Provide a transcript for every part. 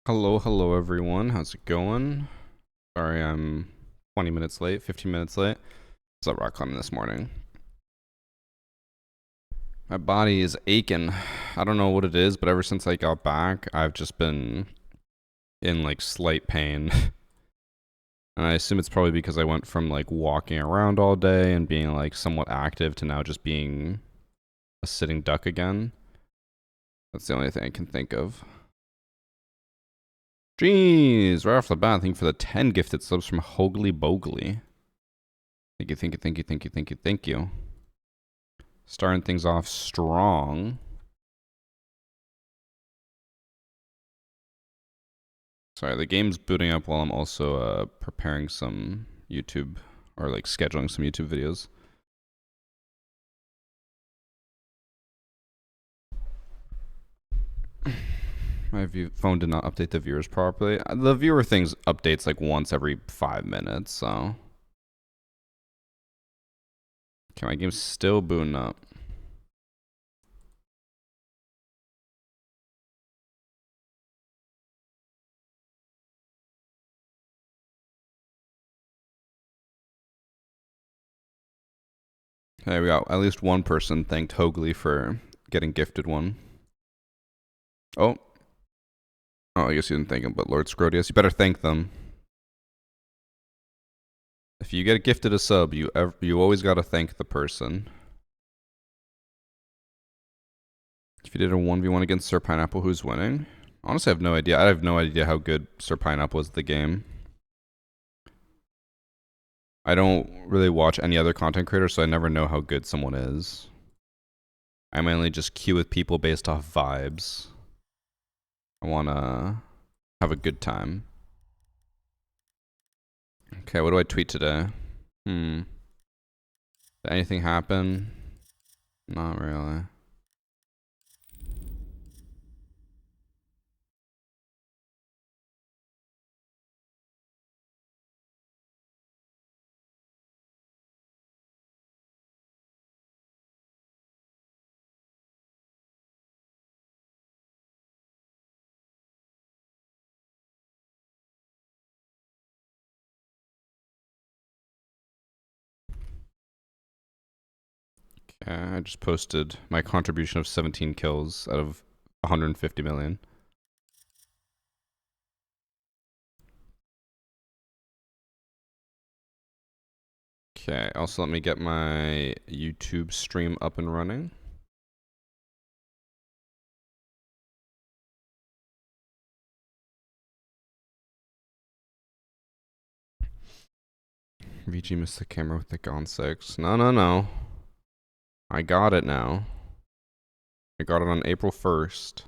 Hello everyone. How's it going? Sorry, I'm 20 minutes late, 15 minutes late. It's up rock climbing this morning. My body is aching. I don't know what it is, but ever since I got back, I've just been in like slight pain. And I assume it's probably because I went from like walking around all day and being like somewhat active to now just being a sitting duck again. That's the only thing I can think of. Jeez, right off the bat, thank you for the 10 gifted subs from Hoagly Bogley. Thank you. Starting things off strong. Sorry, the game's booting up while I'm also preparing some YouTube, or like scheduling some YouTube videos. My phone did not update the viewers properly. The viewer things updates like once every 5 minutes, so. Okay, my game's still booting up. Okay, we got at least one person thanked Hoagly for getting gifted one. Oh, I guess you didn't thank him, but Lord Scrodius, you better thank them. If you get gifted a sub, you always gotta thank the person. If you did a 1v1 against Sir Pineapple, who's winning? Honestly, I have no idea. I have no idea how good Sir Pineapple is at the game. I don't really watch any other content creators, so I never know how good someone is. I mainly just queue with people based off vibes. I wanna have a good time. Okay, what do I tweet today? Did anything happen? Not really. Okay, I just posted my contribution of 17 kills out of 150 million. Okay, also let me get my YouTube stream up and running. VG missed the camera with the Gon 6. No. I got it now. I got it on April 1st.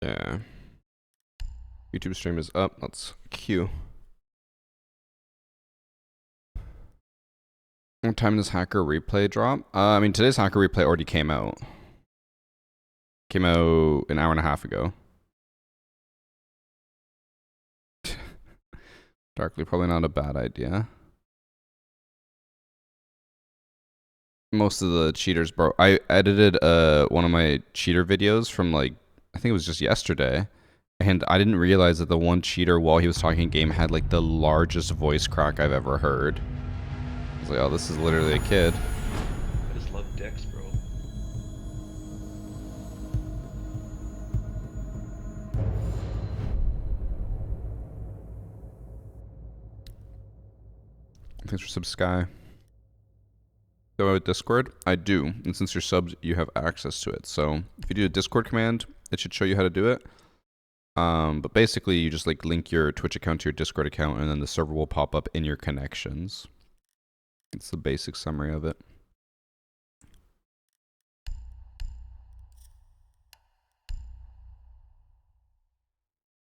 Yeah. YouTube stream is up. Let's queue. What time does Hacker Replay drop? I mean, today's Hacker Replay already came out. Came out an hour and a half ago. Darkly, probably not a bad idea. Most of the cheaters, bro. I edited one of my cheater videos from like, I think it was just yesterday. And I didn't realize that the one cheater while he was talking game had like the largest voice crack I've ever heard. I was like, oh, this is literally a kid. I just love Dex, bro. Thanks for sub Sky. Do I have a Discord? I do. And since you're subs, you have access to it. So if you do a Discord command, it should show you how to do it. But basically, you just like link your Twitch account to your Discord account, and then the server will pop up in your connections. It's the basic summary of it.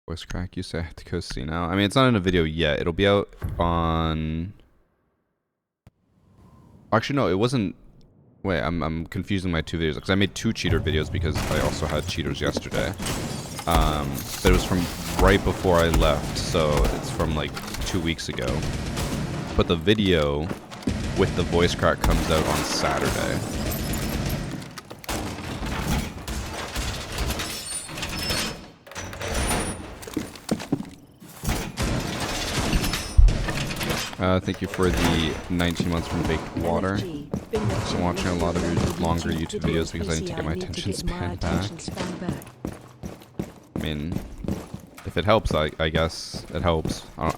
Voice crack, you say I have to go see now. I mean, it's not in a video yet. It'll be out on... Actually, no, it wasn't... Wait, I'm confusing my two videos, because I made two cheater videos because I also had cheaters yesterday. But it was from right before I left, so it's from like 2 weeks ago. But the video with the voice crack comes out on Saturday. Thank you for the 19 months from baked water. I'm watching a lot of your longer YouTube videos because I need to get my attention span back. I mean, if it helps, I guess it helps. I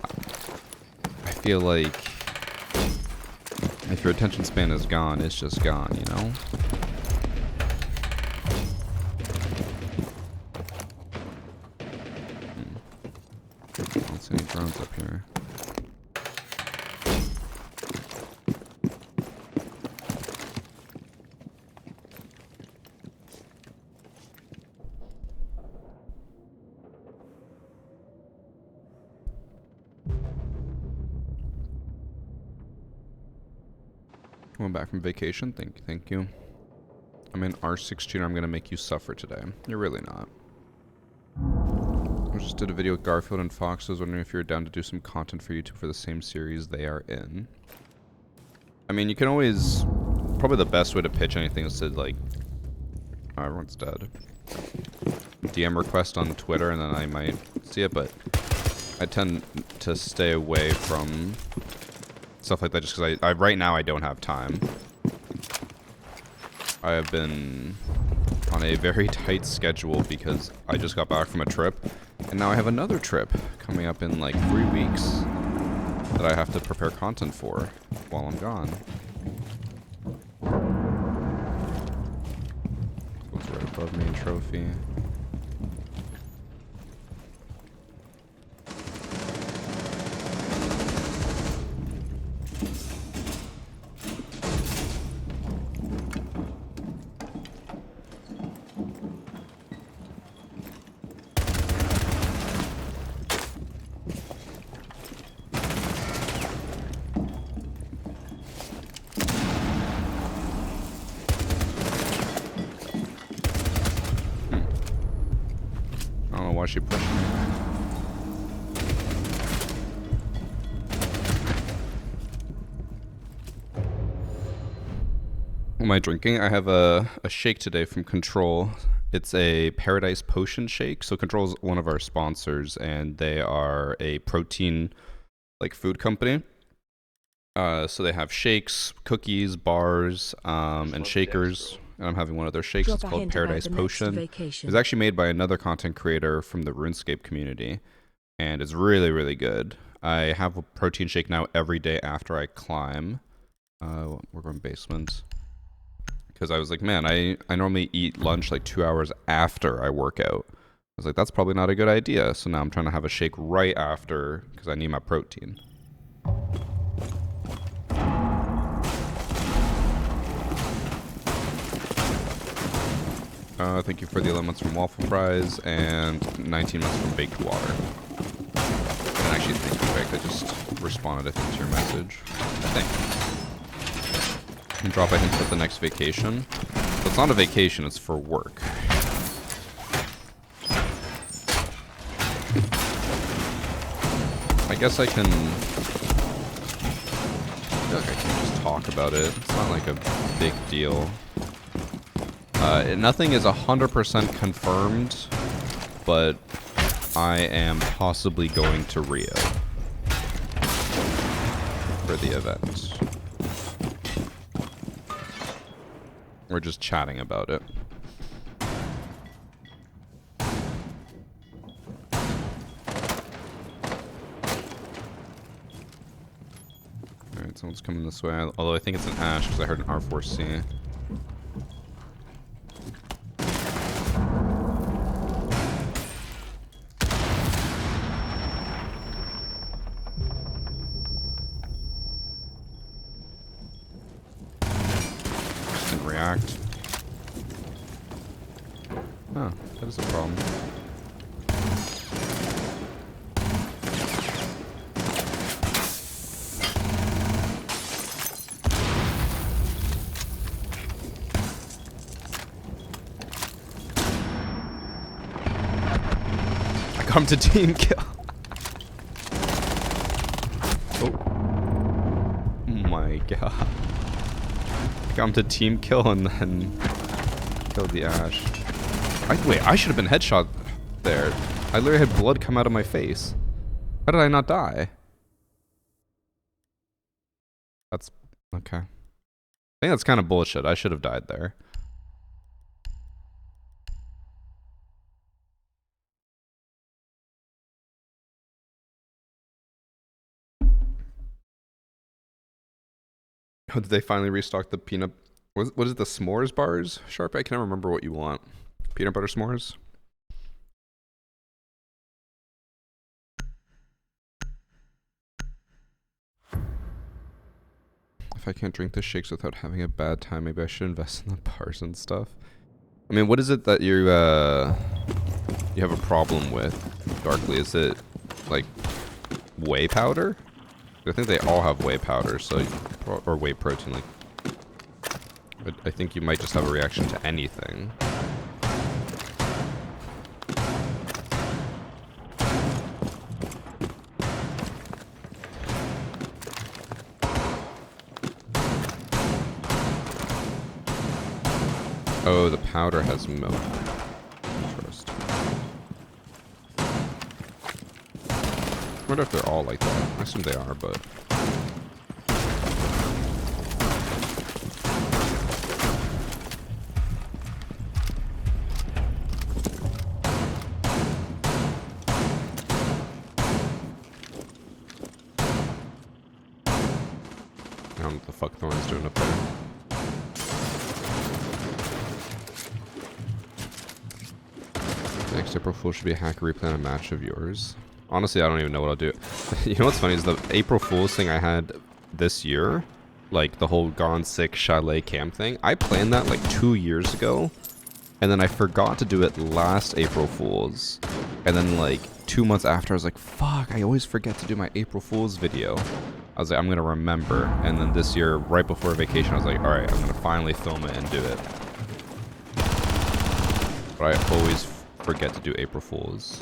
feel like if your attention span is gone, it's just gone, you know? I don't see any drones up here. Coming back from vacation, thank you. I'm in R16, I'm gonna make you suffer today. You're really not. I just did a video with Garfield and Fox. I was wondering if you're down to do some content for YouTube for the same series they are in. I mean, you can always... Probably the best way to pitch anything is to, like... Oh, everyone's dead. DM request on Twitter, and then I might see it, but... I tend to stay away from... stuff like that just because I right now I don't have time. I have been on a very tight schedule because I just got back from a trip and now I have another trip coming up in like 3 weeks that I have to prepare content for while I'm gone. What's right above me, trophy. She pushed me. What am I drinking? I have a shake today from Control. It's a Paradise Potion shake. So Control is one of our sponsors, and they are a protein like food company. So they have shakes, cookies, bars, and shakers. And I'm having one of their shakes. It's called Paradise Potion. It's actually made by another content creator from the RuneScape community. And it's really, really good. I have a protein shake now every day after I climb. We're going basement. Because I was like, man, I normally eat lunch like 2 hours after I work out. I was like, that's probably not a good idea. So now I'm trying to have a shake right after because I need my protein. Thank you for the 11 months from Waffle Fries and 19 months from Baked Water. And actually, thank you, Beck. I just responded, I think, to your message. I think. And drop a hint at the next vacation. But it's not a vacation, it's for work. I guess I can... I feel like I can just talk about it. It's not like a big deal. Nothing is 100% confirmed, but I am possibly going to Rio for the event. We're just chatting about it. Alright, someone's coming this way, although I think it's an Ash because I heard an R4C. React. Oh, that is a problem. Come to team kill. Oh my god. Come to team kill and then killed the Ash. Wait, I should have been headshot there. I literally had blood come out of my face. How did I not die? That's okay. I think that's kind of bullshit. I should have died there. Oh, did they finally restock the peanut? What is it, the s'mores bars? Sharp, I can't remember what you want. Peanut butter s'mores? If I can't drink the shakes without having a bad time, maybe I should invest in the bars and stuff. I mean, what is it that you have a problem with, Darkly? Is it, like, whey powder? I think they all have whey powder, so or whey protein. Like, I think you might just have a reaction to anything. Oh, the powder has milk. First. I wonder if they're all like that. I assume they are, but... I don't know what the fuck Thorn's doing up there. Next April Fool should be a hacker replan a match of yours. Honestly, I don't even know what I'll do. You know what's funny is the April Fool's thing I had this year, like the whole Gone Sick Chalet Camp thing, I planned that like 2 years ago, and then I forgot to do it last April Fool's. And then like 2 months after, I was like, fuck, I always forget to do my April Fool's video. I was like, I'm gonna remember. And then this year, right before vacation, I was like, alright, I'm gonna finally film it and do it. But I always forget to do April Fools.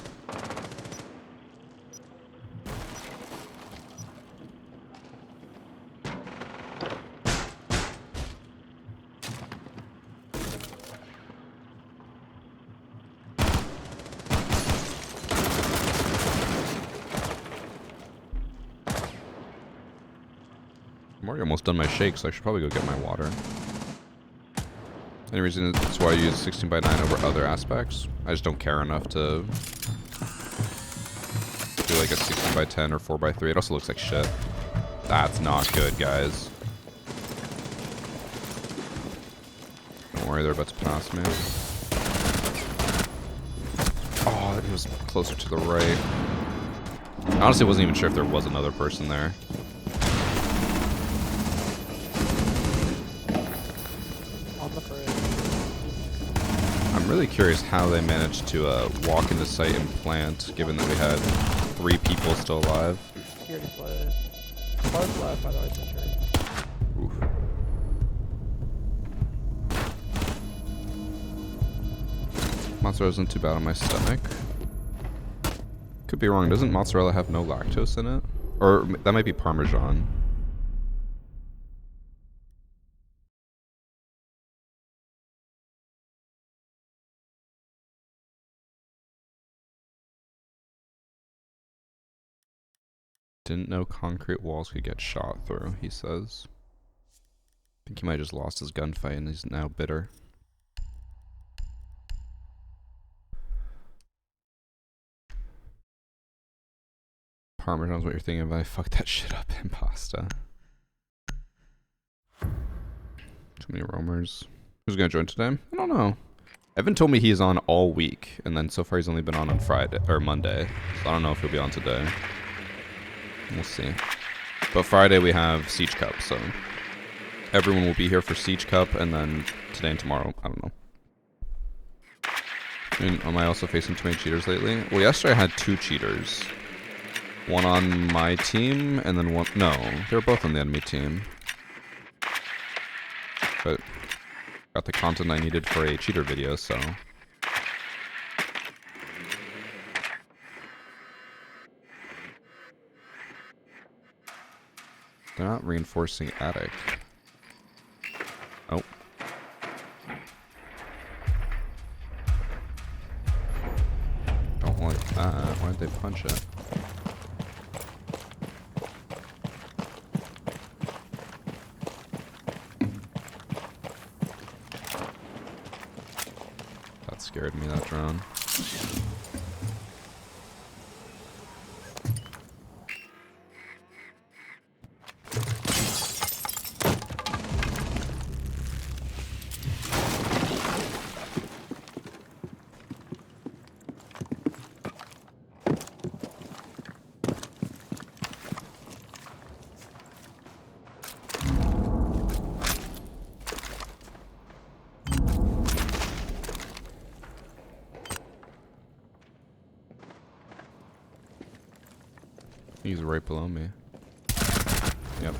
I'm already almost done my shake, so I should probably go get my water. Any reason that's why I use 16:9 over other aspects? I just don't care enough to do like a 16:10 or 4:3. It also looks like shit. That's not good, guys. Don't worry, they're about to pass me. Oh, it was closer to the right. I honestly wasn't even sure if there was another person there. I'm really curious how they managed to walk into site and plant, given that we had 3 people still alive. He already flooded. Close left, by the way, century. Oof. Mozzarella isn't too bad on my stomach. Could be wrong. Doesn't mozzarella have no lactose in it? Or that might be Parmesan. Didn't know concrete walls could get shot through, he says. I think he might have just lost his gunfight and he's now bitter. Parmesan's what you're thinking about. I fucked that shit up in pasta. Too many roamers. Who's gonna join today? I don't know. Evan told me he's on all week, and then so far he's only been on Friday or Monday. So I don't know if he'll be on today. We'll see. But Friday we have Siege Cup, so everyone will be here for Siege Cup, and then today and tomorrow, I don't know. And am I also facing too many cheaters lately? Well, yesterday I had 2 cheaters. One on my team, and then one... No, they were both on the enemy team. But got the content I needed for a cheater video, so... They're not reinforcing attic. Oh. Don't like that. Why'd they punch it? That scared me, that drone. He's right below me. Yep.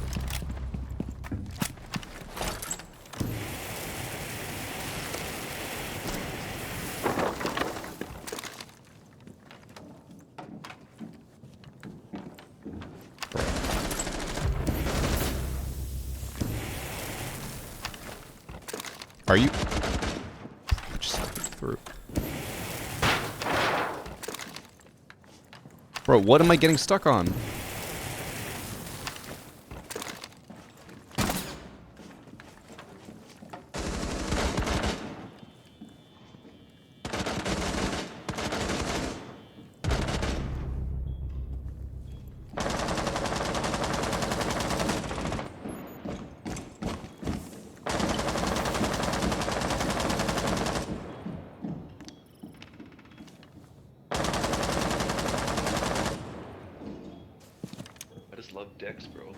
Are you? Just through. Bro, what am I getting stuck on? I just love Dex, bro.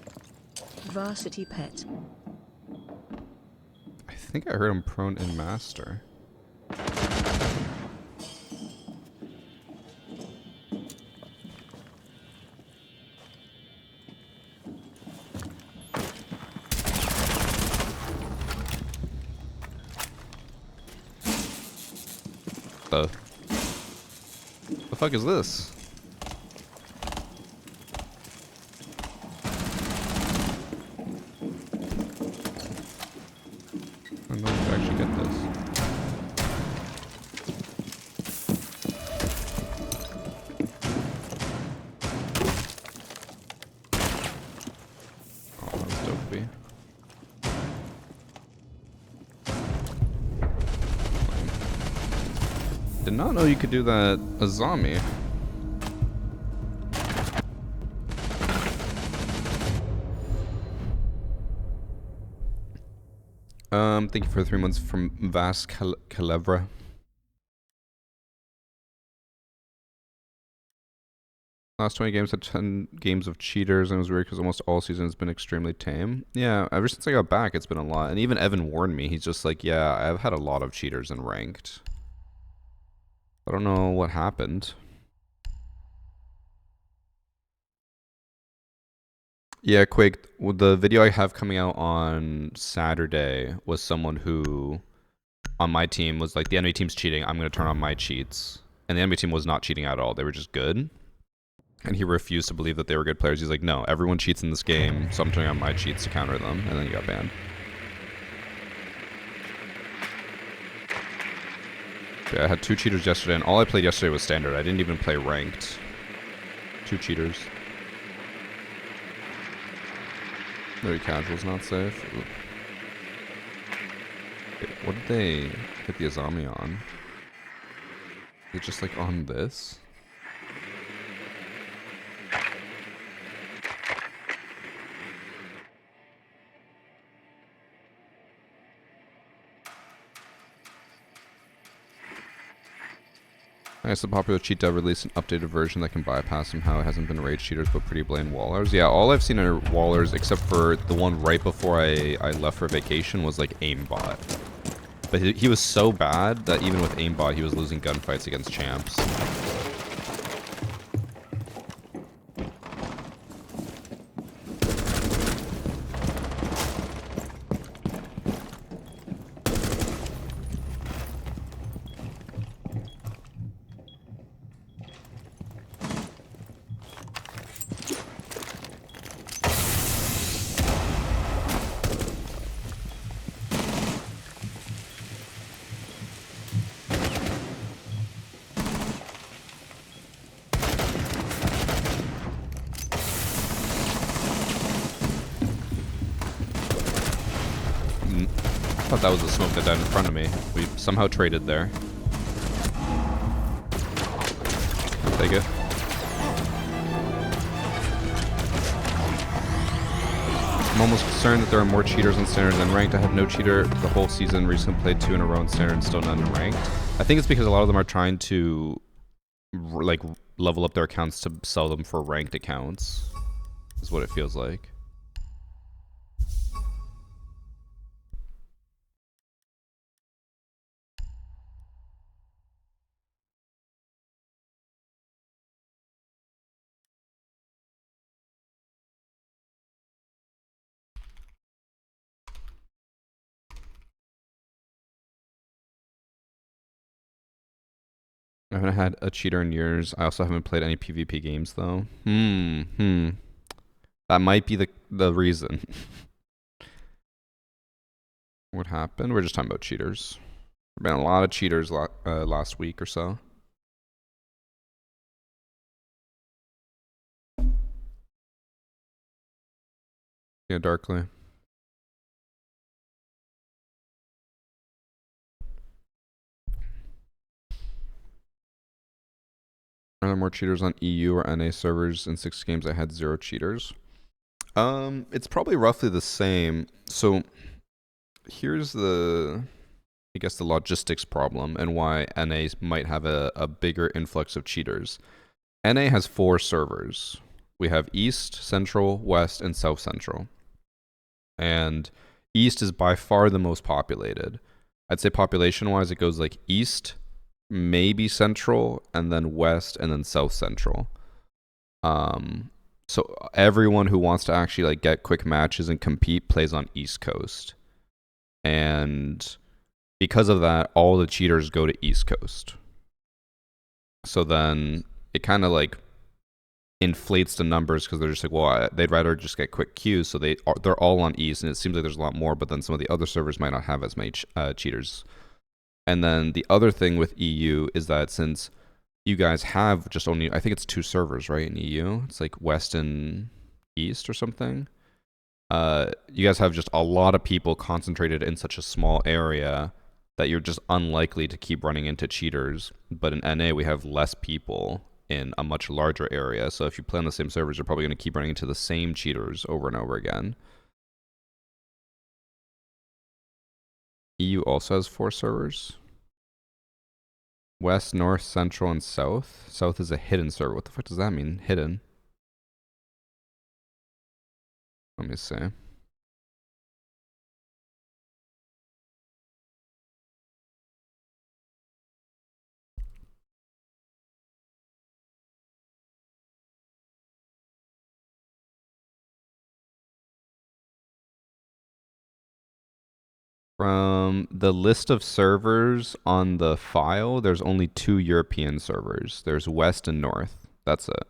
Varsity Pet. I think I heard him prone in master. The fuck is this? I don't know if I actually get this. Oh, that was dopey. Did not know you could do that Azami. Thank you for 3 months from Vas Calevra. Last 20 games had 10 games of cheaters, and it was weird because almost all season has been extremely tame. Yeah, ever since I got back, it's been a lot. And even Evan warned me. He's just like, yeah, I've had a lot of cheaters in ranked. I don't know what happened. Yeah, Quake, the video I have coming out on Saturday was someone who, on my team, was like, the enemy team's cheating, I'm going to turn on my cheats. And the enemy team was not cheating at all. They were just good. And he refused to believe that they were good players. He's like, no, everyone cheats in this game, so I'm turning on my cheats to counter them. And then he got banned. Yeah, I had 2 cheaters yesterday, and all I played yesterday was standard. I didn't even play ranked. 2 cheaters. Very casual's not safe. Ooh. Wait, what did they hit the Azami on? Is it just like on this? I guess the popular cheat dev released an updated version that can bypass somehow. It hasn't been rage cheaters, but pretty blatant wallers. Yeah, all I've seen are wallers, except for the one right before I left for vacation was like aimbot. But he was so bad that even with aimbot, he was losing gunfights against champs. thought that was the smoke that died in front of me. We somehow traded there. I'll take it. I'm almost concerned that there are more cheaters in Standard than Ranked. I had no cheater the whole season. Recently played 2 in a row in Standard and still none in Ranked. I think it's because a lot of them are trying to like level up their accounts to sell them for Ranked accounts. Is what it feels like. I haven't had a cheater in years. I also haven't played any PvP games though. That might be the reason. What happened? We're just talking about cheaters. There've been a lot of cheaters last week or so. Yeah, Darkly. Are there more cheaters on EU or NA servers? In 6 games I had 0 cheaters. It's probably roughly the same. So here's the, I guess, the logistics problem and why NA might have a bigger influx of cheaters. NA has 4 servers. We have East, Central, West, and South Central. And East is by far the most populated. I'd say population-wise, it goes like East, maybe Central, and then West, and then South Central. So everyone who wants to actually like get quick matches and compete plays on East Coast. And because of that, all the cheaters go to East Coast. So then it kind of like inflates the numbers because they're just like, well, they'd rather just get quick queues, so they're all on East, and it seems like there's a lot more, but then some of the other servers might not have as many cheaters. And then the other thing with EU is that since you guys have just only, I think it's 2 servers, right, in EU? It's like West and East or something. You guys have just a lot of people concentrated in such a small area that you're just unlikely to keep running into cheaters. But in NA, we have less people in a much larger area. So if you play on the same servers, you're probably going to keep running into the same cheaters over and over again. EU also has 4 servers. West, North, Central, and South. South is a hidden server. What the fuck does that mean? Hidden. Let me see. From the list of servers on the file, there's only 2 European servers. There's West and North. That's it.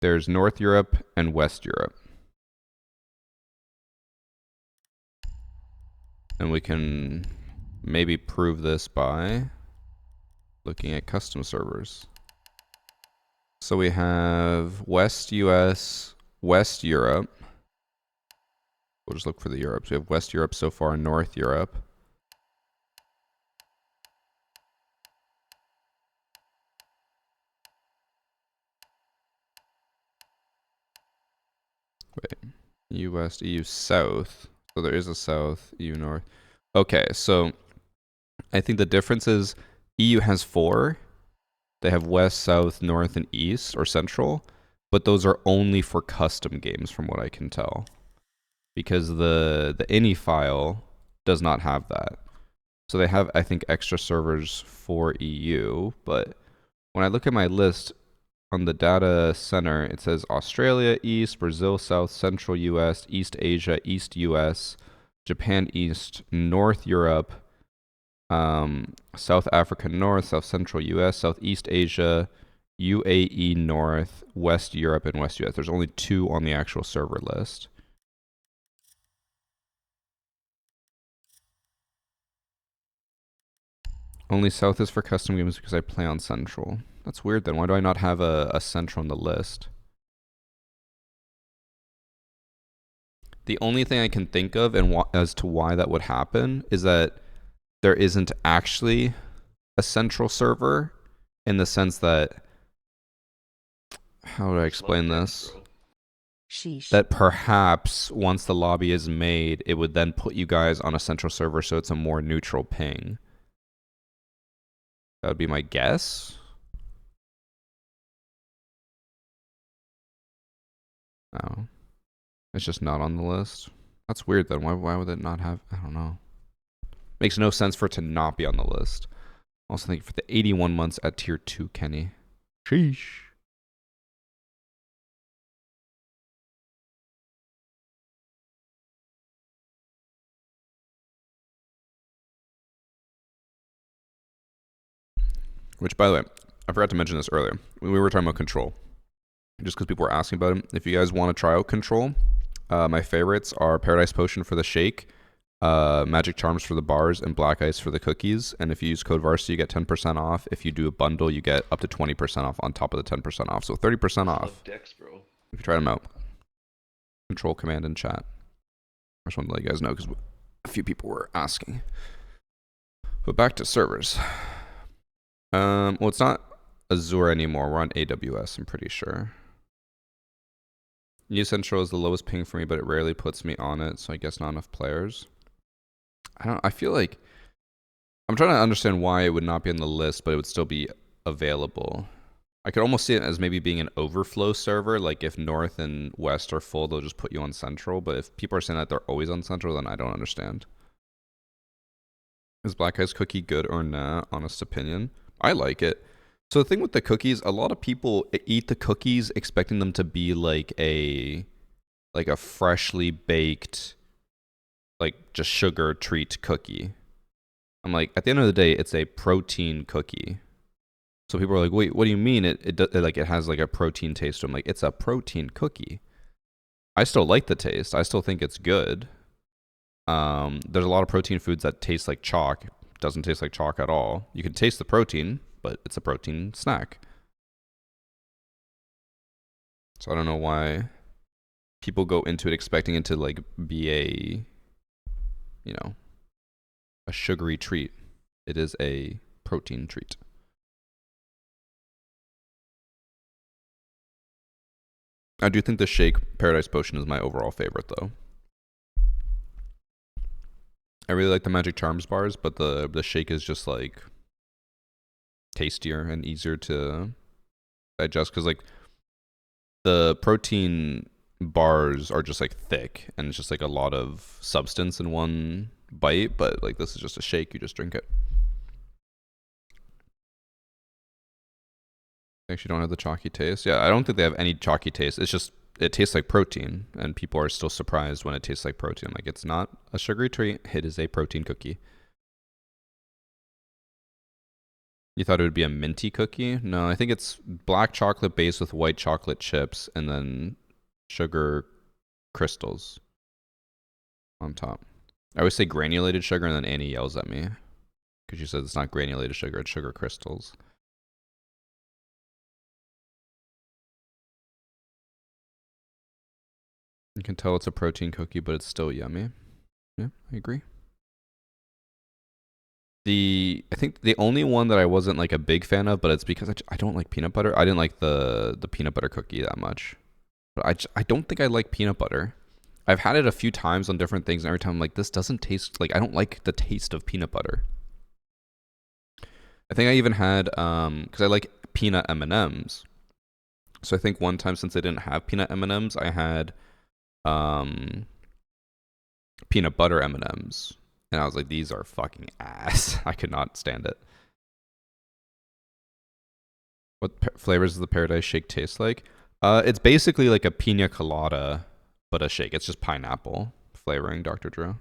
There's North Europe and West Europe. And we can maybe prove this by looking at custom servers. So we have West US, West Europe. We'll just look for the Europes. We have West Europe so far, North Europe. Wait, EU West, EU South. So there is a South, EU North. Okay, so I think the difference is EU has 4. They have West, South, North, and East, or Central. But those are only for custom games from what I can tell. Because the ini file does not have that. So they have, I think, extra servers for EU, but when I look at my list on the data center, it says Australia East, Brazil South, Central US, East Asia, East US, Japan East, North Europe, South Africa North, South Central US, Southeast Asia, UAE North, West Europe, and West US. There's only 2 on the actual server list. Only South is for custom games because I play on Central. That's weird then. Why do I not have a Central on the list? The only thing I can think of and as to why that would happen is that there isn't actually a central server, in the sense that, how do I explain this? Sheesh. That perhaps once the lobby is made, it would then put you guys on a central server, so it's a more neutral ping. That would be my guess. Oh. It's just not on the list. That's weird then. Why would it not have? I don't know. Makes no sense for it to not be on the list. Also, thank you for the 81 months at tier 2, Kenny. Sheesh. Which, by the way, I forgot to mention this earlier. We were talking about Control. Just because people were asking about it. If you guys want to try out Control, my favorites are Paradise Potion for the shake, Magic Charms for the bars, and Black Ice for the cookies. And if you use code Varsity, you get 10% off. If you do a bundle, you get up to 20% off on top of the 10% off. So 30% off. Love Dex, bro. If you try them out. Control command in chat. I just wanted to let you guys know because a few people were asking. But back to servers. Well, it's not Azure anymore. We're on AWS, I'm pretty sure. New Central is the lowest ping for me, but it rarely puts me on it, so I guess not enough players. I feel like I'm trying to understand why it would not be on the list, but it would still be available. I could almost see it as maybe being an overflow server, like if North and West are full, they'll just put you on Central, but if people are saying that they're always on Central, then I don't understand. Is Black Ice Cookie good or not? Honest opinion. I like it. So the thing with the cookies, a lot of people eat the cookies expecting them to be like a freshly baked, like just sugar treat cookie. I'm like, at the end of the day, it's a protein cookie. So people are like, wait, what do you mean it has like a protein taste to them? Like, it's a protein cookie. I still like the taste. I still think it's good. There's a lot of protein foods that taste like chalk. Doesn't taste like chalk at all. You can taste the protein, but it's a protein snack. So I don't know why people go into it expecting it to like be a, a sugary treat. It is a protein treat. I do think the shake Paradise Potion is my overall favorite though. I really like the Magic Charms bars, but the shake is just like tastier and easier to digest because like the protein bars are just like thick and it's just like a lot of substance in one bite, but like this is just a shake, you just drink it. They actually don't have the chalky taste. Yeah, I don't think they have any chalky taste. It's just it tastes like protein, and people are still surprised when it tastes like protein. Like, it's not a sugary treat, it is a protein cookie. You thought it would be a minty cookie? No, I think it's black chocolate base with white chocolate chips and then sugar crystals on top. I always say granulated sugar, and then Annie yells at me because she says it's not granulated sugar, it's sugar crystals. You can tell it's a protein cookie, but it's still yummy. Yeah, I agree. I think the only one that I wasn't like a big fan of, but it's because I don't like peanut butter. I didn't like the peanut butter cookie that much. But I don't think I like peanut butter. I've had it a few times on different things, and every time I'm like, this doesn't taste like, I don't like the taste of peanut butter. I think I even had because I like peanut M&Ms. So I think one time, since I didn't have peanut M&Ms, I had peanut butter M&Ms, and I was like, these are fucking ass. I could not stand it. What flavors does the Paradise Shake taste like? It's basically like a pina colada, but a shake. It's just pineapple flavoring, Dr. Drew.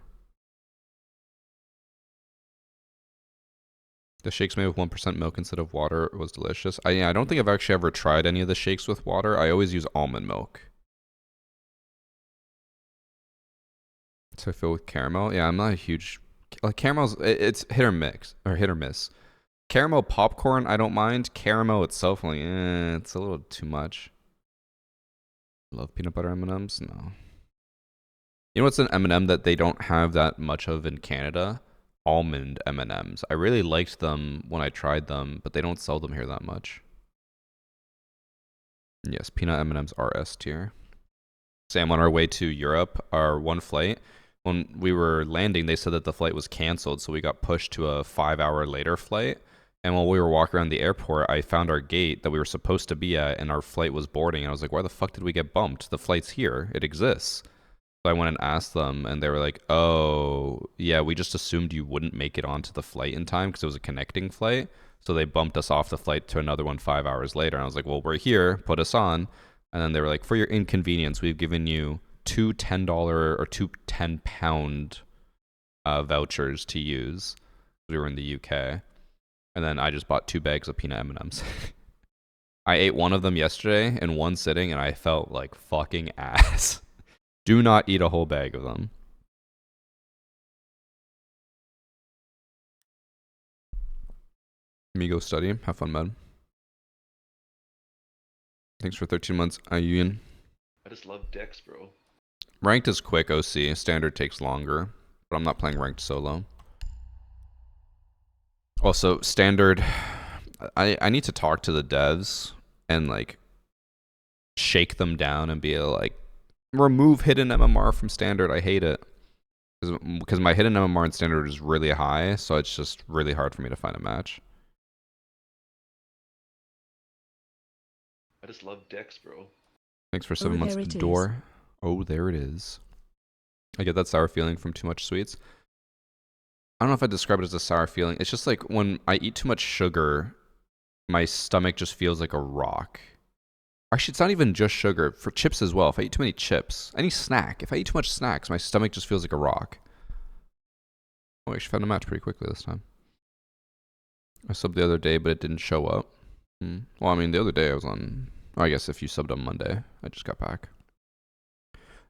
The shakes made with 1% milk instead of water was delicious. I don't think I've actually ever tried any of the shakes with water. I always use almond milk. So I fill with caramel. Yeah, I'm not a huge like caramel's. It's hit or miss. Caramel popcorn, I don't mind. Caramel itself, like, it's a little too much. Love peanut butter M&Ms? No. You know what's an M&M that they don't have that much of in Canada? Almond M&Ms. I really liked them when I tried them, but they don't sell them here that much. Yes, peanut M&Ms are S tier. Sam, on our way to Europe, our one flight, when we were landing, they said that the flight was canceled, so we got pushed to a 5-hour later flight. And while we were walking around the airport, I found our gate that we were supposed to be at, and our flight was boarding. And I was like, why the fuck did we get bumped? The flight's here. It exists. So I went and asked them, and they were like, oh, yeah, we just assumed you wouldn't make it onto the flight in time because it was a connecting flight. So they bumped us off the flight to another one 5 hours later. And I was like, well, we're here. Put us on. And then they were like, for your inconvenience, we've given you two $10 or two 10-pound vouchers to use. We were in the UK. And then I just bought 2 bags of peanut M&Ms. I ate one of them yesterday in one sitting, and I felt like fucking ass. Do not eat a whole bag of them. Me go study. Have fun, man. Thanks for 13 months, Ayun. I just love Dex, bro. Ranked is quick, OC. Standard takes longer. But I'm not playing ranked solo. Also, standard... I need to talk to the devs and, like, shake them down and be like, remove hidden MMR from standard. I hate it. Because my hidden MMR in standard is really high, so it's just really hard for me to find a match. I just love Dex, bro. Thanks for 7 months, Door. Oh, there it is. I get that sour feeling from too much sweets. I don't know if I describe it as a sour feeling. It's just like when I eat too much sugar, my stomach just feels like a rock. Actually, it's not even just sugar. For chips as well. If I eat too many chips, any snack, if I eat too much snacks, my stomach just feels like a rock. Oh, I actually found a match pretty quickly this time. I subbed the other day, but it didn't show up. Well, I mean, the other day I was on... Oh, I guess if you subbed on Monday, I just got back.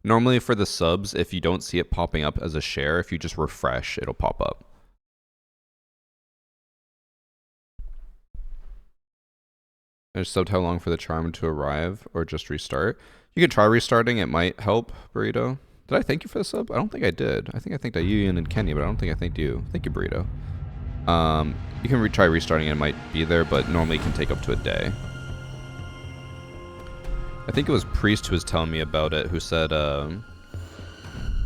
Normally for the subs, if you don't see it popping up as a share, if you just refresh, it'll pop up. I just subbed how long for the charm to arrive or just restart. You can try restarting, it might help, Burrito. Did I thank you for the sub? I don't think I did. I think I thanked Ayuyan and Kenny, but I don't think I thanked you. Thank you, Burrito. You can try restarting, it might be there, but normally it can take up to a day. I think it was Priest who was telling me about it, who said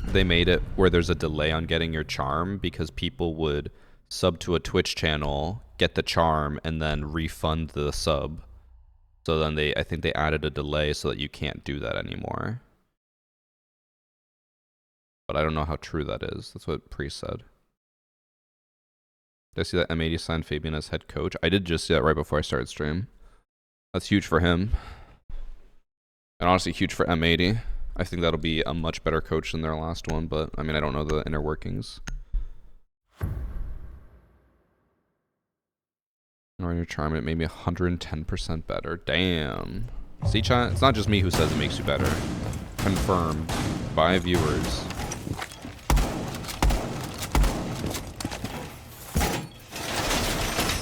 they made it where there's a delay on getting your charm because people would sub to a Twitch channel, get the charm, and then refund the sub. So then I think they added a delay so that you can't do that anymore. But I don't know how true that is. That's what Priest said. Did I see that M80 signed Fabian as head coach? I did just see that right before I started stream. That's huge for him. And honestly, huge for M80. I think that'll be a much better coach than their last one, but I mean, I don't know the inner workings. Or your charm, it made me 110% better. Damn. See, chat? It's not just me who says it makes you better. Confirmed by viewers.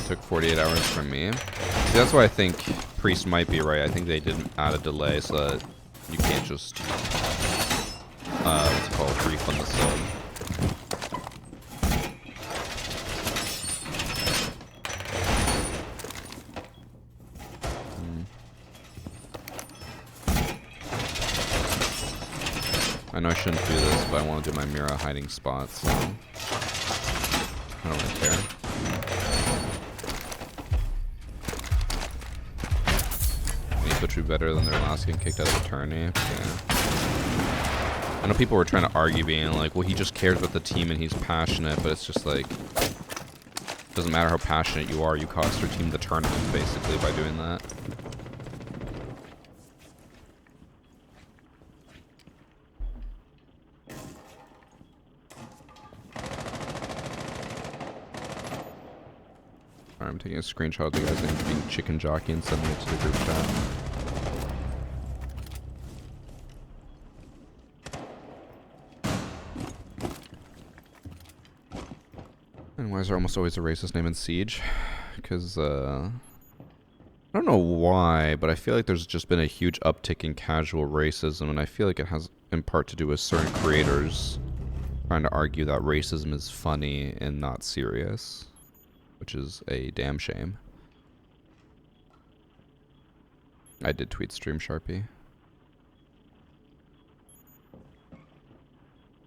Took 48 hours from me. See, that's why I think Priest might be right. I think they didn't add a delay so that you can't just what's it called, refund the sub. I know I shouldn't do this, but I want to do my Mira hiding spot, so I don't really care. Which would be better than their last getting kicked out of the tourney. Yeah. I know people were trying to argue, being like, well, he just cares about the team and he's passionate, but it's just like, it doesn't matter how passionate you are, you cost your team the tournament, basically, by doing that. Alright, I'm taking a screenshot of the guys named being chicken jockey and sending it to the group chat. And why is there almost always a racist name in Siege? Because, I don't know why, but I feel like there's just been a huge uptick in casual racism, and I feel like it in part to do with certain creators trying to argue that racism is funny and not serious, which is a damn shame. I did tweet Stream Sharpie.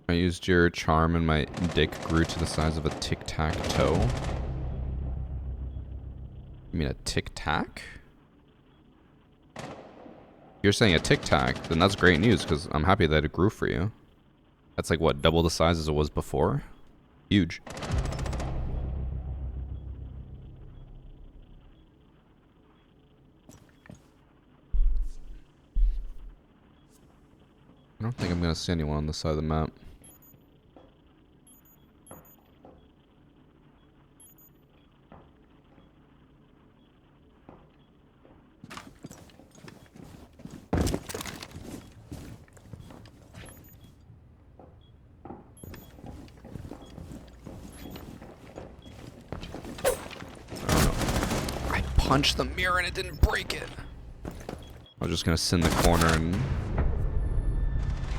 I used your charm and my dick grew to the size of a tic-tac-toe. You mean a tic-tac? If you're saying a tic-tac, then that's great news because I'm happy that it grew for you. That's like, what, double the size as it was before? Huge. I don't think I'm going to see anyone on this side of the map. Punched the mirror and it didn't break it. I was just gonna sit in the corner and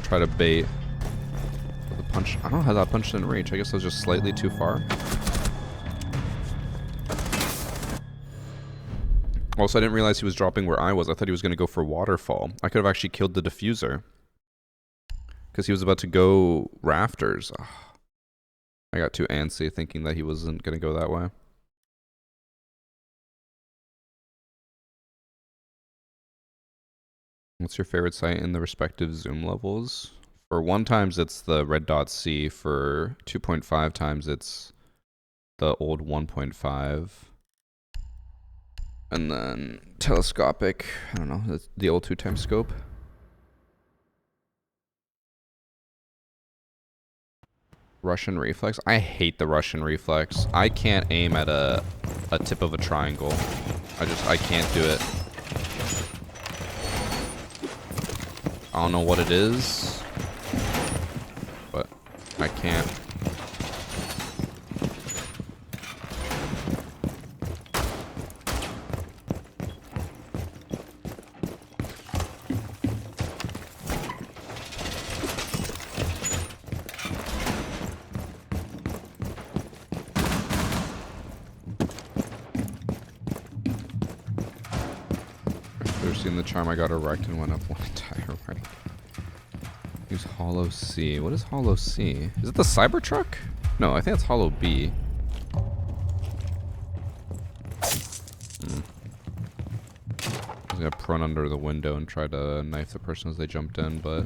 try to bait the punch. I don't know how that punch didn't reach. I guess I was just slightly too far. Also, I didn't realize he was dropping where I was. I thought he was gonna go for waterfall. I could have actually killed the diffuser because he was about to go rafters. Ugh. I got too antsy thinking that he wasn't gonna go that way. What's your favorite site in the respective zoom levels? For 1 times it's the red dot C. For 2.5 times it's the old 1.5. And then telescopic, I don't know, the old 2 times scope. Russian reflex? I hate the Russian reflex. I can't aim at a tip of a triangle. I can't do it. I don't know what it is, but I can't. Seen the charm, I got erect and went up one entire right. Use Hollow C. What is Hollow C? Is it the Cybertruck? No, I think it's Hollow B. I was gonna prone under the window and try to knife the person as they jumped in, but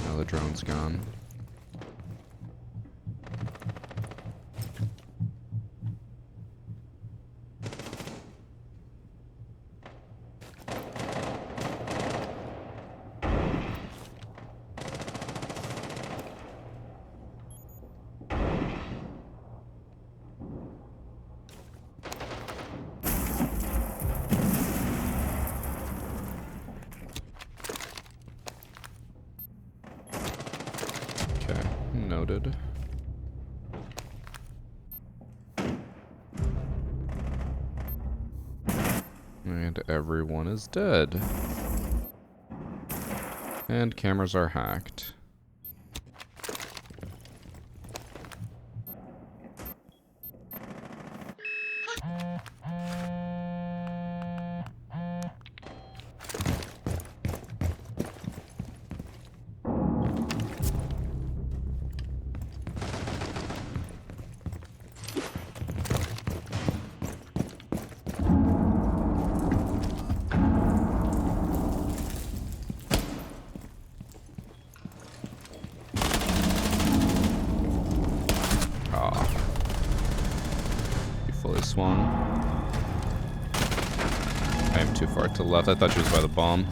now the drone's gone. Noted. And everyone is dead. And cameras are hacked. Swung. I am too far to the left. I thought she was by the bomb.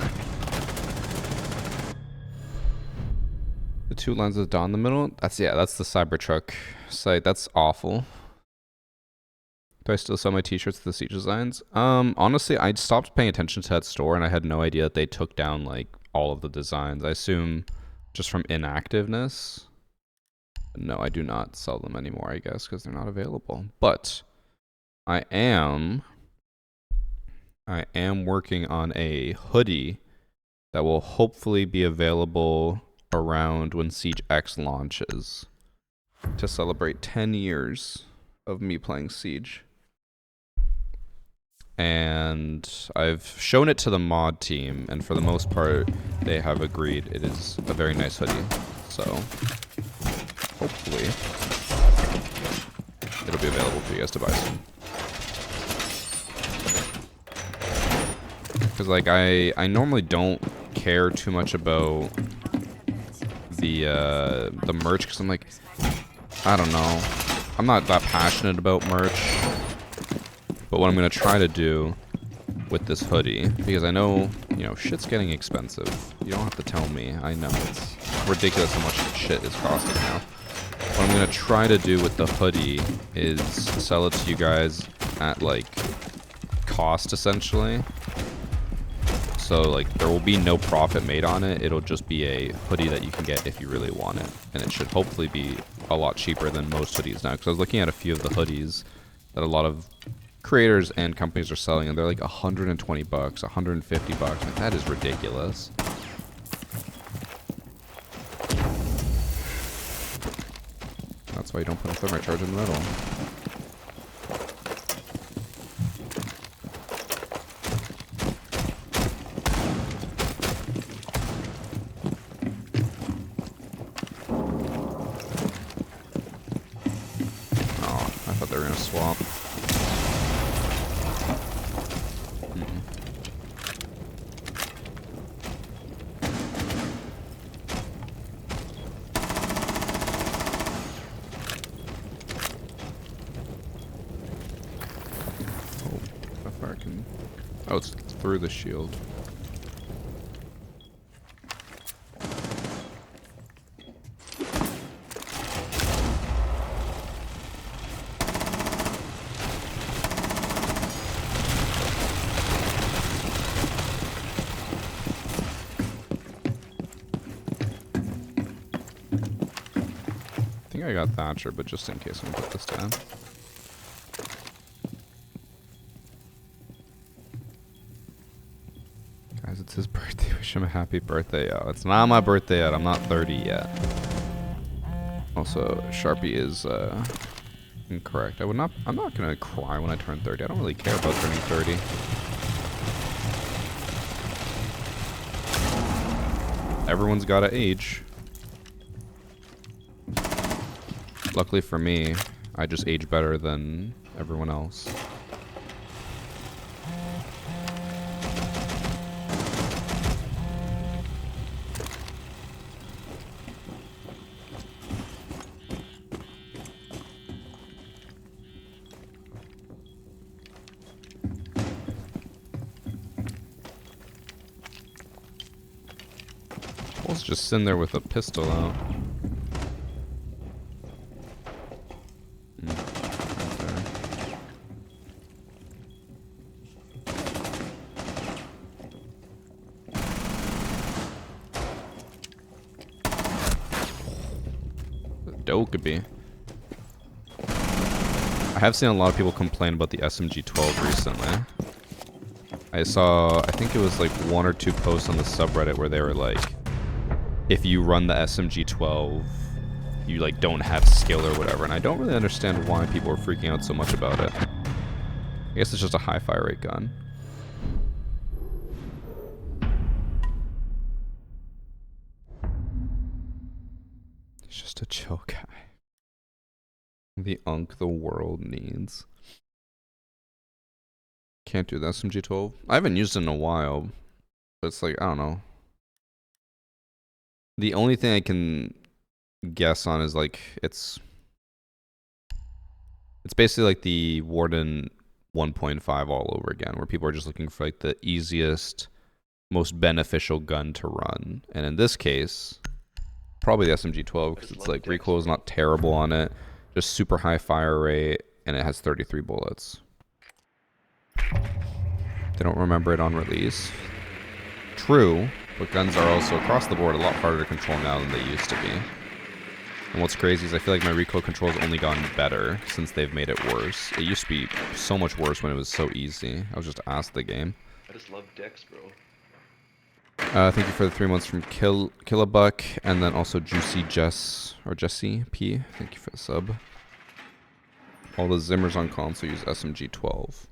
The 2 lines of dawn in the middle? That's the Cybertruck site. That's awful. Do I still sell my t-shirts to the Siege Designs? Honestly, I stopped paying attention to that store and I had no idea that they took down like all of the designs. I assume just from inactiveness. No, I do not sell them anymore, I guess, because they're not available. But I am working on a hoodie that will hopefully be available around when Siege X launches to celebrate 10 years of me playing Siege. And I've shown it to the mod team, and for the most part, they have agreed it is a very nice hoodie. So, hopefully, it'll be available for you guys to buy soon. Because, like, I normally don't care too much about the merch, because I'm like, I don't know. I'm not that passionate about merch. But what I'm going to try to do with this hoodie, because I know, you know, shit's getting expensive. You don't have to tell me. I know it's ridiculous how much shit is costing now. What I'm going to try to do with the hoodie is sell it to you guys at, like, cost, essentially. So, like, there will be no profit made on it. It'll just be a hoodie that you can get if you really want it. And it should hopefully be a lot cheaper than most hoodies now. Because I was looking at a few of the hoodies that a lot of creators and companies are selling, and they're like 120 bucks, 150 bucks. Like, that is ridiculous. That's why you don't put a thermite charge in the middle. Oh, I thought they were gonna swap. Oh, it's through the shield. I think I got Thatcher, but just in case, I'm gonna put this down. Guys, it's his birthday. Wish him a happy birthday, yo. It's not my birthday yet. I'm not 30 yet. Also, Sharpie is incorrect. I'm not gonna cry when I turn 30. I don't really care about turning 30. Everyone's gotta age. Luckily for me, I just age better than everyone else. Paul's just sitting there with a pistol out. Dope could be. I have seen a lot of people complain about the SMG-12 recently. I saw, I think it was like 1 or 2 posts on the subreddit where they were like, if you run the SMG-12, you like don't have skill or whatever, and I don't really understand why people are freaking out so much about it. I guess it's just a high fire rate gun. It's just a chill guy. The unk the world needs. Can't do the SMG-12. I haven't used it in a while, but it's like, I don't know. The only thing I can guess on is like it's basically like the Warden 1.5 all over again, where people are just looking for like the easiest, most beneficial gun to run. And in this case, probably the SMG-12, because it's like recoil is not terrible on it, just super high fire rate, and it has 33 bullets. They don't remember it on release. True, but guns are also across the board a lot harder to control now than they used to be. And what's crazy is I feel like my recoil control has only gotten better since they've made it worse. It used to be so much worse when it was so easy. I was just asked the game. I just love Dex, bro. Thank you for the 3 months from Killabuck, and then also Juicy Jess or Jesse P. Thank you for the sub. All the Zimmers on console use SMG-12.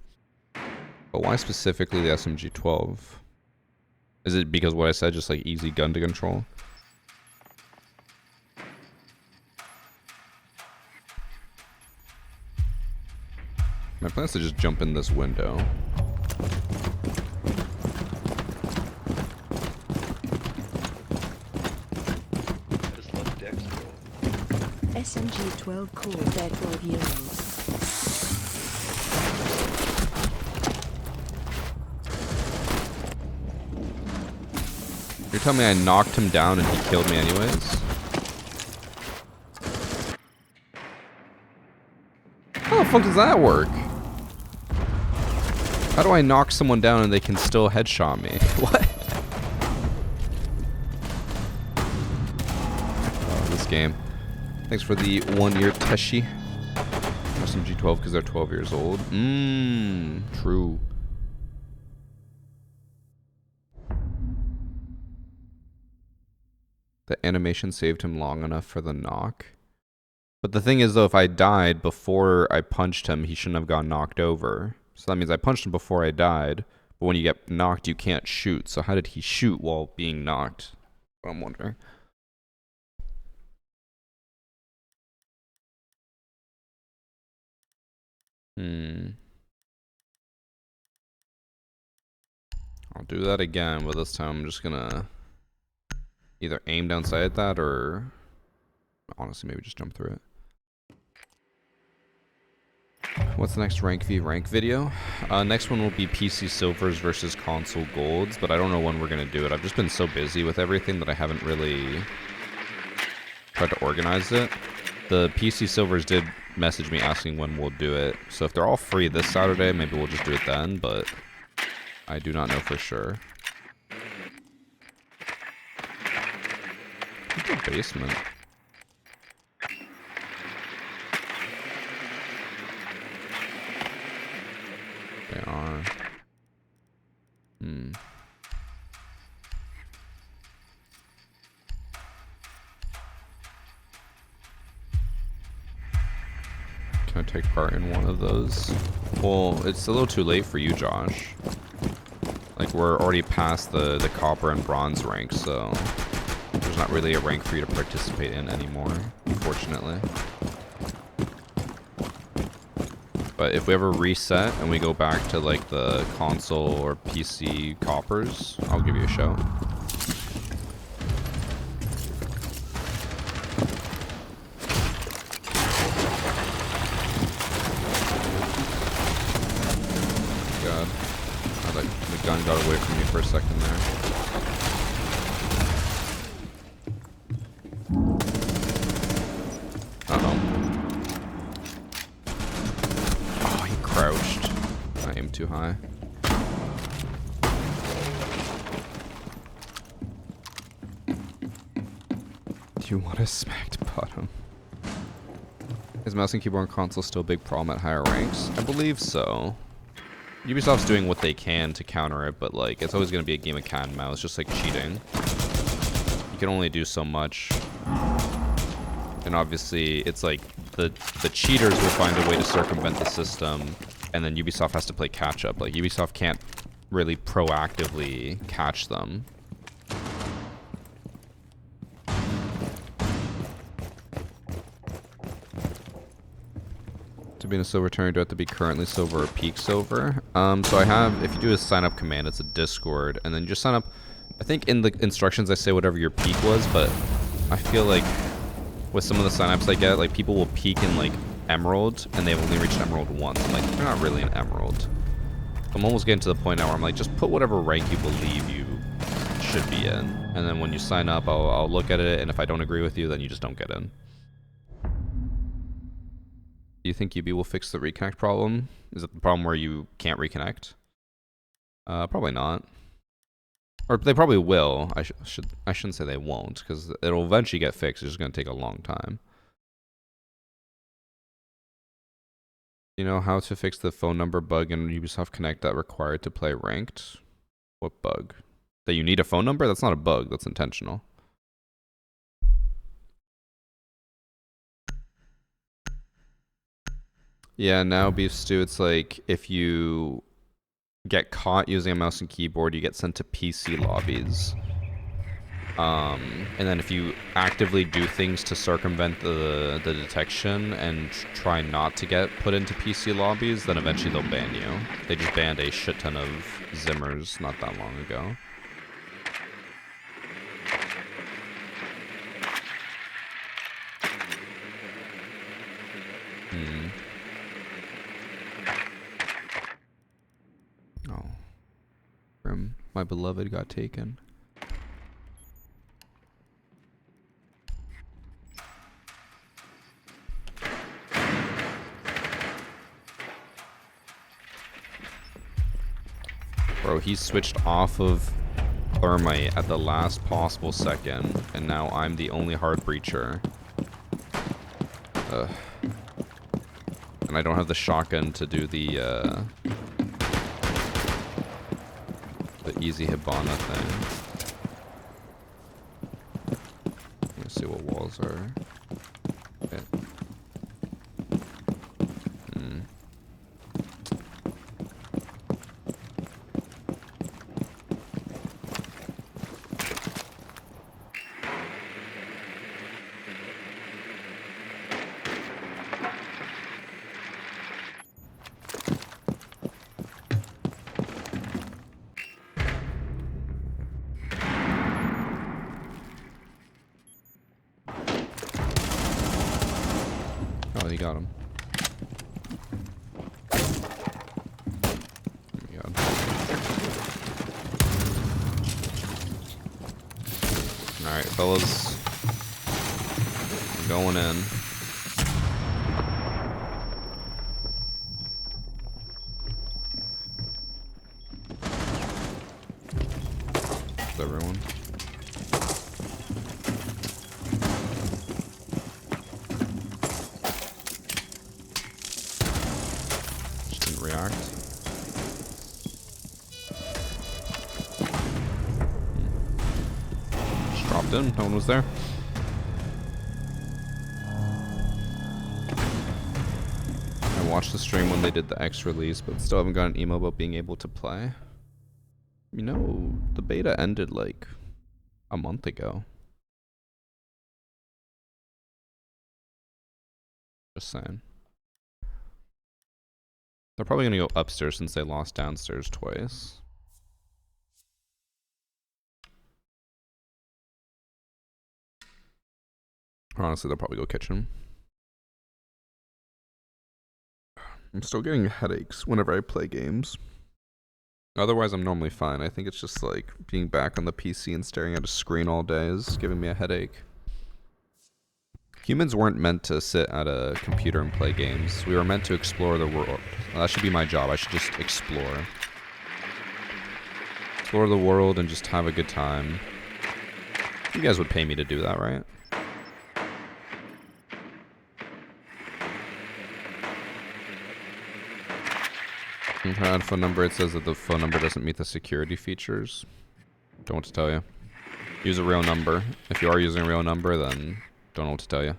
But why specifically the SMG-12? Is it because what I said, just like easy gun to control? My plan is to just jump in this window. I just love Dex, bro. SMG-12 calls their 12-year-olds. You're telling me I knocked him down and he killed me anyways? How the fuck does that work? How do I knock someone down and they can still headshot me? What? Oh, this game. Thanks for the 1 year Teshi. SMG-12 because they're 12 years old. True. The animation saved him long enough for the knock. But the thing is, though, if I died before I punched him, he shouldn't have gotten knocked over. So that means I punched him before I died. But when you get knocked, you can't shoot. So how did he shoot while being knocked? I'm wondering. I'll do that again, but this time I'm just gonna either aim down sight that or honestly maybe just jump through it. What's the next rank v rank video? Next one will be PC silvers versus console golds, but I don't know when we're gonna do it. I've just been so busy with everything that I haven't really tried to organize it. The PC silvers did message me asking when we'll do it, so if they're all free this Saturday, maybe we'll just do it then, but I do not know for sure. What's the basement? They are. Can I take part in one of those? Well, it's a little too late for you, Josh. Like, we're already past the copper and bronze rank, so there's not really a rank for you to participate in anymore, unfortunately. But if we ever reset and we go back to like the console or PC coppers, I'll give you a shout. God, the gun got away from me for a second there. Crouched. I aim too high. Do you want a smacked bottom? Is mouse and keyboard and console still a big problem at higher ranks? I believe so. Ubisoft's doing what they can to counter it, but like it's always going to be a game of cat and mouse, just like cheating. You can only do so much. And obviously, it's like the cheaters will find a way to circumvent the system, and then Ubisoft has to play catch up. Like Ubisoft can't really proactively catch them. To be in a silver tournament, do I have to be currently silver or peak silver? So I have, if you do a sign up command, it's a Discord, and then you just sign up. I think in the instructions I say whatever your peak was, but I feel like with some of the signups I get, like people will peak in like Emerald and they've only reached Emerald once. I'm like, they're not really an Emerald. I'm almost getting to the point now where I'm like, just put whatever rank you believe you should be in, and then when you sign up, I'll look at it, and if I don't agree with you, then you just don't get in. Do you think UB will fix the reconnect problem? Is it the problem where you can't reconnect? Probably not. Or they probably will. I shouldn't say they won't, because it'll eventually get fixed. It's just going to take a long time. You know how to fix the phone number bug in Ubisoft Connect that required to play ranked? What bug? That you need a phone number? That's not a bug. That's intentional. Yeah, now Beef Stew, it's like if you get caught using a mouse and keyboard, you get sent to PC lobbies. And then if you actively do things to circumvent the detection and try not to get put into PC lobbies, then eventually they'll ban you. They just banned a shit ton of Zimmers not that long ago. Oh. My beloved got taken. Bro, he switched off of Thermite at the last possible second, and now I'm the only hard breacher. Ugh. And I don't have the shotgun to do the easy Hibana thing. Let's see what walls are. Okay. Oh, he got him. Oh my god. Alright, fellas. I'm going in. Is everyone? React. Just dropped in, no one was there. I watched the stream when they did the X release, but still haven't got an email about being able to play. You know, the beta ended like a month ago. Just saying. They're probably going to go upstairs since they lost downstairs twice. Or honestly, they'll probably go kitchen. I'm still getting headaches whenever I play games. Otherwise, I'm normally fine. I think it's just like being back on the PC and staring at a screen all day is giving me a headache. Humans weren't meant to sit at a computer and play games. We were meant to explore the world. That should be my job. I should just explore. Explore the world and just have a good time. You guys would pay me to do that, right? I'm trying to add a phone number. It says that the phone number doesn't meet the security features. Don't know what to tell you. Use a real number. If you are using a real number, then don't know what to tell you.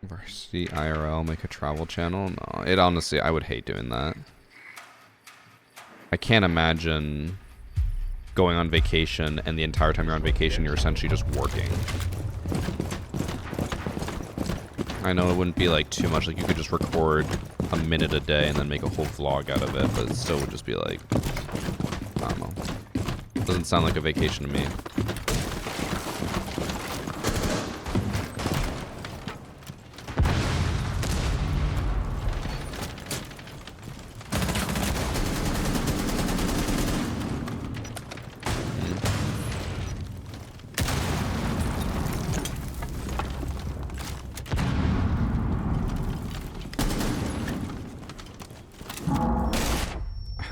Varsity IRL, make a travel channel? No, it honestly, I would hate doing that. I can't imagine going on vacation and the entire time you're on vacation, you're essentially just working. I know it wouldn't be like too much, like you could just record a minute a day and then make a whole vlog out of it, but it still would just be like, I don't know. Doesn't sound like a vacation to me.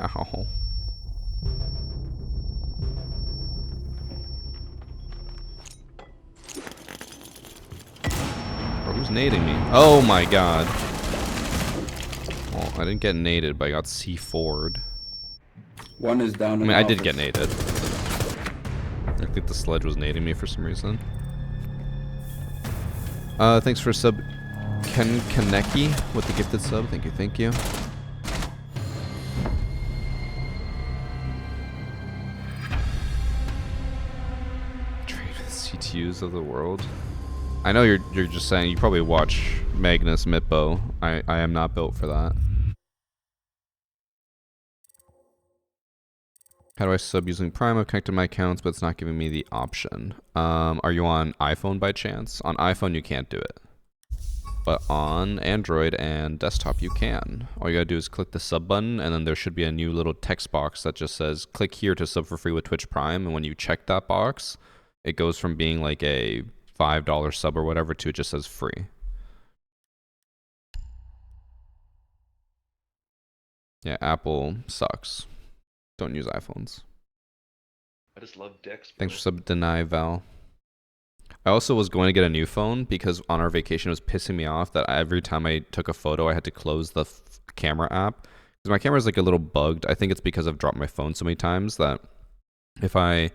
Ow. Bro, who's nading me? Oh my god. Well, I didn't get naded, but I got C4'd. One is down. I mean, I did get naded. I think the sledge was nading me for some reason. Thanks for sub, Ken Kaneki with the gifted sub. Thank you, thank you. Trade with CTUs of the world. I know you're just saying you probably watch Magnus Mitbo. I am not built for that. How do I sub using Prime? I've connected my accounts, but it's not giving me the option. Are you on iPhone by chance? On iPhone, you can't do it. But on Android and desktop, you can. All you gotta do is click the sub button, and then there should be a new little text box that just says, click here to sub for free with Twitch Prime. And when you check that box, it goes from being like a $5 sub or whatever to it just says free. Yeah, Apple sucks. Don't use iPhones. I just love dicks. Thanks for sub deny Val. I also was going to get a new phone because on our vacation it was pissing me off that every time I took a photo I had to close the camera app because my camera is like a little bugged. I think it's because I've dropped my phone so many times that if I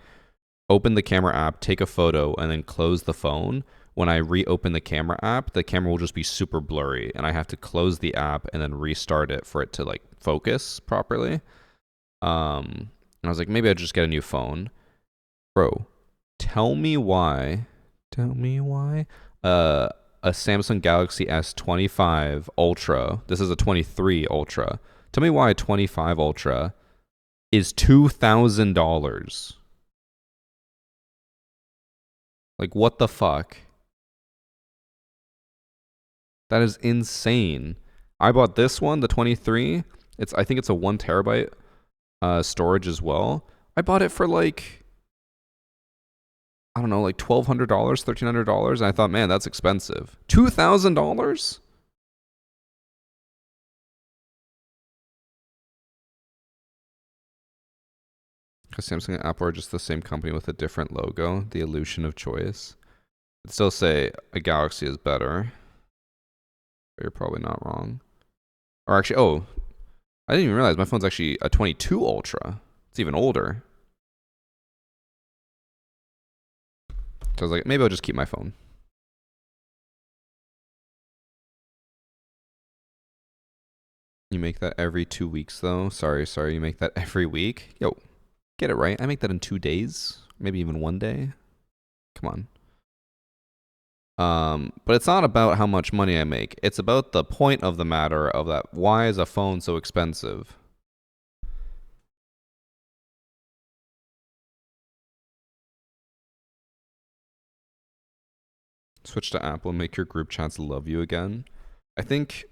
open the camera app, take a photo, and then close the phone, when I reopen the camera app, the camera will just be super blurry and I have to close the app and then restart it for it to like focus properly. And I was like, maybe I'll just get a new phone. Bro, tell me why a Samsung Galaxy S25 Ultra, this is a 23 Ultra. Tell me why a 25 Ultra is $2,000. Like, what the fuck? That is insane. I bought this one, the 23. I think it's a 1 terabyte storage as well. I bought it for like, I don't know, like $1,200, $1,300, and I thought, man, that's expensive. $2,000? Because Samsung and Apple are just the same company with a different logo, the illusion of choice. I'd still say a Galaxy is better. But you're probably not wrong. Or actually, oh, I didn't even realize my phone's actually a 22 Ultra. It's even older. So I was like, maybe I'll just keep my phone. You make that every 2 weeks, though? Sorry, you make that every week? Yo, get it right. I make that in 2 days. Maybe even 1 day. Come on. But it's not about how much money I make. It's about the point of the matter of that. Why is a phone so expensive? Switch to Apple and make your group chats love you again. I think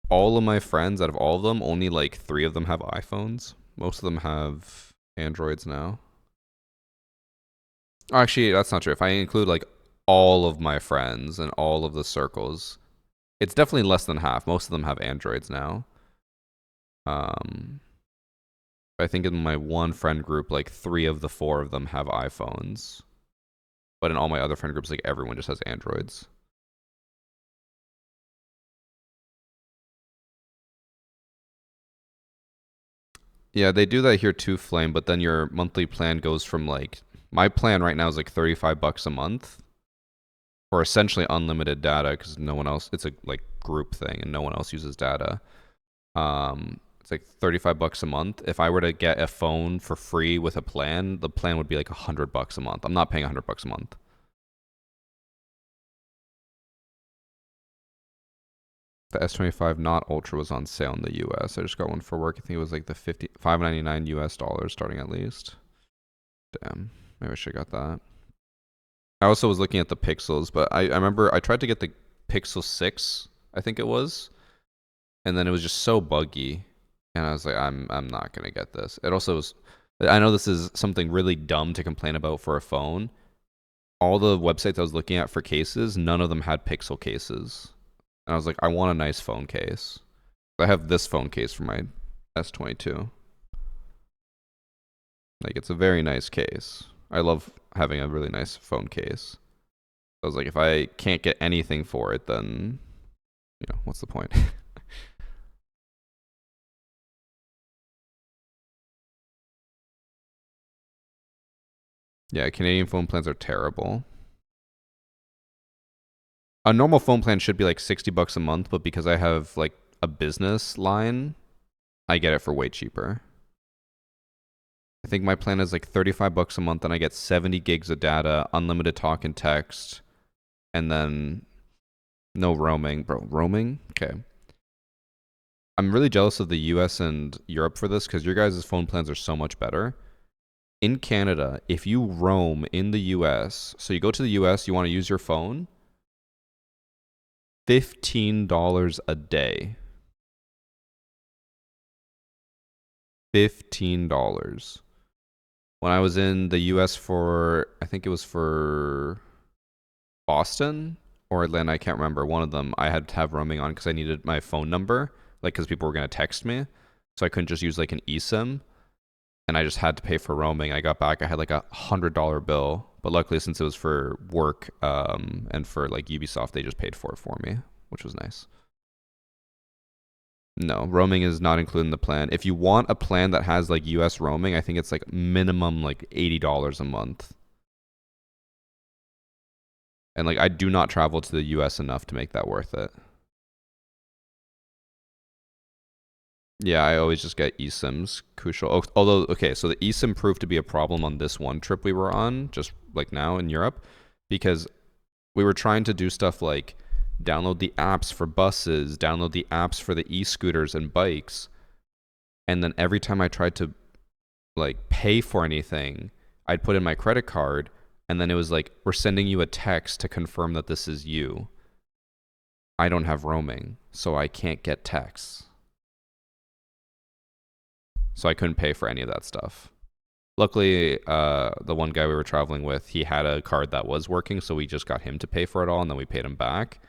all of my friends, out of all of them, only like 3 of them have iPhones. Most of them have Androids now. Actually, that's not true. If I include like all of my friends and all of the circles, it's definitely less than half. Most of them have Androids now. I think in my one friend group, like 3 of the 4 of them have iPhones. But in all my other friend groups, like everyone just has Androids. Yeah, they do that here too, Flame, but then your monthly plan goes from like, my plan right now is like $35 a month for essentially unlimited data because no one else, it's a like group thing and no one else uses data. It's like $35 a month. If I were to get a phone for free with a plan, the plan would be like $100 a month. I'm not paying $100 a month. The S25 not Ultra was on sale in the US. I just got one for work. I think it was like the $5.99 US starting at least. Damn, maybe I should have got that. I also was looking at the Pixels, but I remember I tried to get the Pixel 6, I think it was, and then it was just so buggy, and I was like, I'm not gonna get this. It also was, I know this is something really dumb to complain about for a phone. All the websites I was looking at for cases, none of them had Pixel cases. And I was like, I want a nice phone case. I have this phone case for my S22. Like, it's a very nice case. I love having a really nice phone case. I was like, if I can't get anything for it, then, you know, what's the point? Yeah, Canadian phone plans are terrible. A normal phone plan should be like 60 bucks a month, but because I have like a business line, I get it for way cheaper. I think my plan is like 35 bucks a month and I get 70 gigs of data, unlimited talk and text, and then no roaming. Bro, roaming? Okay. I'm really jealous of the US and Europe for this because your guys' phone plans are so much better. In Canada, if you roam in the US, so you go to the US, you want to use your phone, $15 a day. $15. When I was in the US for, I think it was for Boston or Atlanta, I can't remember, one of them, I had to have roaming on because I needed my phone number, like because people were going to text me. So I couldn't just use like an eSIM. And I just had to pay for roaming. I got back, I had like $100 bill. But luckily, since it was for work and for like Ubisoft, they just paid for it for me, which was nice. No, roaming is not included in the plan. If you want a plan that has like US roaming, I think it's like minimum like $80 a month. And like I do not travel to the US enough to make that worth it. Yeah, I always just get eSIMs. Crucial. Although, okay, so the eSIM proved to be a problem on this one trip we were on, just like now in Europe, because we were trying to do stuff like download the apps for buses, download the apps for the e-scooters and bikes, and then every time I tried to like pay for anything, I'd put in my credit card, and then it was like, we're sending you a text to confirm that this is you. I don't have roaming, so I can't get texts. So I couldn't pay for any of that stuff. Luckily, the one guy we were traveling with, he had a card that was working, so we just got him to pay for it all, and then we paid him back.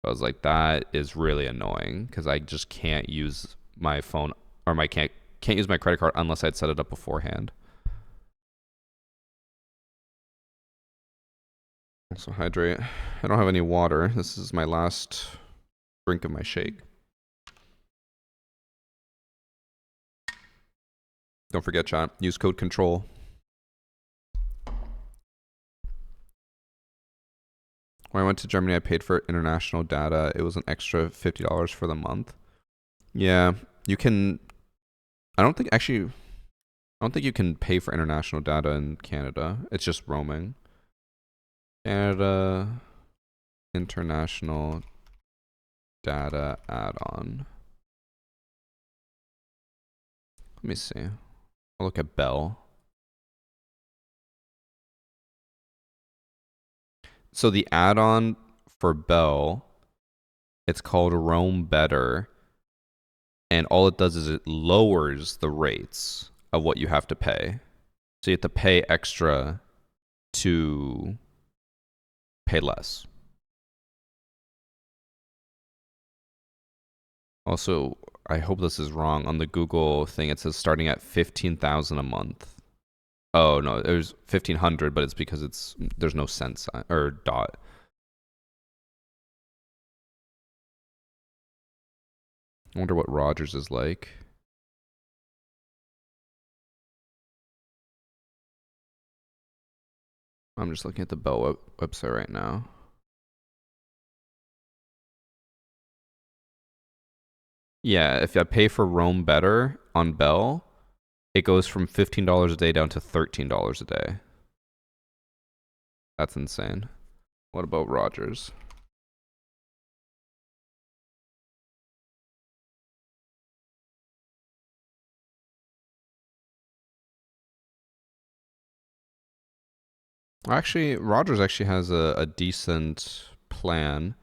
I was like, that is really annoying because I just can't use my phone or my can't use my credit card unless I'd set it up beforehand. Also hydrate. I don't have any water. This is my last drink of my shake. Don't forget, chat. Use code CONTROL. When I went to Germany, I paid for international data. It was an extra $50 for the month. Yeah, you can. I don't think you can pay for international data in Canada. It's just roaming. Canada international data add-on. Let me see. I'll look at Bell. So the add-on for Bell, it's called Roam Better. And all it does is it lowers the rates of what you have to pay. So you have to pay extra to pay less. Also, I hope this is wrong. On the Google thing, it says starting at 15,000 a month. Oh no, there's 1,500, but it's because there's no cent sign or dot. I wonder what Rogers is like. I'm just looking at the Bell website right now. Yeah, if I pay for Roam Better on Bell, it goes from $15 a day down to $13 a day. That's insane. What about Rogers? Actually, Rogers actually has a decent plan.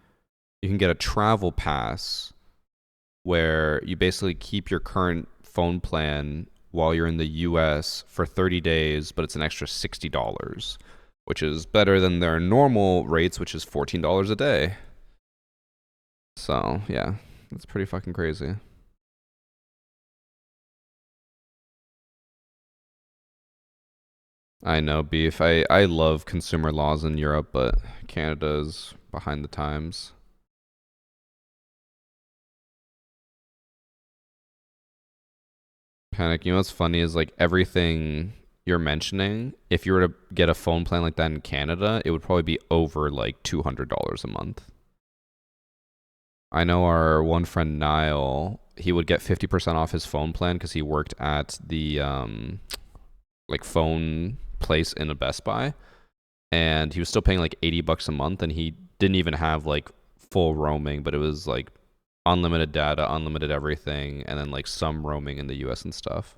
You can get a travel pass where you basically keep your current phone plan while you're in the US for 30 days, but it's an extra $60, which is better than their normal rates, which is $14 a day. So, yeah, that's pretty fucking crazy. I know, Beef. I love consumer laws in Europe, but Canada's behind the times. Panic. You know what's funny is like everything you're mentioning, if you were to get a phone plan like that in Canada, it would probably be over like $200 a month. I know our one friend Niall, he would get 50% off his phone plan because he worked at the like phone place in a Best Buy, and he was still paying like $80 a month, and he didn't even have like full roaming, but it was like unlimited data, unlimited everything, and then like some roaming in the US and stuff.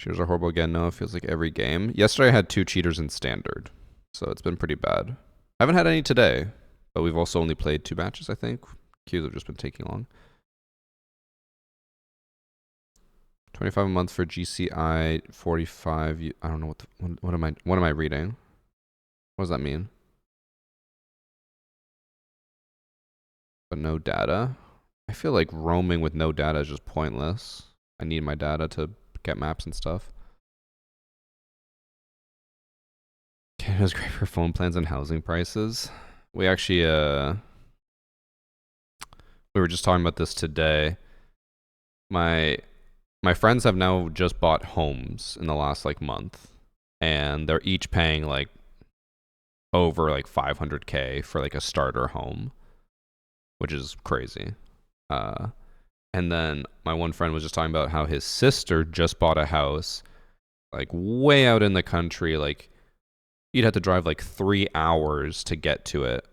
Cheaters are horrible again. No, it feels like every game. Yesterday I had 2 cheaters in standard, so it's been pretty bad. I haven't had any today, but we've also only played 2 matches, I think. Queues have just been taking long. 25 a month for GCI, 45. I don't know what am I reading? What does that mean? But no data. I feel like roaming with no data is just pointless. I need my data to get maps and stuff. Canada's great for phone plans and housing prices. We actually we were just talking about this today. My friends have now just bought homes in the last like month, and they're each paying like over like $500K for like a starter home, which is crazy. And then my one friend was just talking about how his sister just bought a house like way out in the country. Like you'd have to drive like 3 hours to get to it,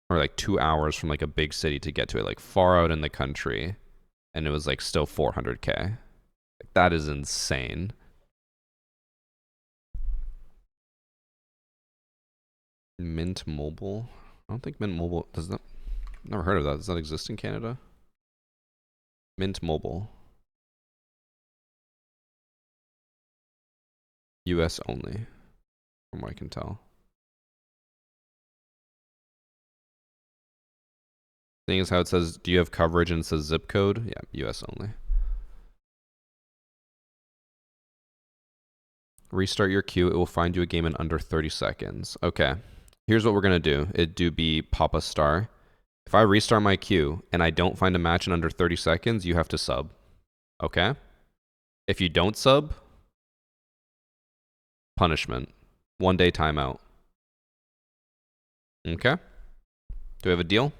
or like 2 hours from like a big city to get to it, like far out in the country, and it was like still $400K. Like, that is insane. Mint Mobile? I don't think Mint Mobile does that. Never heard of that. Does that exist in Canada? Mint Mobile. US only, from what I can tell. Thing is how it says, do you have coverage, and it says zip code? Yeah, US only. Restart your queue. It will find you a game in under 30 seconds. Okay. Here's what we're going to do. It do be Papa Star. If I restart my queue and I don't find a match in under 30 seconds, you have to sub. Okay? If you don't sub, punishment. 1 day timeout. Okay? Do we have a deal?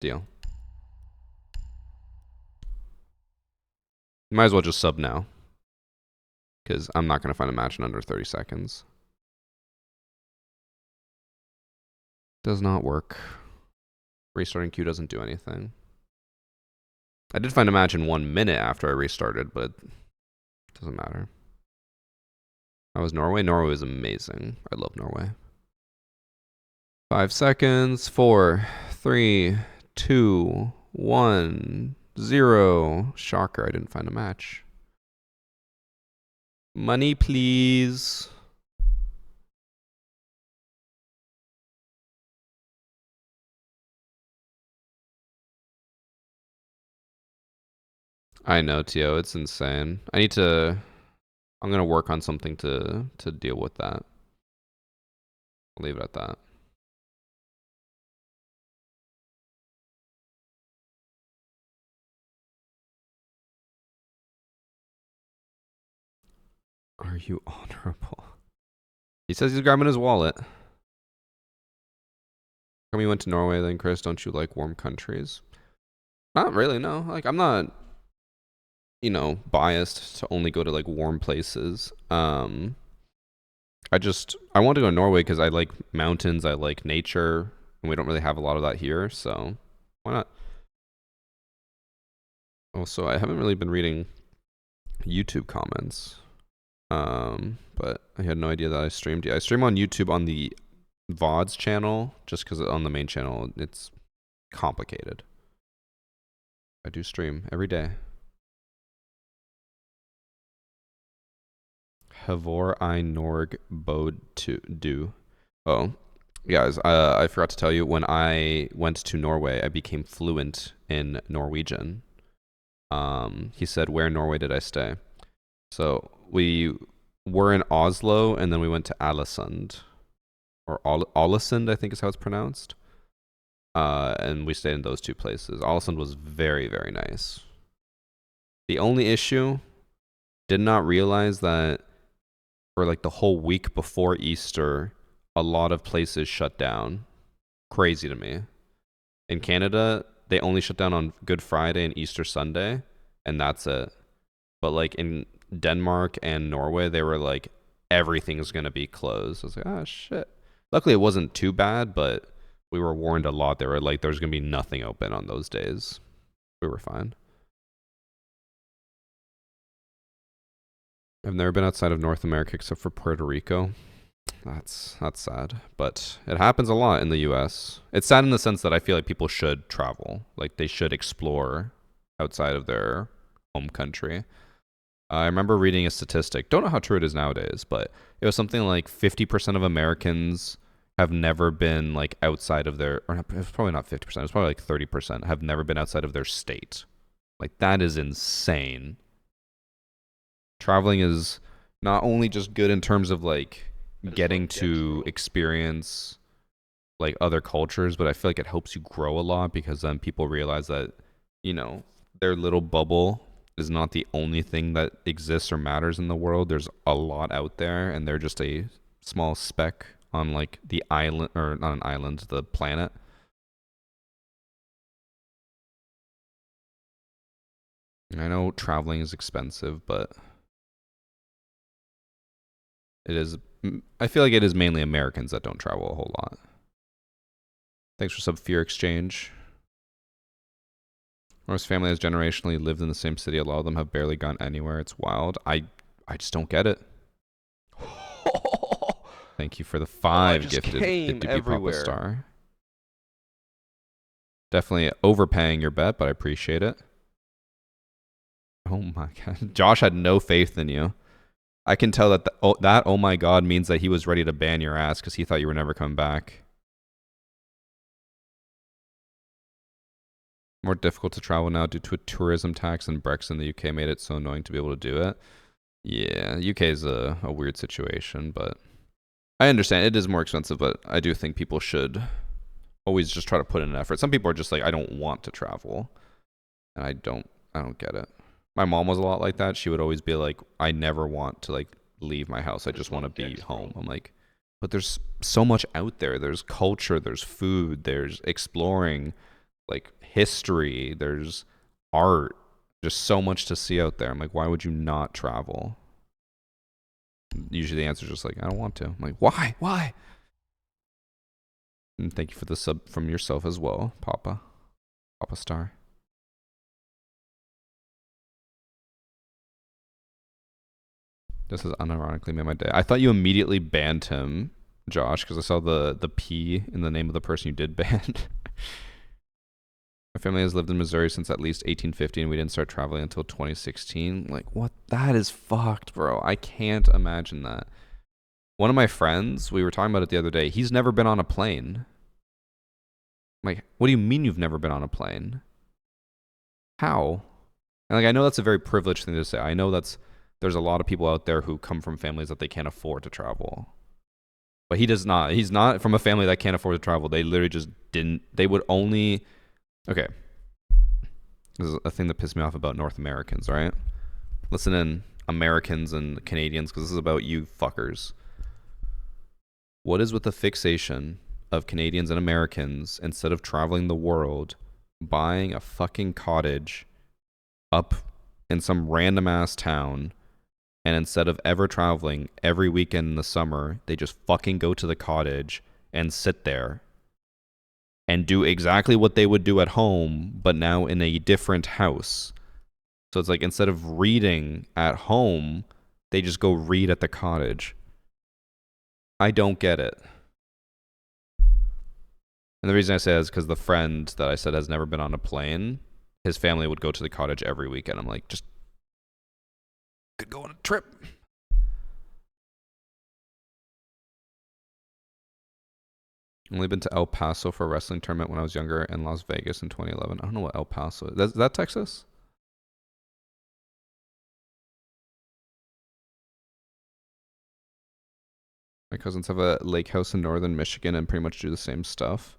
Deal. You might as well just sub now, because I'm not going to find a match in under 30 seconds. Does not work. Restarting queue doesn't do anything. I did find a match in 1 minute after I restarted, but it doesn't matter. How was Norway? Norway was amazing. I love Norway. 5 seconds. 4, 3, 2, 1, 0. Shocker, I didn't find a match. Money, please. I know, Tio. It's insane. I'm gonna work on something to deal with that. I'll leave it at that. Are you honorable? He says he's grabbing his wallet. Come you went to Norway then, Chris? Don't you like warm countries? Not really, no. Like, I'm not, you know, biased to only go to like warm places. I want to go to Norway because I like mountains, I like nature, and we don't really have a lot of that here, so why not? Also, I haven't really been reading YouTube comments. But I had no idea that I streamed. Yeah, I stream on YouTube on the VODs channel, just because on the main channel it's complicated. I do stream every day. Havor I Norg Bod to do. Oh, guys, I forgot to tell you, when I went to Norway, I became fluent in Norwegian. He said, where in Norway did I stay? So we were in Oslo, and then we went to Ålesund, or Ålesund, I think is how it's pronounced. And we stayed in those 2 places. Ålesund was very, very nice. The only issue, did not realize that for like the whole week before Easter, a lot of places shut down. Crazy to me. In Canada, they only shut down on Good Friday and Easter Sunday, and that's it. But like in Denmark and Norway, they were like, everything's going to be closed. I was like, oh shit. Luckily, it wasn't too bad, but we were warned a lot. They were like, there's going to be nothing open on those days. We were fine. I've never been outside of North America except for Puerto Rico. That's sad, but it happens a lot in the US. It's sad in the sense that I feel like people should travel. Like they should explore outside of their home country. I remember reading a statistic. Don't know how true it is nowadays, but it was something like 50% of Americans have never been like outside of their, or not, it was probably not 50%, it was probably like 30% have never been outside of their state. Like that is insane. Traveling is not only just good in terms of like getting to experience like other cultures, but I feel like it helps you grow a lot because then people realize that, you know, their little bubble is not the only thing that exists or matters in the world. There's a lot out there and they're just a small speck on like the island, or not an island, the planet. I know traveling is expensive, but it is, I feel like it is mainly Americans that don't travel a whole lot. Thanks for sub Fear Exchange. Most family has generationally lived in the same city. A lot of them have barely gone anywhere. It's wild. I just don't get it. Thank you for the 5 gifted. It to be Papa Star. Definitely overpaying your bet, but I appreciate it. Oh my god. Josh had no faith in you. I can tell that that oh my god means that he was ready to ban your ass because he thought you were never coming back. More difficult to travel now due to a tourism tax, and Brexit in the UK made it so annoying to be able to do it. Yeah, UK is a weird situation, but I understand it is more expensive, but I do think people should always just try to put in an effort. Some people are just like, I don't want to travel, and I don't get it. My mom was a lot like that. She would always be like, I never want to like leave my house. I just want to be home. I'm like, but there's so much out there. There's culture, there's food, there's exploring, like history, there's art, just so much to see out there. I'm like, why would you not travel? Usually the answer is just like, I don't want to. I'm like, why? And thank you for the sub from yourself as well, Papa Star. This has unironically made my day. I thought you immediately banned him, Josh, because I saw the P in the name of the person you did ban. My family has lived in Missouri since at least 1850, and we didn't start traveling until 2016. Like, what? That is fucked, bro. I can't imagine that. One of my friends, we were talking about it the other day, he's never been on a plane. I'm like, what do you mean you've never been on a plane? How? And like, I know that's a very privileged thing to say. I know there's a lot of people out there who come from families that they can't afford to travel. But he does not. He's not from a family that can't afford to travel. They literally just didn't. They would only... Okay. This is a thing that pissed me off about North Americans, all right? Listen in, Americans and Canadians, because this is about you fuckers. What is with the fixation of Canadians and Americans, instead of traveling the world, buying a fucking cottage up in some random ass town, and instead of ever traveling every weekend in the summer, they just fucking go to the cottage and sit there and do exactly what they would do at home, but now in a different house. So it's like, instead of reading at home, they just go read at the cottage. I don't get it. And the reason I say that is because the friend that I said has never been on a plane, his family would go to the cottage every weekend. I'm like, just could go on a trip. Only been to El Paso for a wrestling tournament when I was younger, and Las Vegas in 2011. I don't know what El Paso is. Is that Texas? My cousins have a lake house in northern Michigan and pretty much do the same stuff.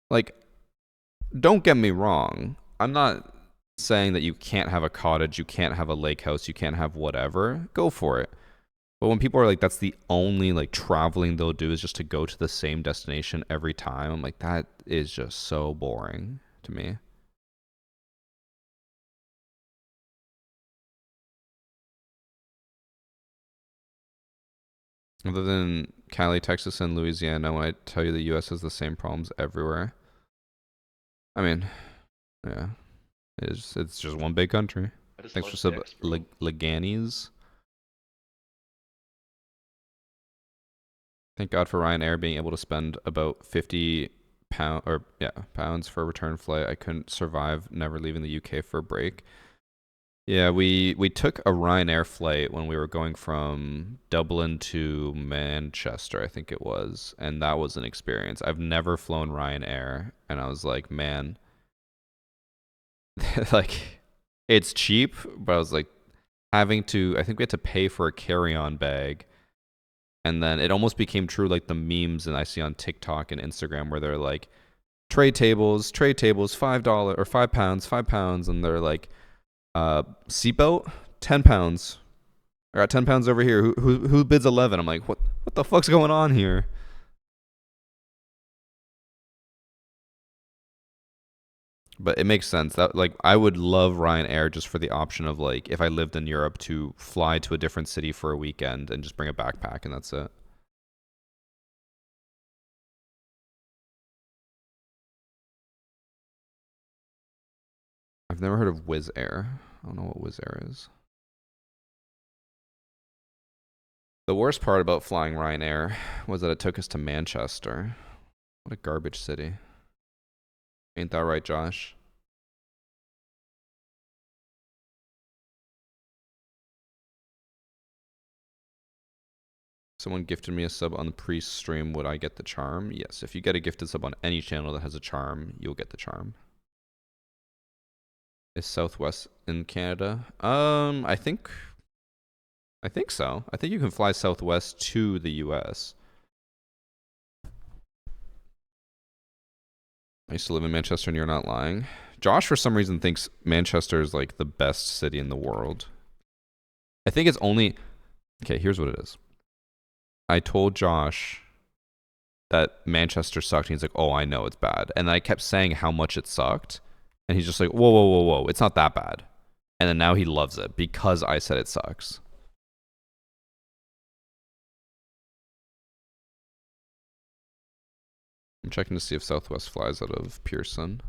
Like, don't get me wrong. I'm not saying that you can't have a cottage, you can't have a lake house, you can't have whatever, go for it. But when people are like, that's the only like traveling they'll do is just to go to the same destination every time, I'm like, that is just so boring to me. Other than Cali, Texas, and Louisiana, when I tell you the U.S. has the same problems everywhere. I mean, yeah, it's just one big country. I just Thanks love for sub dicks, bro. Leganes. Thank God for Ryanair being able to spend about 50 pounds for a return flight. I couldn't survive never leaving the UK for a break. Yeah, we took a Ryanair flight when we were going from Dublin to Manchester, I think it was, and that was an experience. I've never flown Ryanair, and I was like, man, like it's cheap, but I was like having to, I think we had to pay for a carry-on bag. And then it almost became true, like the memes that I see on TikTok and Instagram where they're like, tray tables, $5 or £5, and they're like, seatbelt, £10. I got £10 over here. Who bids 11? I'm like, what the fuck's going on here? But it makes sense that like I would love Ryanair just for the option of like if I lived in Europe to fly to a different city for a weekend and just bring a backpack and that's it. I've never heard of Wizz Air. I don't know what Wizz Air is. The worst part about flying Ryanair was that it took us to Manchester. What a garbage city. Ain't that right, Josh? Someone gifted me a sub on the priest stream. Would I get the charm? Yes. If you get a gifted sub on any channel that has a charm, you'll get the charm. Is Southwest in Canada? I think so. I think you can fly Southwest to the US. I used to live in Manchester and you're not lying. Josh, for some reason, thinks Manchester is like the best city in the world. I think it's only... Okay, here's what it is. I told Josh that Manchester sucked. And he's like, oh, I know it's bad. And I kept saying how much it sucked. And he's just like, whoa, whoa, whoa, whoa. It's not that bad. And then now he loves it because I said it sucks. I'm checking to see if Southwest flies out of Pearson.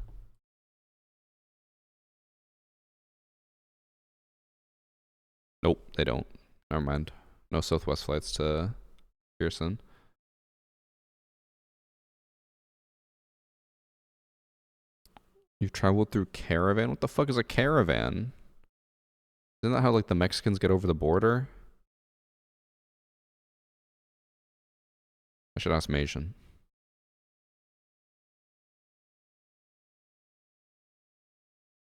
Nope, they don't. Never mind. No Southwest flights to Pearson. You've traveled through caravan? What the fuck is a caravan? Isn't that how like the Mexicans get over the border? I should ask Mason.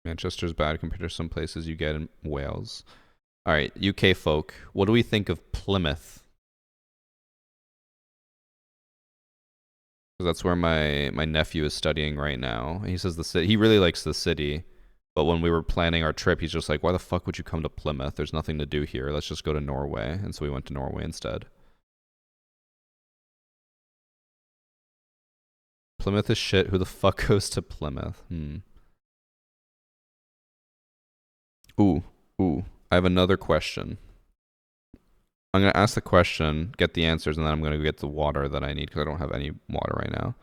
Manchester's bad compared to some places you get in Wales. Alright, UK folk. What do we think of Plymouth? Because that's where my nephew is studying right now. He says the city, he really likes the city. But when we were planning our trip, he's just like, why the fuck would you come to Plymouth? There's nothing to do here. Let's just go to Norway. And so we went to Norway instead. Plymouth is shit. Who the fuck goes to Plymouth? Ooh. I have another question. I'm going to ask the question, get the answers, and then I'm going to go get the water that I need because I don't have any water right now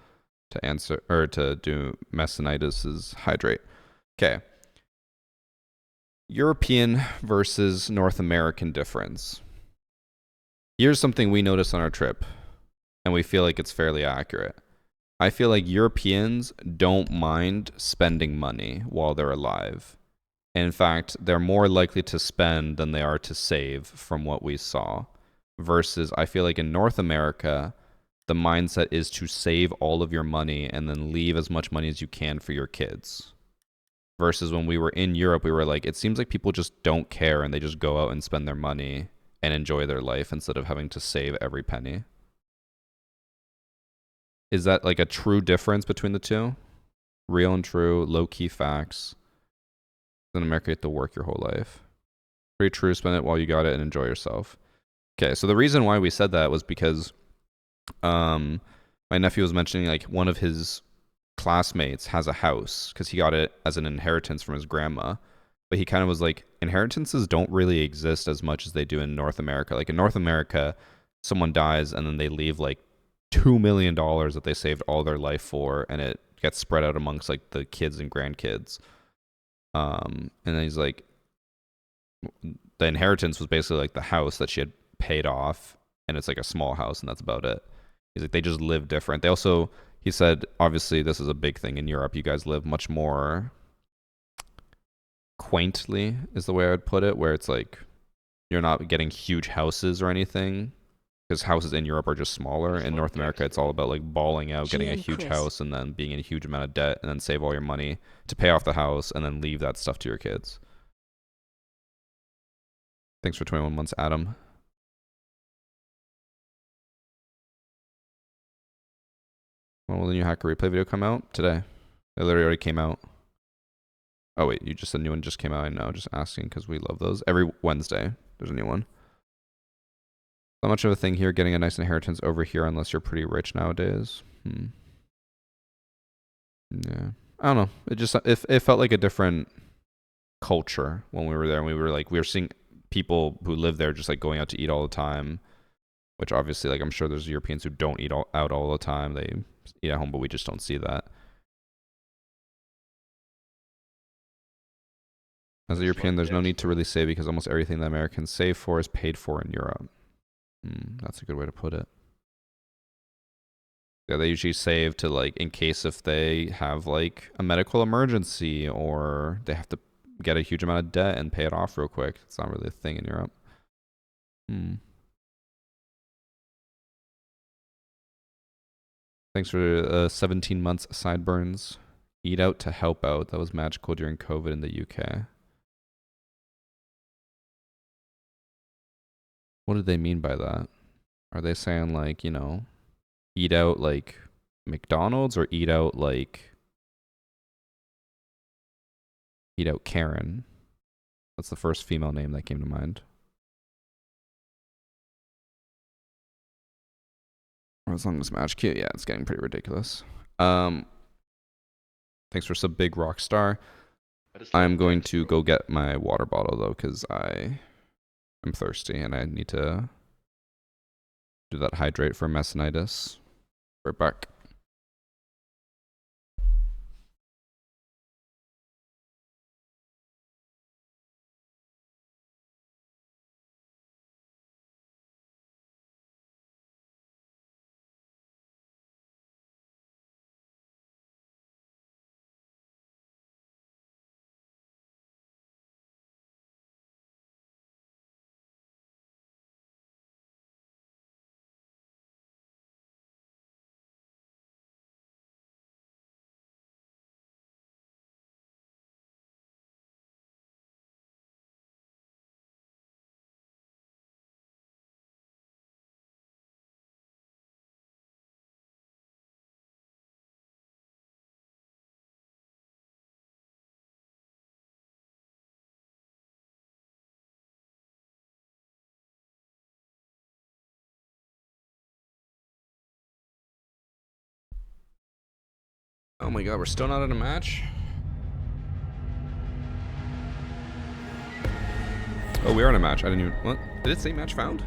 to answer or to do Messinitis's hydrate. Okay. European versus North American difference. Here's something we noticed on our trip, and we feel like it's fairly accurate. I feel like Europeans don't mind spending money while they're alive. In fact, they're more likely to spend than they are to save from what we saw. Versus, I feel like in North America, the mindset is to save all of your money and then leave as much money as you can for your kids. Versus when we were in Europe, we were like, it seems like people just don't care and they just go out and spend their money and enjoy their life instead of having to save every penny. Is that like a true difference between the two? Real and true, low-key facts. In America, you have to work your whole life. Pretty true. Spend it while you got it and enjoy yourself. Okay, so the reason why we said that was because my nephew was mentioning like one of his classmates has a house because he got it as an inheritance from his grandma. But he kind of was like, inheritances don't really exist as much as they do in North America. Like in North America, someone dies and then they leave like $2 million that they saved all their life for, and it gets spread out amongst like the kids and grandkids. And then he's like, the inheritance was basically like the house that she had paid off, and it's like a small house, and that's about it. He's like, they just live different. They also, he said, obviously this is a big thing in Europe. You guys live much more quaintly, is the way I would put it, where it's like you're not getting huge houses or anything, because houses in Europe are just smaller. In North America, it's all about like balling out, getting a huge house, and then being in a huge amount of debt, and then save all your money to pay off the house, and then leave that stuff to your kids. Thanks for 21 months, Adam. When will the new Hacker Replay video come out? Today. It literally already came out. Oh wait, you just said a new one just came out. I know, just asking because we love those. Every Wednesday, there's a new one. Not much of a thing here getting a nice inheritance over here unless you're pretty rich nowadays. Yeah. I don't know. It felt like a different culture when we were there. And we were seeing people who live there just like going out to eat all the time, which obviously, like, I'm sure there's Europeans who don't eat out all the time. They eat at home, but we just don't see that. As a European, there's no need to really save because almost everything that Americans save for is paid for in Europe. That's a good way to put it. Yeah, they usually save to, like, in case if they have, like, a medical emergency or they have to get a huge amount of debt and pay it off real quick. It's not really a thing in Europe. Thanks for 17 months sideburns. Eat out to help out. That was magical during COVID in the UK. What did they mean by that? Are they saying like, you know, eat out like McDonald's or eat out like eat out Karen? That's the first female name that came to mind. Or as long as match cute, yeah, it's getting pretty ridiculous. Thanks for some big rock star. I'm going to go get my water bottle though, because I'm thirsty and I need to do that hydrate for messinitis. Right back. Oh my god, we're still not in a match? Oh, we are in a match. I didn't even... What? Did it say match found?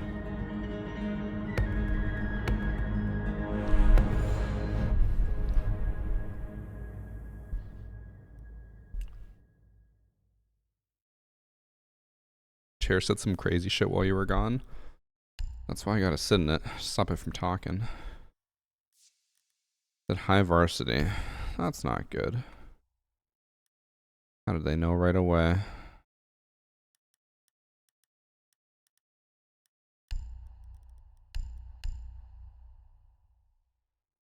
Chair said some crazy shit while you were gone. That's why I gotta sit in it. Stop it from talking. Said high varsity. That's not good. How did they know right away?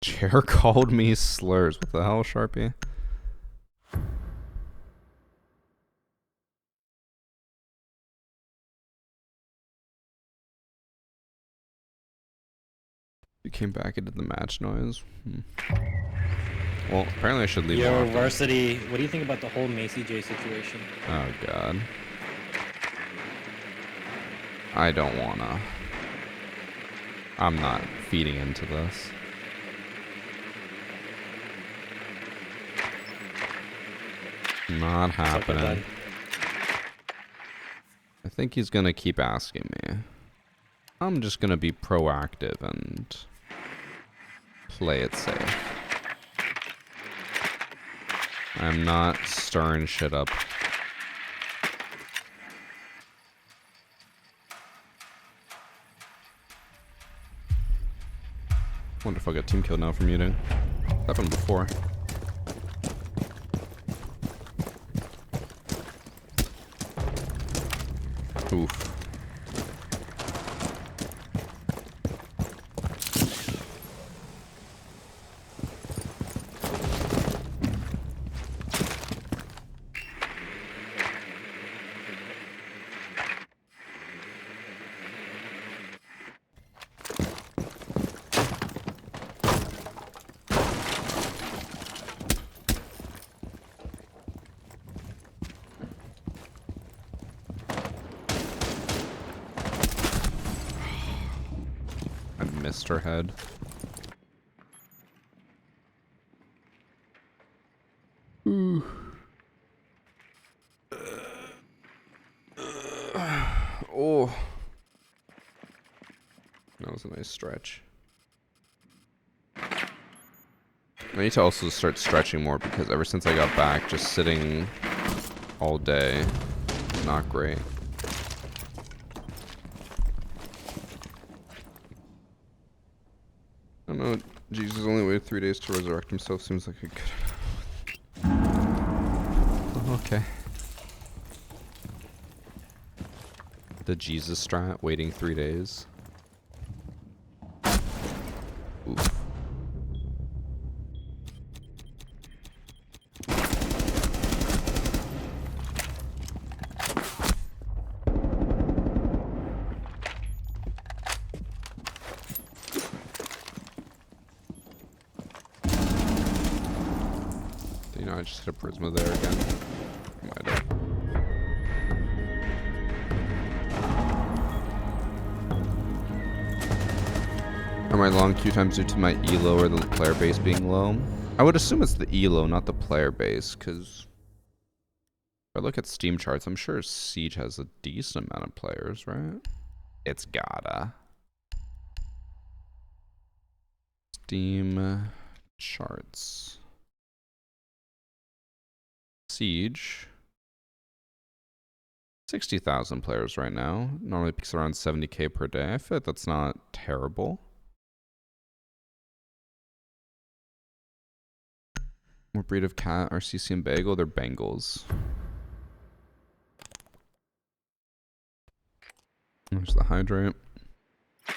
Chair called me slurs. What the hell, Sharpie? You came back into the match noise. Well, apparently I should leave. Yo, Walker. Varsity, what do you think about the whole Macy J situation? Oh god. I don't wanna. I'm not feeding into this. Not happening. I think he's gonna keep asking me. I'm just gonna be proactive and play it safe. I'm not stirring shit up. Wonder if I'll get team killed now for muting. Happened before. Oof. Missed her head. Oh. That was a nice stretch. I need to also start stretching more because ever since I got back, just sitting all day, not great. I don't know, Jesus only waited 3 days to resurrect himself. Seems like a good... Oh, okay. The Jesus strat, waiting 3 days. Oof. You know, I just hit a Prisma there again. Might have. Am I long queue times due to my elo or the player base being low? I would assume it's the elo, not the player base, because if I look at Steam charts, I'm sure Siege has a decent amount of players, right? It's gotta. Steam charts. Siege. 60,000 players right now. Normally peaks around 70k per day. I feel like that's not terrible. What breed of cat are CC and Bagel? They're Bengals. There's the hydrate.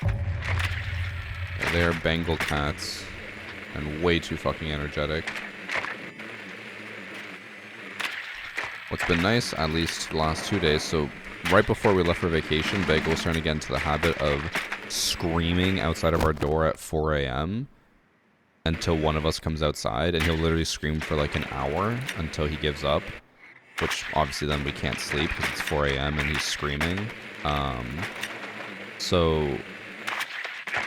Yeah, they are Bengal cats. And way too fucking energetic. What's been nice, at least the last 2 days, so right before we left for vacation, Bagel was starting to get into the habit of screaming outside of our door at 4 a.m. until one of us comes outside, and he'll literally scream for like an hour until he gives up, which obviously then we can't sleep because it's 4 a.m. and he's screaming. So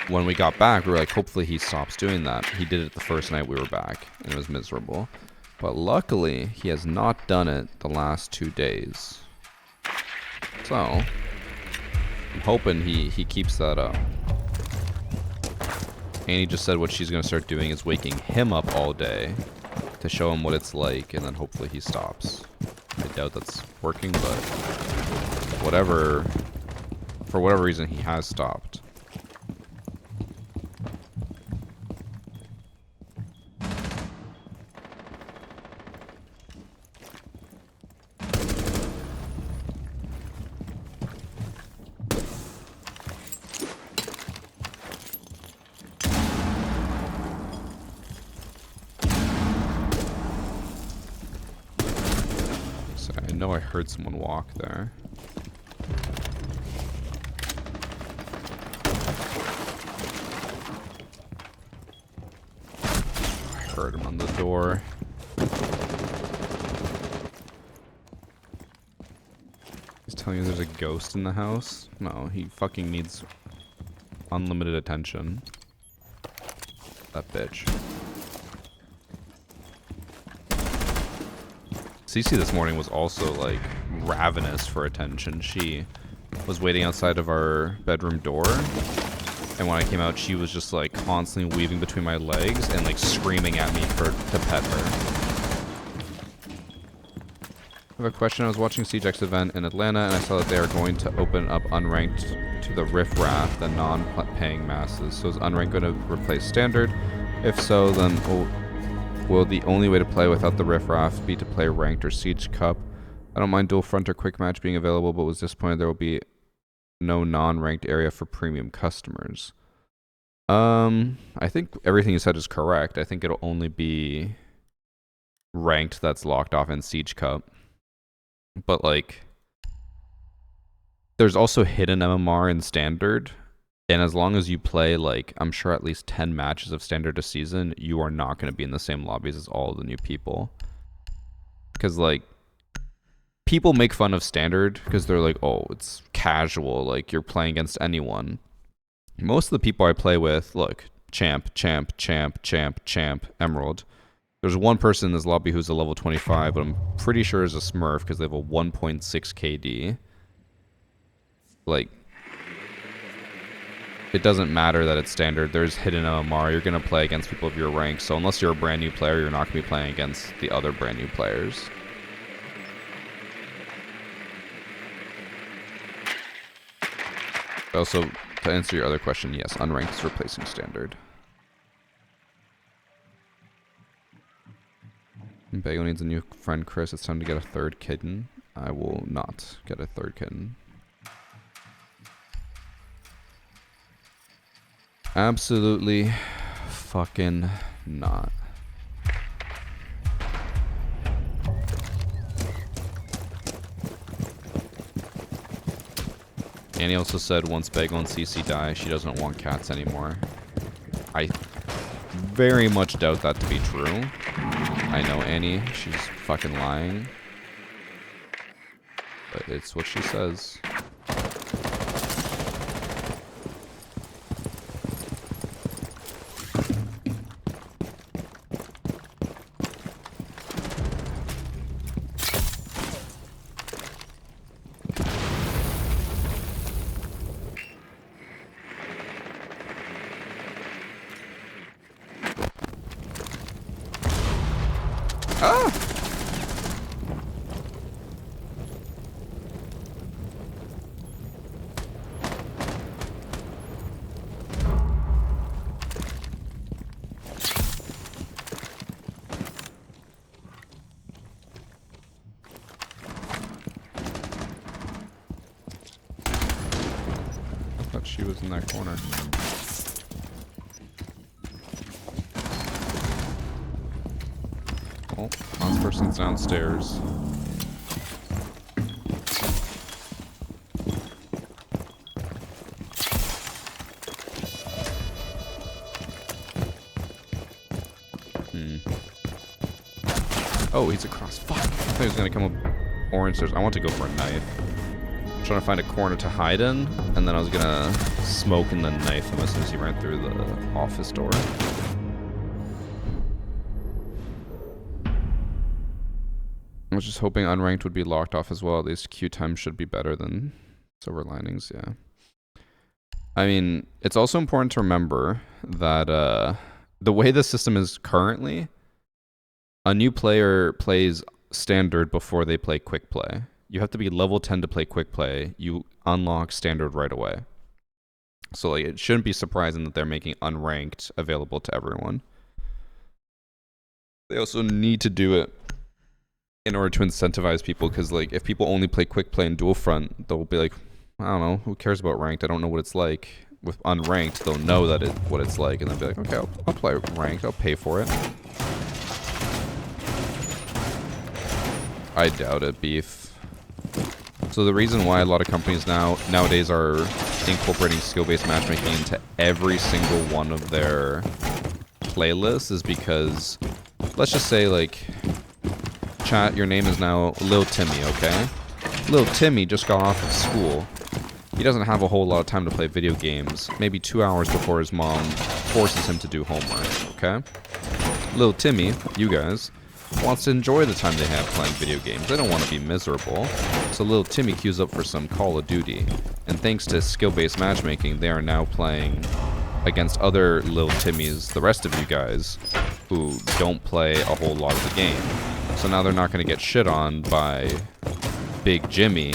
when we got back, we were like, hopefully he stops doing that. He did it the first night we were back, and it was miserable. But luckily, he has not done it the last 2 days. So, I'm hoping he keeps that up. Annie just said what she's going to start doing is waking him up all day to show him what it's like, and then hopefully he stops. I doubt that's working, but for whatever reason, he has stopped. I know I heard someone walk there. heard him on the door. He's telling you there's a ghost in the house? No, he fucking needs unlimited attention. That bitch. Cece this morning was also, like, ravenous for attention. She was waiting outside of our bedroom door, and when I came out, she was just, like, constantly weaving between my legs and, like, screaming at me to pet her. I have a question. I was watching CJX event in Atlanta, and I saw that they are going to open up unranked to the riff-raff, the non-paying masses. So is unranked going to replace standard? If so, then will the only way to play without the riff-raff be to play ranked or siege cup? I don't mind dual front or quick match being available, but was disappointed there will be no non-ranked area for premium customers. I think everything you said is correct. I think it'll only be ranked that's locked off in siege cup. But, like, there's also hidden MMR in standard, and as long as you play, like, I'm sure at least 10 matches of standard a season, you are not going to be in the same lobbies as all of the new people. Because, like, people make fun of standard because they're like, oh, it's casual, like, you're playing against anyone. Most of the people I play with, look, champ, emerald. There's one person in this lobby who's a level 25, but I'm pretty sure is a smurf because they have a 1.6 KD. Like, it doesn't matter that it's standard. There's hidden MMR. You're going to play against people of your rank. So unless you're a brand new player, you're not going to be playing against the other brand new players. Also, to answer your other question, yes, unranked is replacing standard. Bago needs a new friend, Chris. It's time to get a third kitten. I will not get a third kitten. Absolutely fucking not. Annie also said once Bago and CC die, she doesn't want cats anymore. I very much doubt that to be true. I know Annie, she's fucking lying. But it's what she says. She was in that corner. Oh, last person's downstairs. Oh, he's across. Fuck. I thought he was gonna come up orange stairs. I want to go for a knife. Trying to find a corner to hide in, and then I was gonna smoke and then knife him as soon as he ran through the office door. I was just hoping unranked would be locked off as well. At least queue time should be better than silver linings, yeah. I mean, it's also important to remember that the way the system is currently, a new player plays standard before they play quick play. You have to be level 10 to play quick play. You unlock standard right away. So like, it shouldn't be surprising that they're making unranked available to everyone. They also need to do it in order to incentivize people, because like, if people only play quick play and dual front, they'll be like, I don't know, who cares about ranked? I don't know what it's like. With unranked, they'll know that what it's like, and they'll be like, okay, I'll play ranked. I'll pay for it. I doubt it, Beef. So the reason why a lot of companies nowadays are incorporating skill-based matchmaking into every single one of their playlists is because let's just say, like, chat, your name is now Lil Timmy, okay? Lil Timmy just got off of school. He doesn't have a whole lot of time to play video games. Maybe 2 hours before his mom forces him to do homework, okay? Lil Timmy, you guys, wants to enjoy the time they have playing video games. They don't want to be miserable. So Lil Timmy queues up for some Call of Duty. And thanks to skill-based matchmaking, they are now playing against other Lil Timmys, the rest of you guys, who don't play a whole lot of the game. So now they're not going to get shit on by Big Jimmy,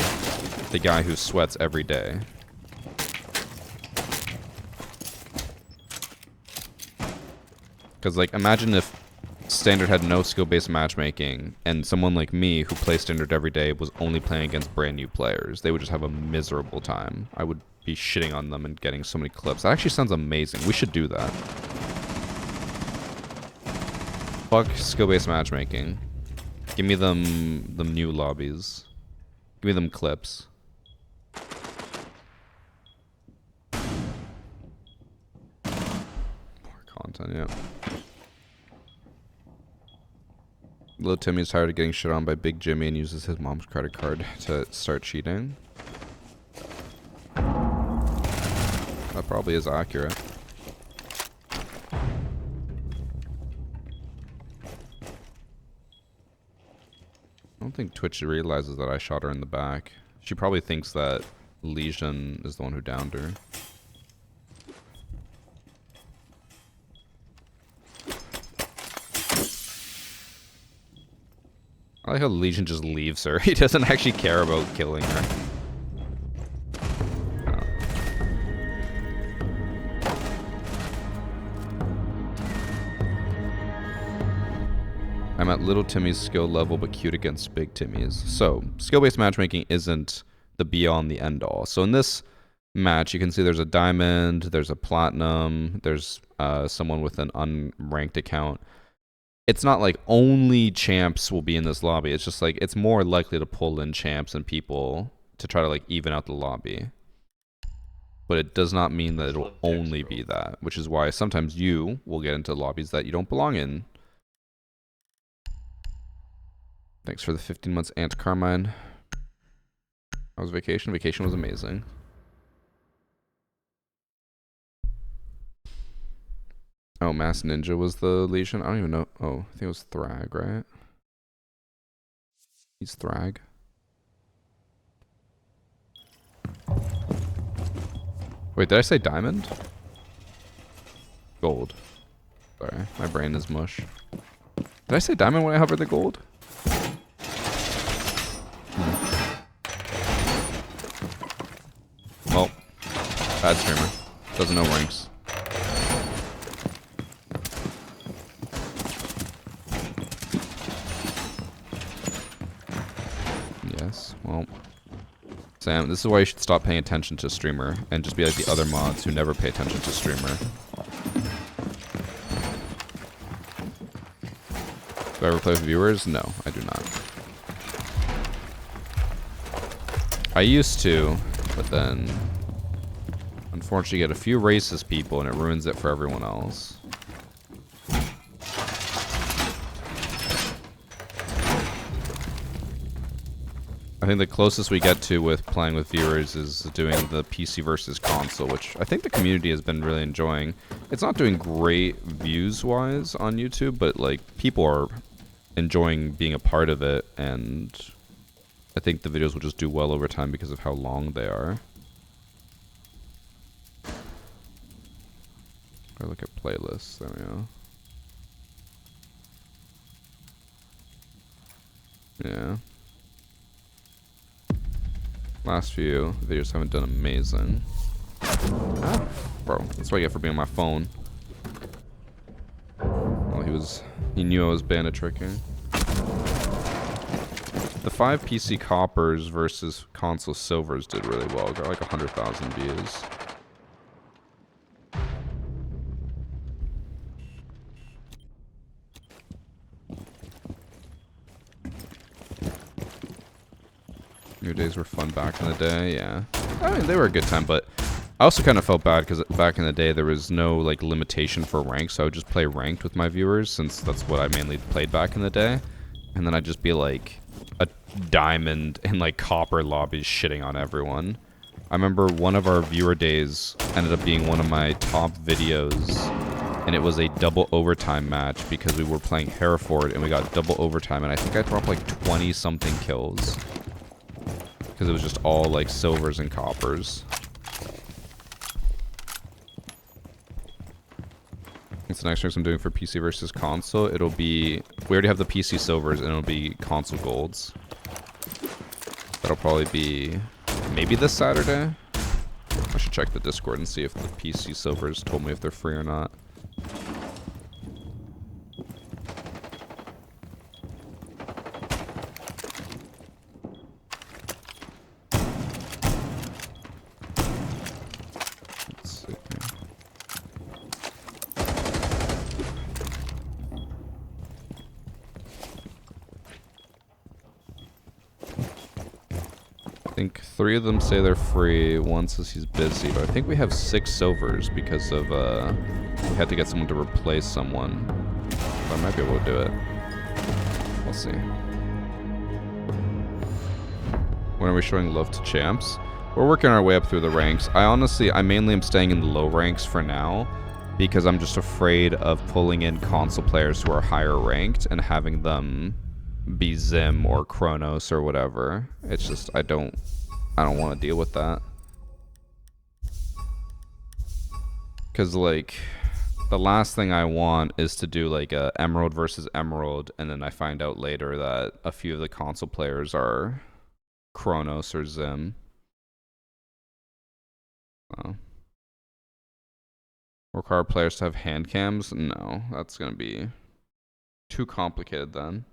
the guy who sweats every day. Because, like, imagine if Standard had no skill-based matchmaking, and someone like me, who plays Standard every day, was only playing against brand new players. They would just have a miserable time. I would be shitting on them and getting so many clips. That actually sounds amazing. We should do that. Fuck skill-based matchmaking. Give me them new lobbies. Give me them clips. More content, yeah. Little Timmy's tired of getting shit on by Big Jimmy and uses his mom's credit card to start cheating. That probably is accurate. I don't think Twitch realizes that I shot her in the back. She probably thinks that Legion is the one who downed her. I like how Legion just leaves her. He doesn't actually care about killing her. I'm at Little Timmy's skill level, but cute against Big Timmy's. So, skill-based matchmaking isn't the be-all and the end-all. So in this match, you can see there's a diamond, there's a platinum, there's someone with an unranked account. It's not like only champs will be in this lobby. It's just like, it's more likely to pull in champs and people to try to like even out the lobby. But it does not mean that it'll only be that, which is why sometimes you will get into lobbies that you don't belong in. Thanks for the 15 months, Aunt Carmine. How was vacation? Vacation was amazing. Oh, Mass Ninja was the Legion? I don't even know. Oh, I think it was Thrag, right? He's Thrag. Wait, did I say diamond? Gold. Sorry, my brain is mush. Did I say diamond when I hovered the gold? Well, bad streamer. Doesn't know ranks. Yes, well. Sam, this is why you should stop paying attention to streamer and just be like the other mods who never pay attention to streamer. Do I ever play with viewers? No, I do not. I used to, but then unfortunately you get a few racist people and it ruins it for everyone else. I think the closest we get to with playing with viewers is doing the PC versus console, which I think the community has been really enjoying. It's not doing great views-wise on YouTube, but like people are enjoying being a part of it, and I think the videos will just do well over time because of how long they are. I look at playlists. There we go. Yeah. Last few videos haven't done amazing. Ah, bro, that's what I get for being on my phone. Well, he knew I was bandit tricking. The 5 PC coppers versus console silvers did really well. Got like 100,000 views. New days were fun back in the day, yeah. I mean, they were a good time, but I also kind of felt bad because back in the day there was no like limitation for rank, so I would just play ranked with my viewers since that's what I mainly played back in the day. And then I'd just be like a diamond in like copper lobbies shitting on everyone. I remember one of our viewer days ended up being one of my top videos, and it was a double overtime match because we were playing Hereford and we got double overtime, and I think I dropped like 20 something kills because it was just all like silvers and coppers. It's the next race I'm doing for PC versus console. It'll be, we already have the PC silvers and it'll be console golds. That'll probably be maybe this Saturday. I should check the Discord and see if the PC silvers told me if they're free or not. Let's see. I think 3 of them say they're free, one says he's busy, but I think we have 6 silvers because of, we had to get someone to replace someone. But I might be able to do it. We'll see. When are we showing love to champs? We're working our way up through the ranks. I mainly am staying in the low ranks for now because I'm just afraid of pulling in console players who are higher ranked and having them be Zim or Kronos or whatever. It's just I don't want to deal with that. Cause like the last thing I want is to do like a Emerald versus Emerald and then I find out later that a few of the console players are Kronos or Zim. Require players to have hand cams? No, that's gonna be too complicated then.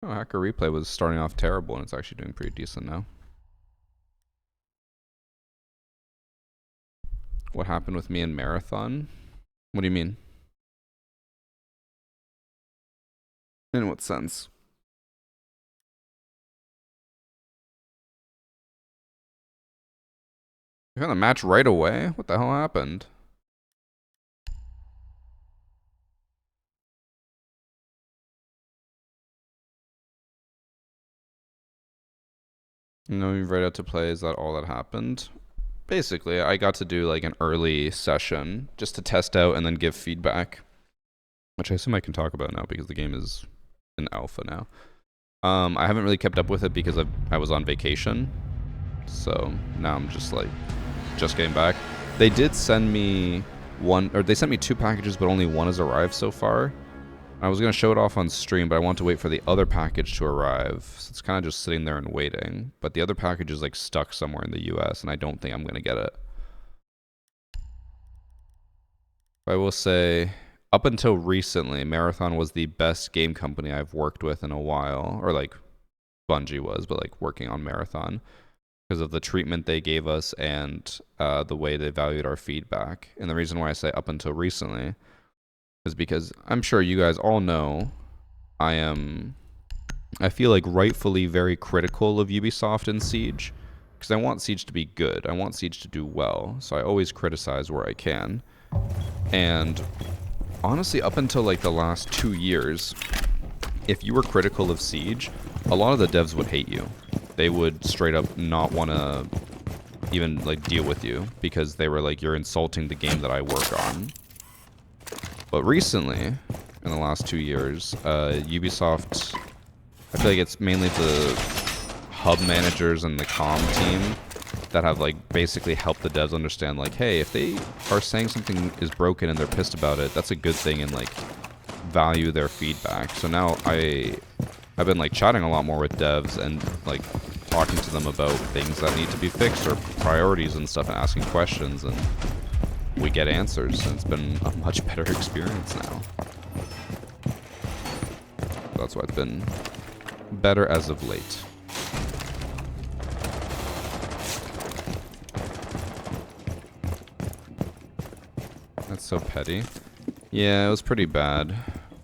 Oh, Hacker Replay was starting off terrible and it's actually doing pretty decent now. What happened with me in Marathon? What do you mean? In what sense? You found the match right away? What the hell happened? No, you right out to play, is that all that happened? Basically, I got to do like an early session just to test out and then give feedback. Which I assume I can talk about now because the game is in alpha now. I haven't really kept up with it because I was on vacation. So now I'm just like, just getting back. They did send me they sent me 2 packages, but only 1 has arrived so far. I was going to show it off on stream, but I want to wait for the other package to arrive. So it's kind of just sitting there and waiting. But the other package is like stuck somewhere in the US, and I don't think I'm going to get it. I will say, up until recently, Marathon was the best game company I've worked with in a while. Or like, Bungie was, but like working on Marathon. Because of the treatment they gave us and the way they valued our feedback. And the reason why I say up until recently is because I'm sure you guys all know I feel like rightfully very critical of Ubisoft and Siege because I want Siege to be good. I want Siege to do well. So I always criticize where I can. And honestly, up until like the last 2 years, if you were critical of Siege, a lot of the devs would hate you. They would straight up not want to even like deal with you because they were like, you're insulting the game that I work on. But recently, in the last 2 years, Ubisoft, I feel like it's mainly the hub managers and the comm team that have like basically helped the devs understand like, hey, if they are saying something is broken and they're pissed about it, that's a good thing and like value their feedback. So now I've been like chatting a lot more with devs and like talking to them about things that need to be fixed or priorities and stuff and asking questions and we get answers and it's been a much better experience now. That's why it's been better as of late. That's so petty. Yeah, it was pretty bad.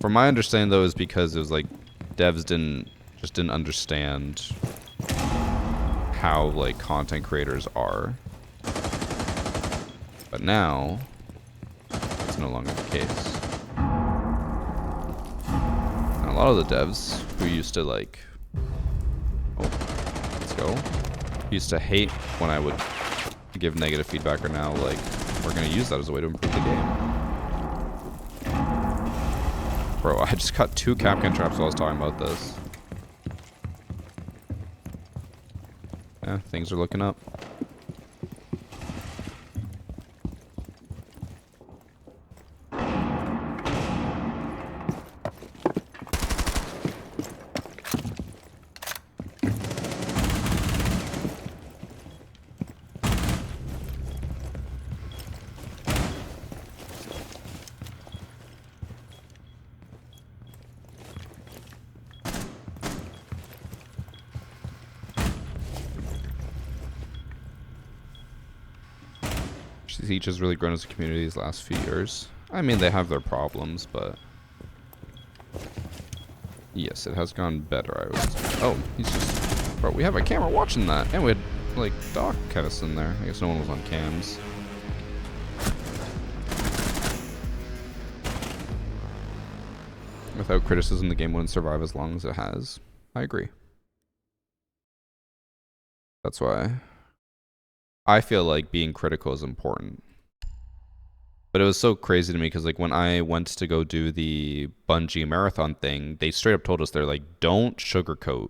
From my understanding, though, is because it was like devs didn't understand how like content creators are. But now, it's no longer the case. And a lot of the devs who used to like, oh, let's go, used to hate when I would give negative feedback are now like, we're gonna use that as a way to improve the game. Bro, I just got 2 Capcan traps while I was talking about this. Yeah, things are looking up. Siege has really grown as a community these last few years. I mean, they have their problems, but yes, it has gone better, I would say. Oh, he's just... Bro, we have a camera watching that. And we had, like, Doc Kettis in there. I guess no one was on cams. Without criticism, the game wouldn't survive as long as it has. I agree. That's why I feel like being critical is important. But it was so crazy to me because like when I went to go do the Bungie marathon thing, they straight up told us, they're like, don't sugarcoat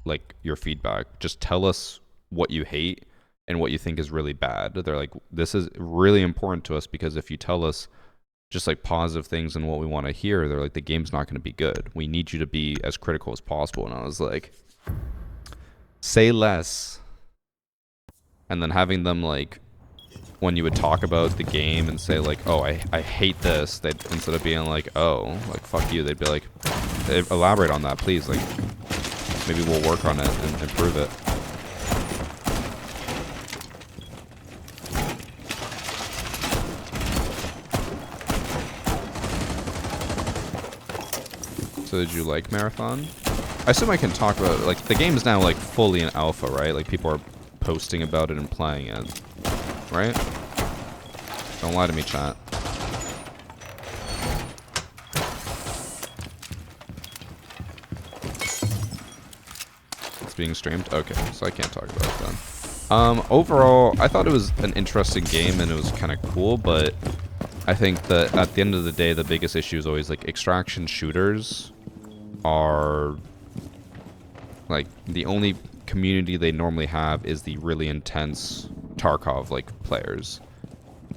like your feedback. Just tell us what you hate and what you think is really bad. They're like, this is really important to us because if you tell us just like positive things and what we want to hear, they're like, the game's not going to be good. We need you to be as critical as possible. And I was like, say less. And then having them like, when you would talk about the game and say like, oh, I hate this, they'd, instead of being like, oh, like fuck you, they'd be like, elaborate on that, please. Like, maybe we'll work on it and improve it. So did you like Marathon? I assume I can talk about it. Like, the game is now like fully in alpha, right? Like people are posting about it and playing it. Right? Don't lie to me, chat. It's being streamed? Okay, so I can't talk about it then. Overall, I thought it was an interesting game and it was kind of cool, but I think that at the end of the day, the biggest issue is always like extraction shooters are like the only community they normally have is the really intense Tarkov like players,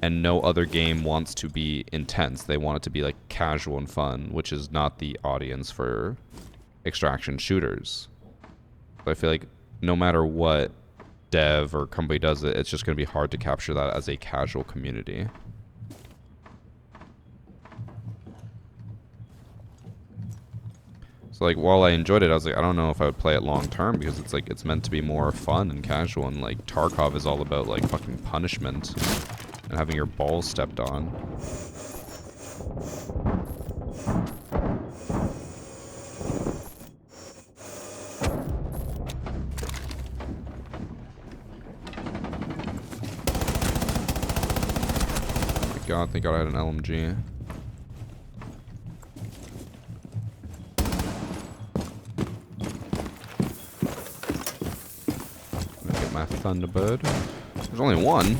and no other game wants to be intense. They want it to be like casual and fun, which is not the audience for extraction shooters. So I feel like no matter what dev or company does it, it's just going to be hard to capture that as a casual community. So like while I enjoyed it, I was like, I don't know if I would play it long term because it's like it's meant to be more fun and casual, and like Tarkov is all about like fucking punishment and having your balls stepped on. Oh my god, thank god I had an LMG. My Thunderbird. There's only one.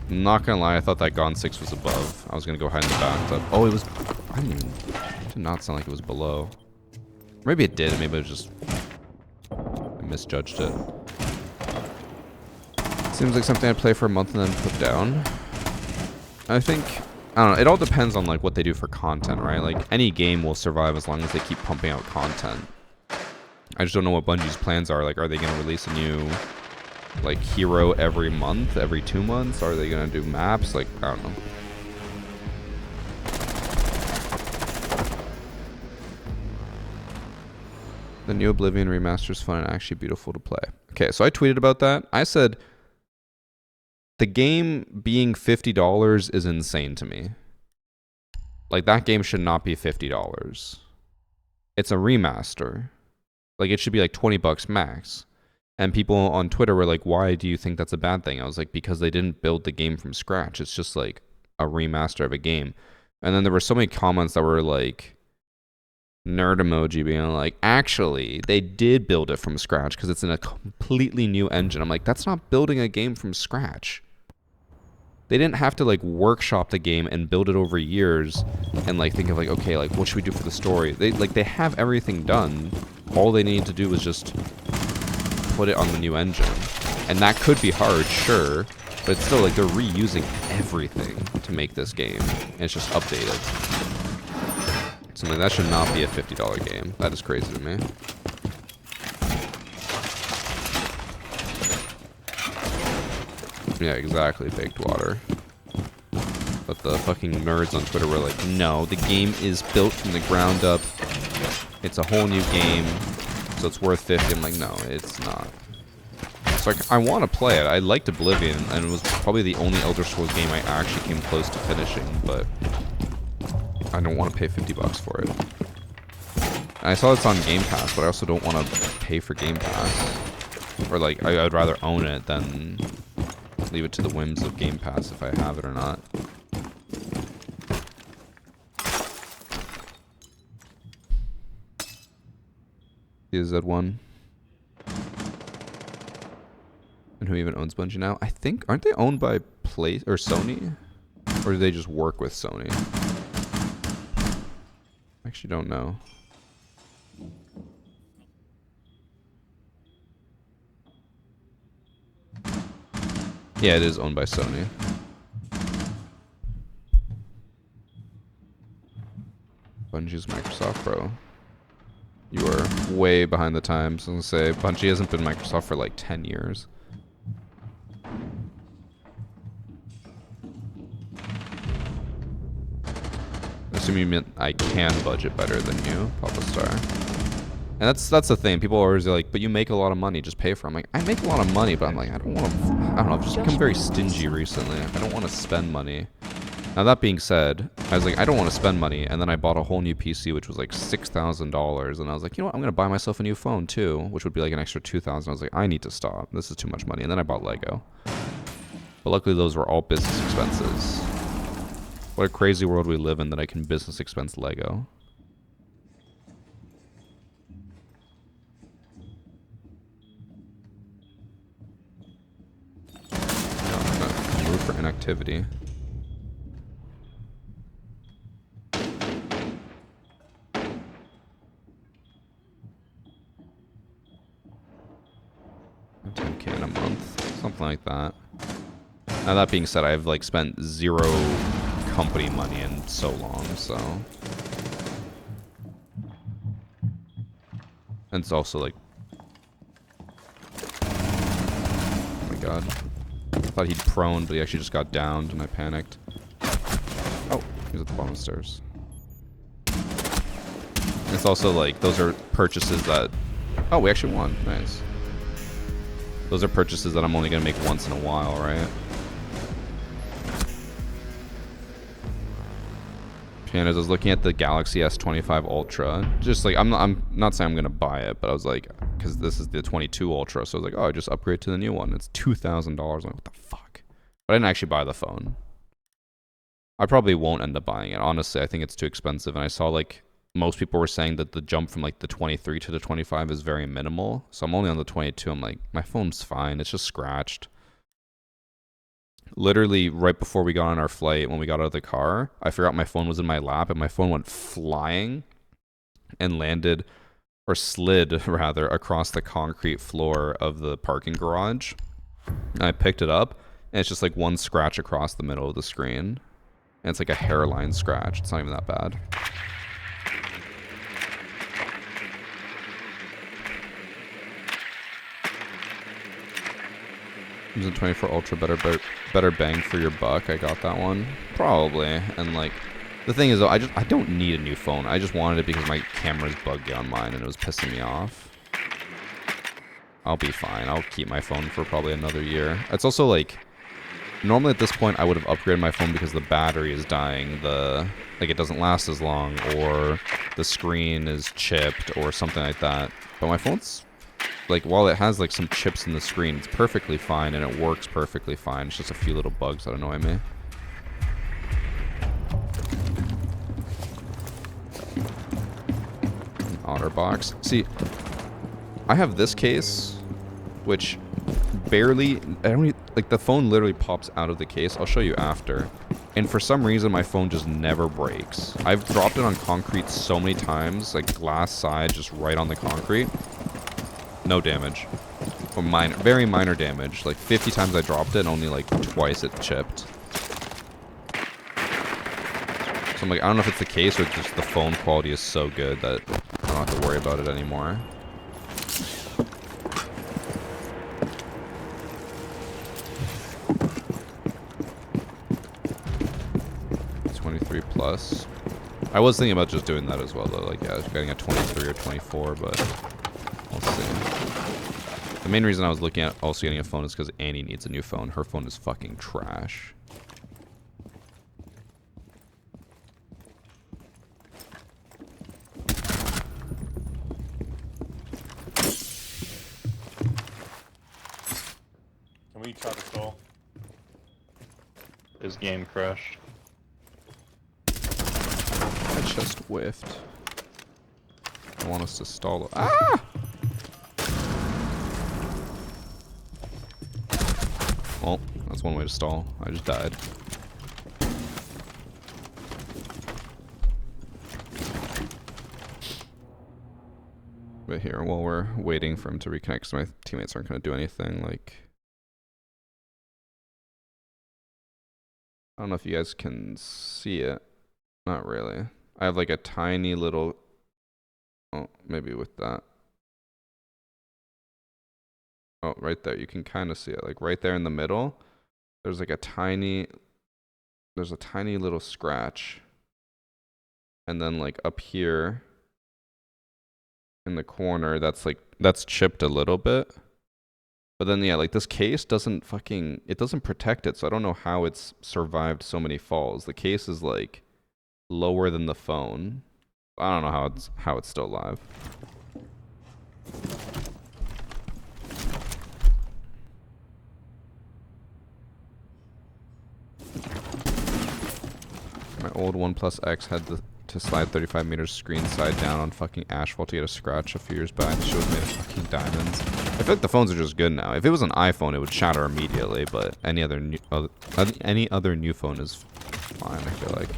I'm not gonna lie, I thought that Gon 6 was above. I was gonna go hide in the bathtub. Oh, it was. I didn't even. It did not sound like it was below. Maybe it did. Maybe it was just. I misjudged it. Seems like something I'd play for a month and then put down. I think, I don't know, it all depends on like what they do for content, right? Like any game will survive as long as they keep pumping out content. I just don't know what Bungie's plans are. Like, are they going to release a new like hero every month, every 2 months? Are they going to do maps? Like, I don't know. The new Oblivion remaster is fun and actually beautiful to play. Okay, so I tweeted about that. I said, the game being $50 is insane to me. Like, that game should not be $50. It's a remaster. Like, it should be like 20 bucks max. And people on Twitter were like, why do you think that's a bad thing? I was like, because they didn't build the game from scratch. It's just like a remaster of a game. And then there were so many comments that were like, nerd emoji being like, actually, they did build it from scratch because it's in a completely new engine. I'm like, that's not building a game from scratch. They didn't have to like workshop the game and build it over years and like think of like, okay, like what should we do for the story? They have everything done. All they need to do is just put it on the new engine. And that could be hard, sure, but it's still like they're reusing everything to make this game. And it's just updated. Something that should not be a $50 game. That is crazy to me. Yeah, exactly, baked water. But the fucking nerds on Twitter were like, no, the game is built from the ground up. It's a whole new game, so it's worth 50. I'm like, no, it's not. So I want to play it. I liked Oblivion, and it was probably the only Elder Scrolls game I actually came close to finishing, but I don't want to pay 50 bucks for it. And I saw it's on Game Pass, but I also don't want to pay for Game Pass. Or like, I'd rather own it than leave it to the whims of Game Pass if I have it or not. Is that one? And who even owns Bungie now? I think, aren't they owned by Sony? Or do they just work with Sony? I actually don't know. Yeah, it is owned by Sony. Bungie's Microsoft, bro. You are way behind the times. I was gonna say, Bungie hasn't been Microsoft for like 10 years. Assuming you meant I can budget better than you, Papa Star. And that's the thing. People are always like, but you make a lot of money, just pay for it. I'm like, I make a lot of money, but I'm like, I don't want to, I don't know, I've just become very stingy recently. I don't want to spend money. Now that being said, I was like, I don't want to spend money, and then I bought a whole new PC, which was like $6,000, and I was like, you know what, I'm going to buy myself a new phone too, which would be like an extra $2,000. I was like, I need to stop. This is too much money. And then I bought Lego. But luckily those were all business expenses. What a crazy world we live in that I can business expense Lego. No, I'm gonna move for inactivity. $10K in a month, something like that. Now that being said, I've like spent zero company money in so long, so. And it's also like, oh my god. I thought he'd prone, but he actually just got downed and I panicked. Oh, he's at the bottom of the stairs. And it's also like, those are purchases that, oh, we actually won, nice. Those are purchases that I'm only gonna make once in a while, right? And as I was looking at the Galaxy S25 Ultra, just like, I'm not saying I'm gonna buy it, but I was like, because this is the 22 Ultra, so I was like, oh, I just upgrade to the new one. It's $2,000. I'm like, what the fuck? But I didn't actually buy the phone. I probably won't end up buying it. Honestly, I think it's too expensive, and I saw like most people were saying that the jump from like the 23 to the 25 is very minimal. So I'm only on the 22. I'm like, my phone's fine. It's just scratched. Literally right before we got on our flight, when we got out of the car, I forgot my phone was in my lap, and my phone went flying and landed, or slid rather, across the concrete floor of the parking garage. And I picked it up, and it's just like one scratch across the middle of the screen. And it's like a hairline scratch. It's not even that bad. Is it 24 Ultra better bang for your buck? I got that one. Probably. And like, The thing is, though, I don't need a new phone. I just wanted it because my camera's buggy on mine and it was pissing me off. I'll be fine. I'll keep my phone for probably another year. It's also like, normally at this point I would have upgraded my phone because the battery is dying. Like it doesn't last as long, or the screen is chipped or something like that. But my phone's like, while it has like some chips in the screen, it's perfectly fine and it works perfectly fine. It's just a few little bugs that annoy me. OtterBox. See, I have this case, which barely, like the phone literally pops out of the case. I'll show you after. And for some reason, my phone just never breaks. I've dropped it on concrete so many times, like glass side, just right on the concrete. No damage. Or minor, very minor damage. Like 50 times I dropped it and only like twice it chipped. So I'm like, I don't know if it's the case or just the phone quality is so good that I don't have to worry about it anymore. Plus. I was thinking about just doing that as well, though. Like, yeah, getting a 23 or 24, but we'll see. The main reason I was looking at also getting a phone is because Annie needs a new phone. Her phone is fucking trash. Can we try to stall? His game crashed. I just whiffed. I want us to stall. Ah! Well, that's one way to stall. I just died. But here, while we're waiting for him to reconnect, because my teammates aren't going to do anything, like... I don't know if you guys can see it. Not really. I have like a tiny little... Oh, maybe with that. Oh, right there. You can kind of see it. Like right there in the middle, there's like a tiny... There's a tiny little scratch. And then like up here in the corner, that's chipped a little bit. But then, yeah, like this case doesn't fucking... It doesn't protect it, so I don't know how it's survived so many falls. The case is like lower than the phone. I don't know how it's still alive. My old OnePlus X had to slide 35 meters screen side down on fucking asphalt to get a scratch a few years back. The shit was made of fucking diamonds. I feel like the phones are just good now. If it was an iPhone, it would shatter immediately, but any other new phone is fine, I feel like.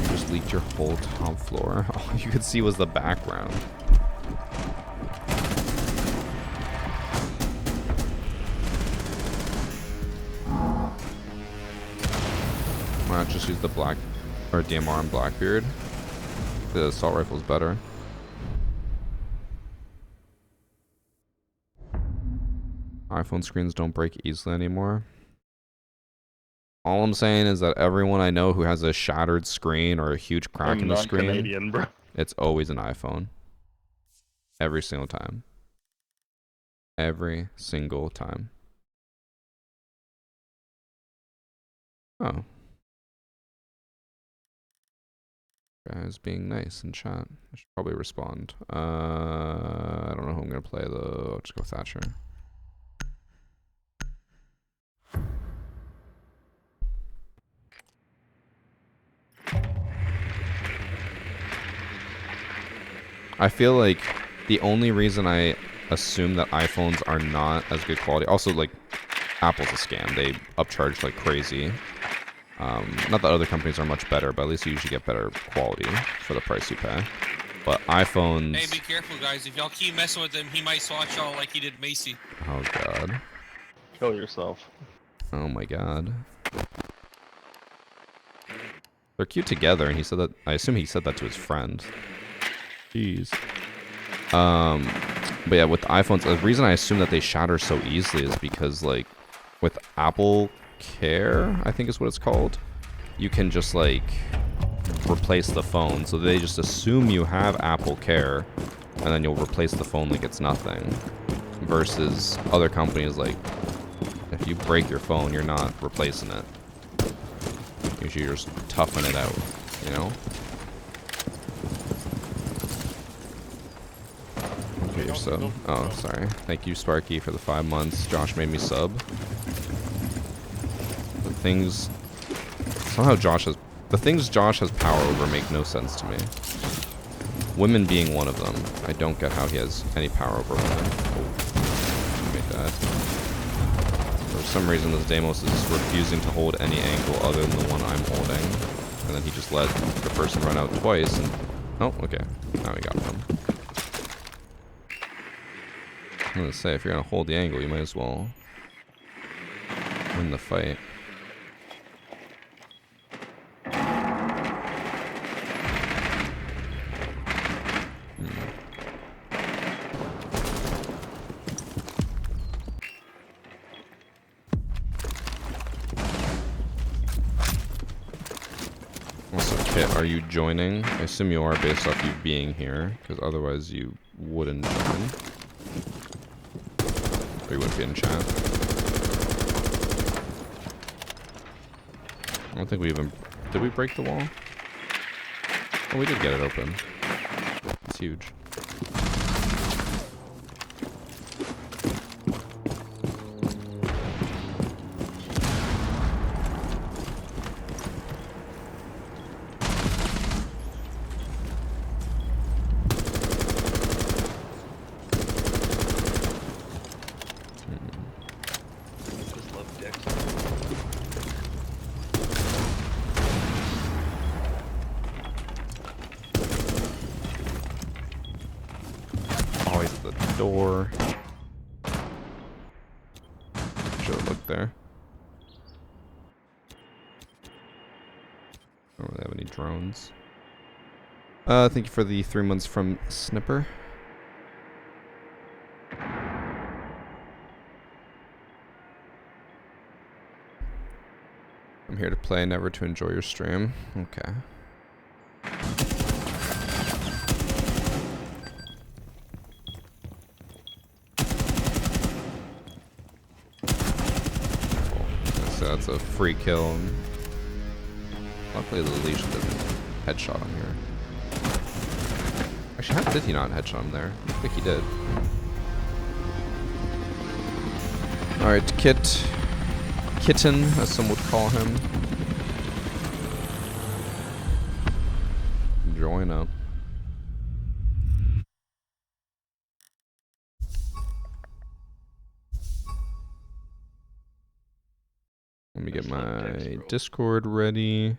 You just leaked your whole top floor. All you could see was the background. Why not just use the black or DMR on Blackbeard? The assault rifle is better. iPhone screens don't break easily anymore. All I'm saying is that everyone I know who has a shattered screen or a huge crack in the screen, Canadian, bro. It's always an iPhone. Every single time. Every single time. Oh. Guys being nice in chat. I should probably respond. I don't know who I'm gonna play though. I'll just go Thatcher. I feel like the only reason I assume that iPhones are not as good quality, also like Apple's a scam. They upcharge like crazy. Not that other companies are much better, but at least you usually get better quality for the price you pay. But iPhones... Hey, be careful, guys. If y'all keep messing with him, he might swat y'all like he did Macy. Oh, God. Kill yourself. Oh, my God. They're cute together, and he said that... I assume he said that to his friend. Jeez. But yeah, with iPhones, the reason I assume that they shatter so easily is because, like, with Apple Care, I think is what it's called, you can just, like, replace the phone. So they just assume you have Apple Care, and then you'll replace the phone like it's nothing. Versus other companies, like, if you break your phone, you're not replacing it. Usually you're just toughing it out, you know? Get your sub. Oh, sorry. Thank you, Sparky, for the 5 months. Josh made me sub. The things... Somehow Josh has... The things Josh has power over make no sense to me. Women being one of them. I don't get how he has any power over women. Oh, make that. For some reason, this Deimos is refusing to hold any angle other than the one I'm holding. And then he just let the person run out twice and... Oh, okay. Now we got him. I'm gonna say, if you're gonna hold the angle, you might as well win the fight. Also, Kit, are you joining? I assume you are based off you being here, because otherwise you wouldn't join. Or you wouldn't be in chat. I don't think we even... Did we break the wall? Oh, we did get it open. It's huge. I just love Dex. Always at the door. Should have looked there. Don't really have any drones. Thank you for the 3 months from Snipper. I'm here to play, never to enjoy your stream. Okay. So that's a free kill. Luckily the leash did a headshot on here. Actually, how did he not headshot him there? I think he did. Alright, Kitten, as some would call him. Join up. Let me get my Discord ready.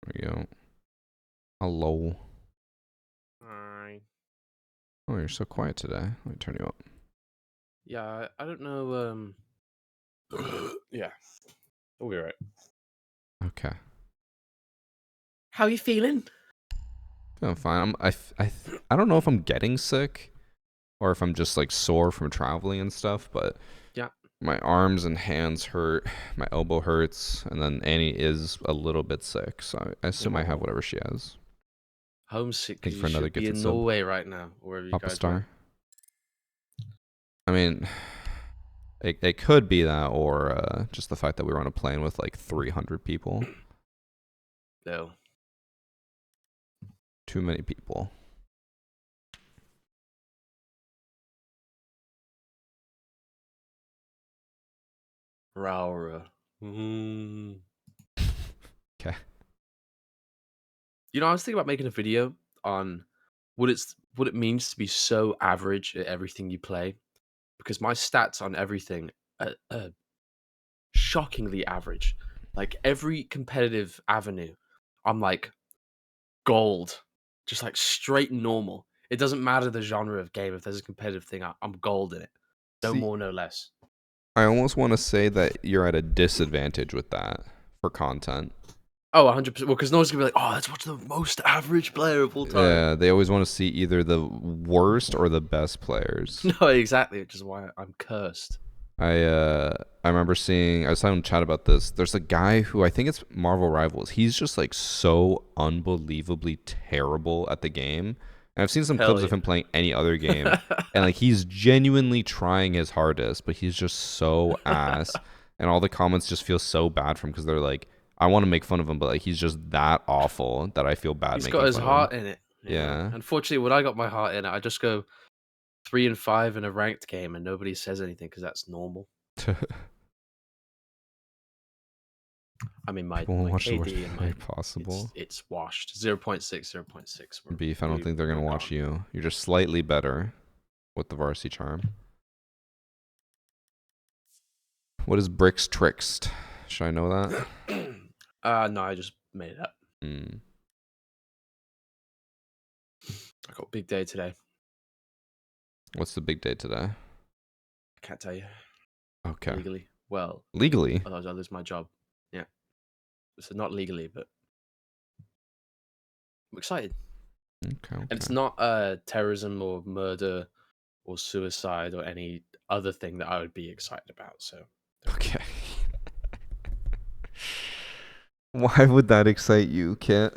There we go. Hello. Hi. Oh, you're so quiet today. Let me turn you up. Yeah, I don't know. Yeah, we'll be right. Okay. How are you feeling? Feeling fine. I don't know if I'm getting sick or if I'm just like sore from traveling and stuff, but yeah, my arms and hands hurt, my elbow hurts, and then Annie is a little bit sick, so I assume I have whatever she has. Homesick Thank because you you for another should be gifted in sub. Norway right now, or wherever you Papa guys Star. went. I mean, it could be that, or just the fact that we were on a plane with like 300 people. No. Too many people. Raura. Okay. You know, I was thinking about making a video on what it means to be so average at everything you play, because my stats on everything are shockingly average. Like every competitive avenue, I'm like gold, just like straight normal. It doesn't matter the genre of game. If there's a competitive thing, I'm gold in it. No See, more, no less. I almost want to say that you're at a disadvantage with that for content. Oh, 100%. Well, because no one's gonna be like, oh, let's watch the most average player of all time. Yeah, they always want to see either the worst or the best players. No, exactly, which is why I'm cursed. I remember seeing, I was telling chat about this. There's a guy who I think it's Marvel Rivals. He's just like so unbelievably terrible at the game. And I've seen some Hell clips yeah. of him playing any other game, and like he's genuinely trying his hardest, but he's just so ass. And all the comments just feel so bad for him because they're like, I want to make fun of him, but like he's just that awful that I feel bad. He's making got his fun heart of him. in it. Yeah. Unfortunately, when I got my heart in it, I just go 3 and 5 in a ranked game, and nobody says anything because that's normal. I mean, my People won't watch the worst KD and player my possible. it's washed 0.6, 0.6. Beef, I don't think they're gonna watch you. You're just slightly better with the varsity charm. What is Bricks Trixt? Should I know that? No, I just made it up. Mm. I got a big day today. What's the big day today? I can't tell you Okay. legally. Well, Legally? otherwise I'll lose my job. Yeah. So not legally, but I'm excited. Okay. And it's okay. not terrorism or murder or suicide or any other thing that I would be excited about. So Okay. Why would that excite you, Kit?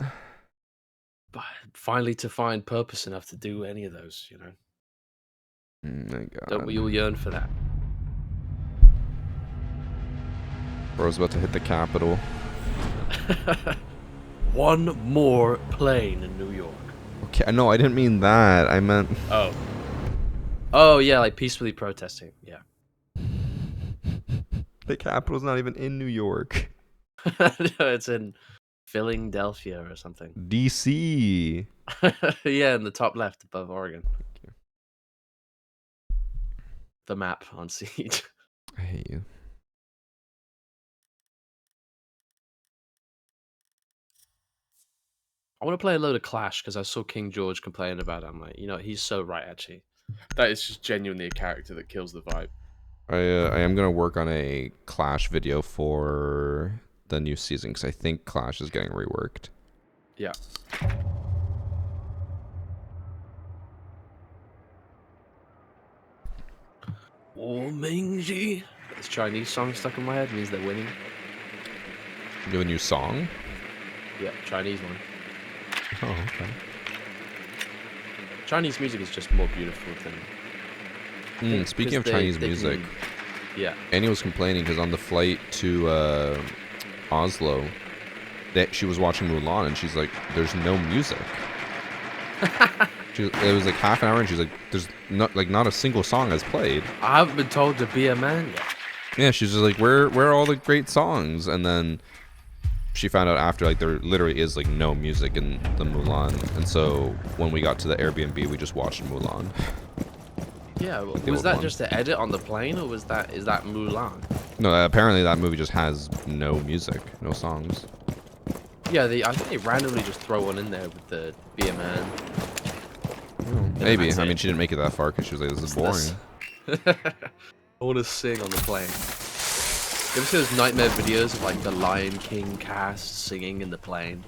but finally to find purpose enough to do any of those, you know. My God. Don't we all yearn for that? Bro's about to hit the Capitol. One more plane in New York. Okay, no, I didn't mean that. I meant... Oh. Oh, yeah, like peacefully protesting. Yeah. The Capitol's not even in New York. No, it's in Philadelphia or something. DC. Yeah, in the top left above Oregon. you. The map on Siege. I hate you. I want to play a load of Clash because I saw King George complain about it. I'm like, you know, he's so right, actually. That is just genuinely a character that kills the vibe. I am gonna work on a Clash video for the new season because I think Clash is getting reworked. Yeah. Mingji. This Chinese song stuck in my head means they're winning. You have a new song? Yeah, Chinese one. Oh, okay. Chinese music is just more beautiful than. Speaking of Chinese music, yeah. Annie was complaining because on the flight to Oslo, that she was watching Mulan and she's like, "There's no music." It was like half an hour and she's like, "There's not a single song has played." I haven't been told to be a man yet. Yeah, she's just like, "Where are all the great songs?" And then she found out after like there literally is like no music in the Mulan, and so when we got to the Airbnb, we just watched Mulan. Yeah, They was were that fun. just an edit on the plane, or is that Mulan? No, apparently that movie just has no music, no songs. Yeah, I think they randomly just throw one in there with the be a man. Maybe. that's I mean, it. she didn't make it that far because she was like, "This is boring." I want to sing on the plane. You ever see those nightmare videos of like the Lion King cast singing in the plane?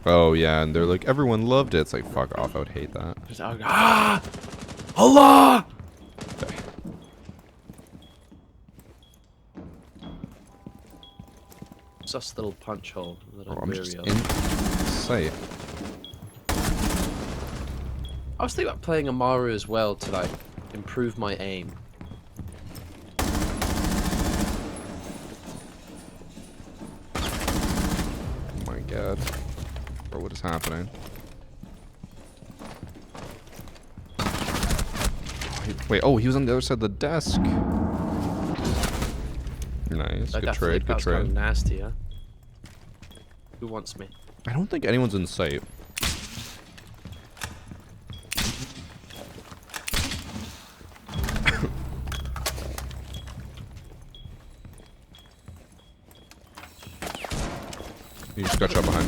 Oh yeah, and they're like, everyone loved it. It's like, fuck off. I would hate that. Just, Allah! Sus little punch hole that I'm I'm weary just of. in sight. I was thinking about playing Amaru as well to like improve my aim. Oh my god. Bro, what is happening? Wait, oh, he was on the other side of the desk. Nice. I Good definitely trade, that good was kind of trade. nasty, huh? Who wants me? I don't think anyone's in sight. You just got shot behind.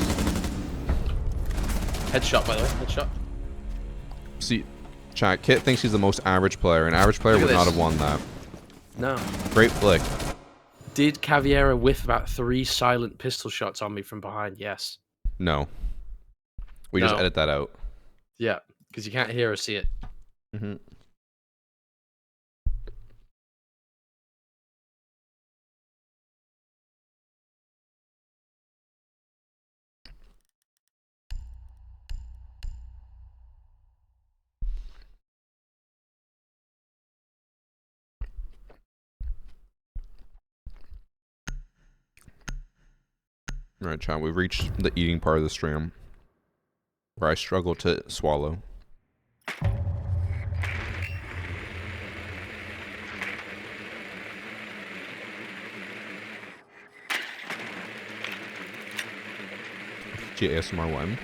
Headshot, by the way. Headshot. See, chat, Kit thinks he's the most average player. An average player Look at would not this. have won that. No. Great flick. Did Caviera whiff about 3 silent pistol shots on me from behind? Yes. No. We just No. edit that out. Yeah, because you can't hear or see it. Mm-hmm. Alright, chat, we've reached the eating part of the stream where I struggle to swallow. GASMR1.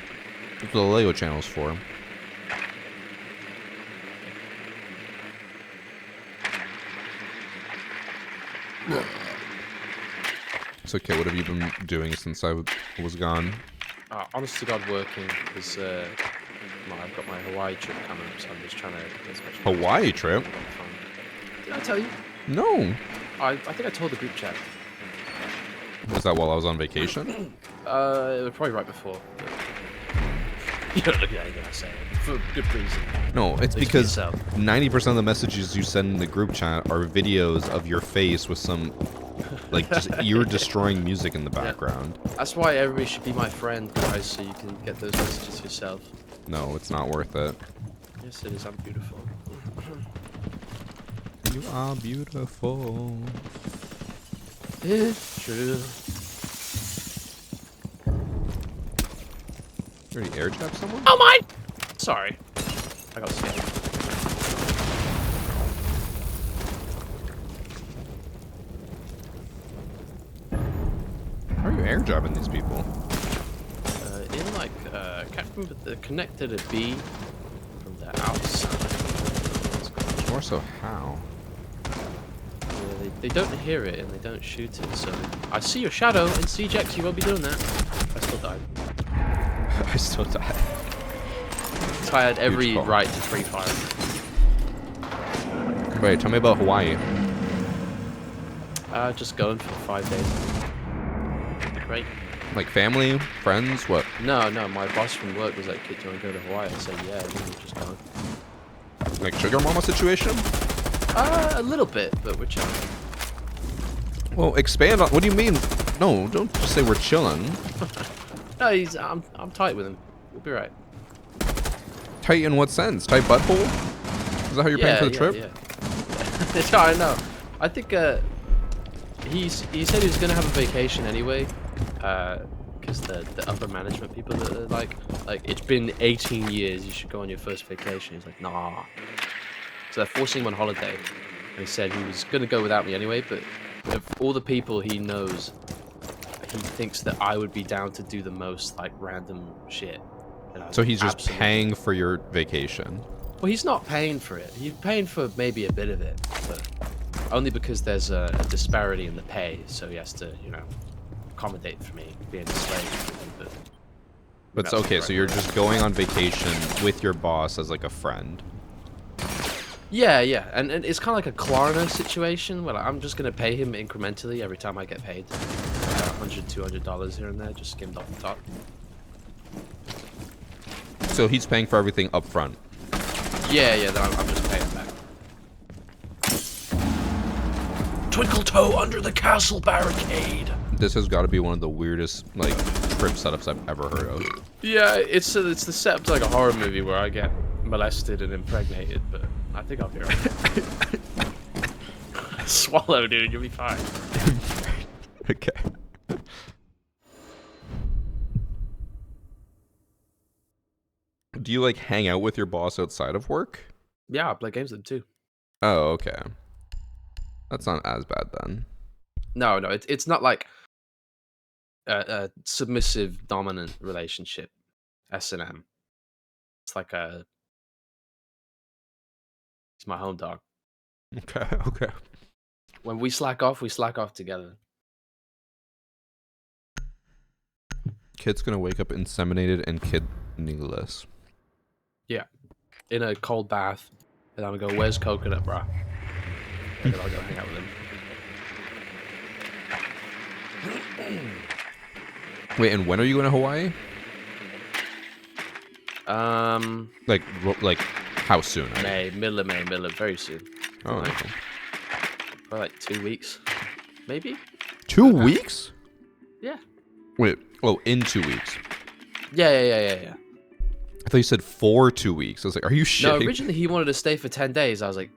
That's what the Lego channel's for. It's okay, what have you been doing since I was gone? Honest to God, working, because I've got my Hawaii trip coming up, so I'm just trying to get as much Hawaii trip? fun. Did I tell you? No. I think I told the group chat. Was that while I was on vacation? It was probably right before. But... you don't look at anything I say for good reason. No, it's At least for because yourself. 90% of the messages you send in the group chat are videos of your face with some, like, just ear-destroying music in the background. That's why everybody should be my friend, guys, so you can get those messages yourself. No, it's not worth it. Yes, it is. I'm beautiful. You are beautiful. It's true. You already air jabbed someone? Oh my! Sorry. I got scared. How are you air jabbing these people? In like, I can't remember, they're connected to B from the outside. More so how? Yeah, they don't hear it and they don't shoot it, so... I see your shadow in CJX, you won't be doing that. I still died. I still died. So I had every Huge call. right to free fire. Wait, tell me about Hawaii. Just going for 5 days. Great. Like family, friends, what? No, my boss from work was like, kid, do you want to go to Hawaii? I said, yeah, and we're just going. Like sugar mama situation? A little bit, but we're chilling. Well, expand on. What do you mean? No, don't just say we're chilling. No, I'm tight with him. We'll be right. Tight in what sense? Tight butthole? Is that how you're paying for the trip? Yeah. Yeah, I know. I think he said he was gonna have a vacation anyway, because the upper management people that are like it's been 18 years, you should go on your first vacation. He's like, nah. So they're forcing him on holiday, and he said he was gonna go without me anyway. But of all the people he knows, he thinks that I would be down to do the most like random shit. So he's just Absolutely. paying for your vacation. Well, he's not paying for it. He's paying for maybe a bit of it, but only because there's a disparity in the pay, so he has to, accommodate for me being a slave. But But it's okay, so you're just going on vacation with your boss as like a friend. Yeah, and it's kind of like a Klarna situation where I'm just gonna pay him incrementally every time I get paid, $100, $200 here and there, just skimmed off the top. So he's paying for everything up front. Yeah, then I'm just paying back. Twinkle toe under the castle barricade. This has got to be one of the weirdest like trip setups I've ever heard of. Yeah, it's the setup to like a horror movie where I get molested and impregnated, but I think I'll be alright. Swallow, dude, you'll be fine. Okay. Do you like hang out with your boss outside of work? Yeah, I play games with him too. Oh, okay. That's not as bad then. No, it's not like a submissive dominant relationship. S&M. It's like it's my home dog. Okay. When we slack off together. Kid's gonna wake up inseminated and kidneyless. Yeah. In a cold bath. And I'm gonna go, where's coconut, bro? And then I'll go hang out with him. Wait, and when are you going to Hawaii? Like how soon? Middle of May, very soon. Oh, Like, okay. for like 2 weeks, maybe. 2 weeks? Yeah. Wait. Oh, in 2 weeks. Yeah. I thought you said for 2 weeks. I was like, are you No, shitting? originally he wanted to stay for 10 days. I was like,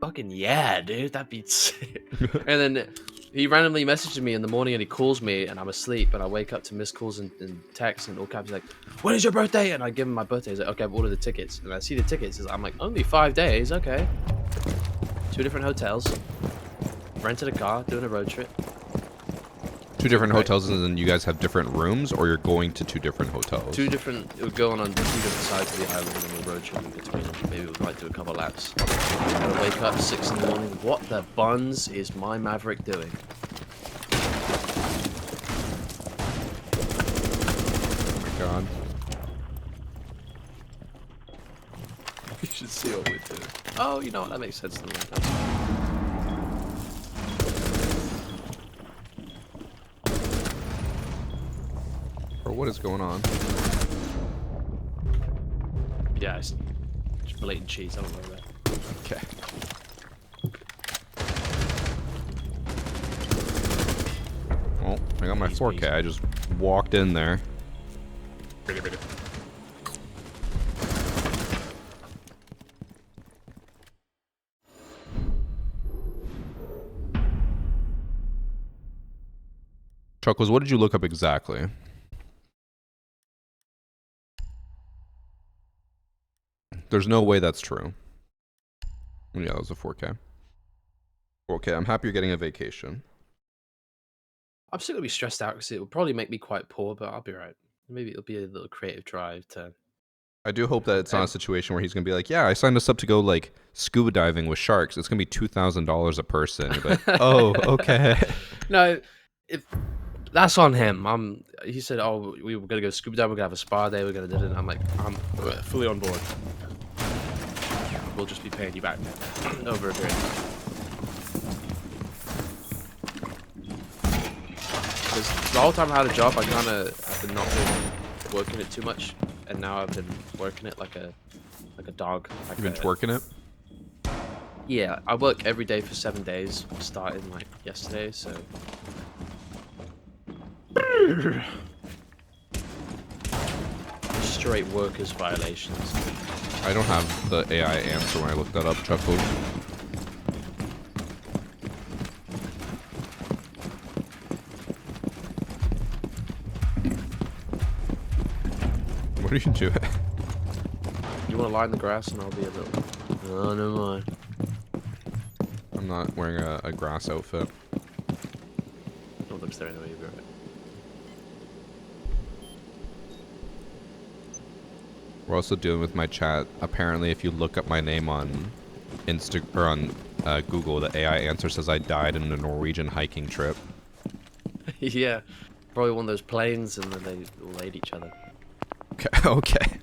fucking yeah, dude, that'd be sick. And then he randomly messages me in the morning and he calls me and I'm asleep and I wake up to missed calls and texts and all caps. He's like, when is your birthday? And I give him my birthday. He's like, okay, I've ordered the tickets. And I see the tickets. I'm like, only 5 days, okay. 2 different hotels. Rented a car, doing a road trip. 2 different hotels, and then you guys have different rooms, or you're going to 2 different hotels? 2 different, we're going on 2 different sides of the island and we'll road trip in between. Maybe we might do a couple laps. Gotta wake up 6 in the morning. What the buns is my Maverick doing? Oh my god. You should see what we're doing. Oh, you know what? That makes sense to me. Bro, what is going on? Yeah, it's just blatant cheese. I don't know that. Okay. Well, I got my 4K. I just walked in there. Chuckles, what did you look up exactly? There's no way that's true. Yeah, that was a 4K. Okay, I'm happy you're getting a vacation. I'm still gonna be stressed out because it will probably make me quite poor, but I'll be right. Maybe it'll be a little creative drive to. I do hope that it's not a situation where he's gonna be like, "Yeah, I signed us up to go like scuba diving with sharks. It's gonna be $2,000 a person." You're like, oh, okay. No, if that's on him. He said, "Oh, we were gonna go scuba diving. We're gonna have a spa day. We're gonna do it." I'm like, I'm fully on board. We'll just be paying you back over a period. Because the whole time I had a job, I've been not been working it too much, and now I've been working it like a dog. Like You've been twerking it? Yeah, I work every day for 7 days, starting like yesterday. So straight workers violations. I don't have the AI answer when I looked that up, Chuckles. What are you doing? You want to lie in the grass and I'll be a little... Oh, never mind. I'm not wearing a grass outfit. No looks there anyway, you'll be right. We're also dealing with my chat. Apparently, if you look up my name on Google, the AI answer says I died in a Norwegian hiking trip. Yeah, probably one of those planes and then they all ate each other. Okay, okay.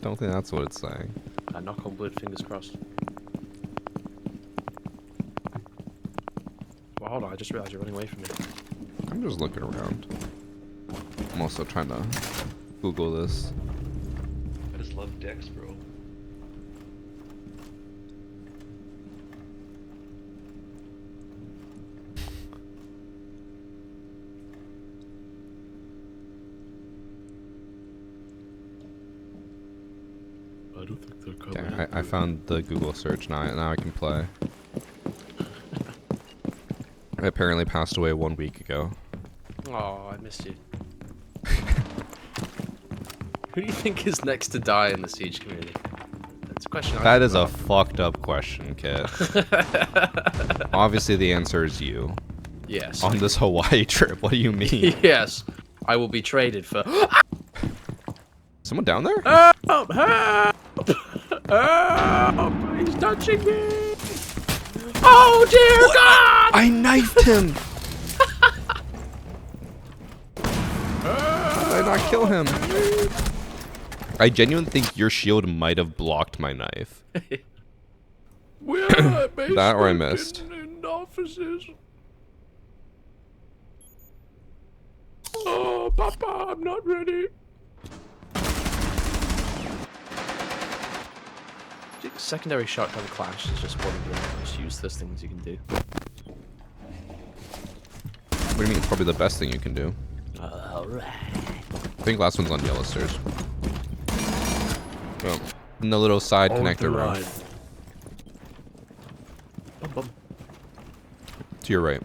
Don't think that's what it's saying. I knock on wood, fingers crossed. Well, hold on, I just realized you're running away from me. I'm just looking around. I'm also trying to Google this. I just love dicks, bro. I don't think they're coming. Okay, I found the Google search now I can play. I apparently passed away 1 week ago. Oh, I missed you. Who do you think is next to die in the Siege community? That's a question. That is a fucked up question, Kit. Obviously the answer is you. Yes. On this Hawaii trip, what do you mean? Yes. I will be traded for... Someone down there? Help! Help! Help! He's touching me! Oh dear God! I knifed him! How did I not kill him? I genuinely think your shield might have blocked my knife. That or I missed. In offices. Oh, Papa, I'm not ready. Secondary shotgun clash is just one of the most useless things you can do. What do you mean? It's probably the best thing you can do. Alright. I think last one's on yellow stairs. Oh, in the little side connector room. Bum, bum. To your right.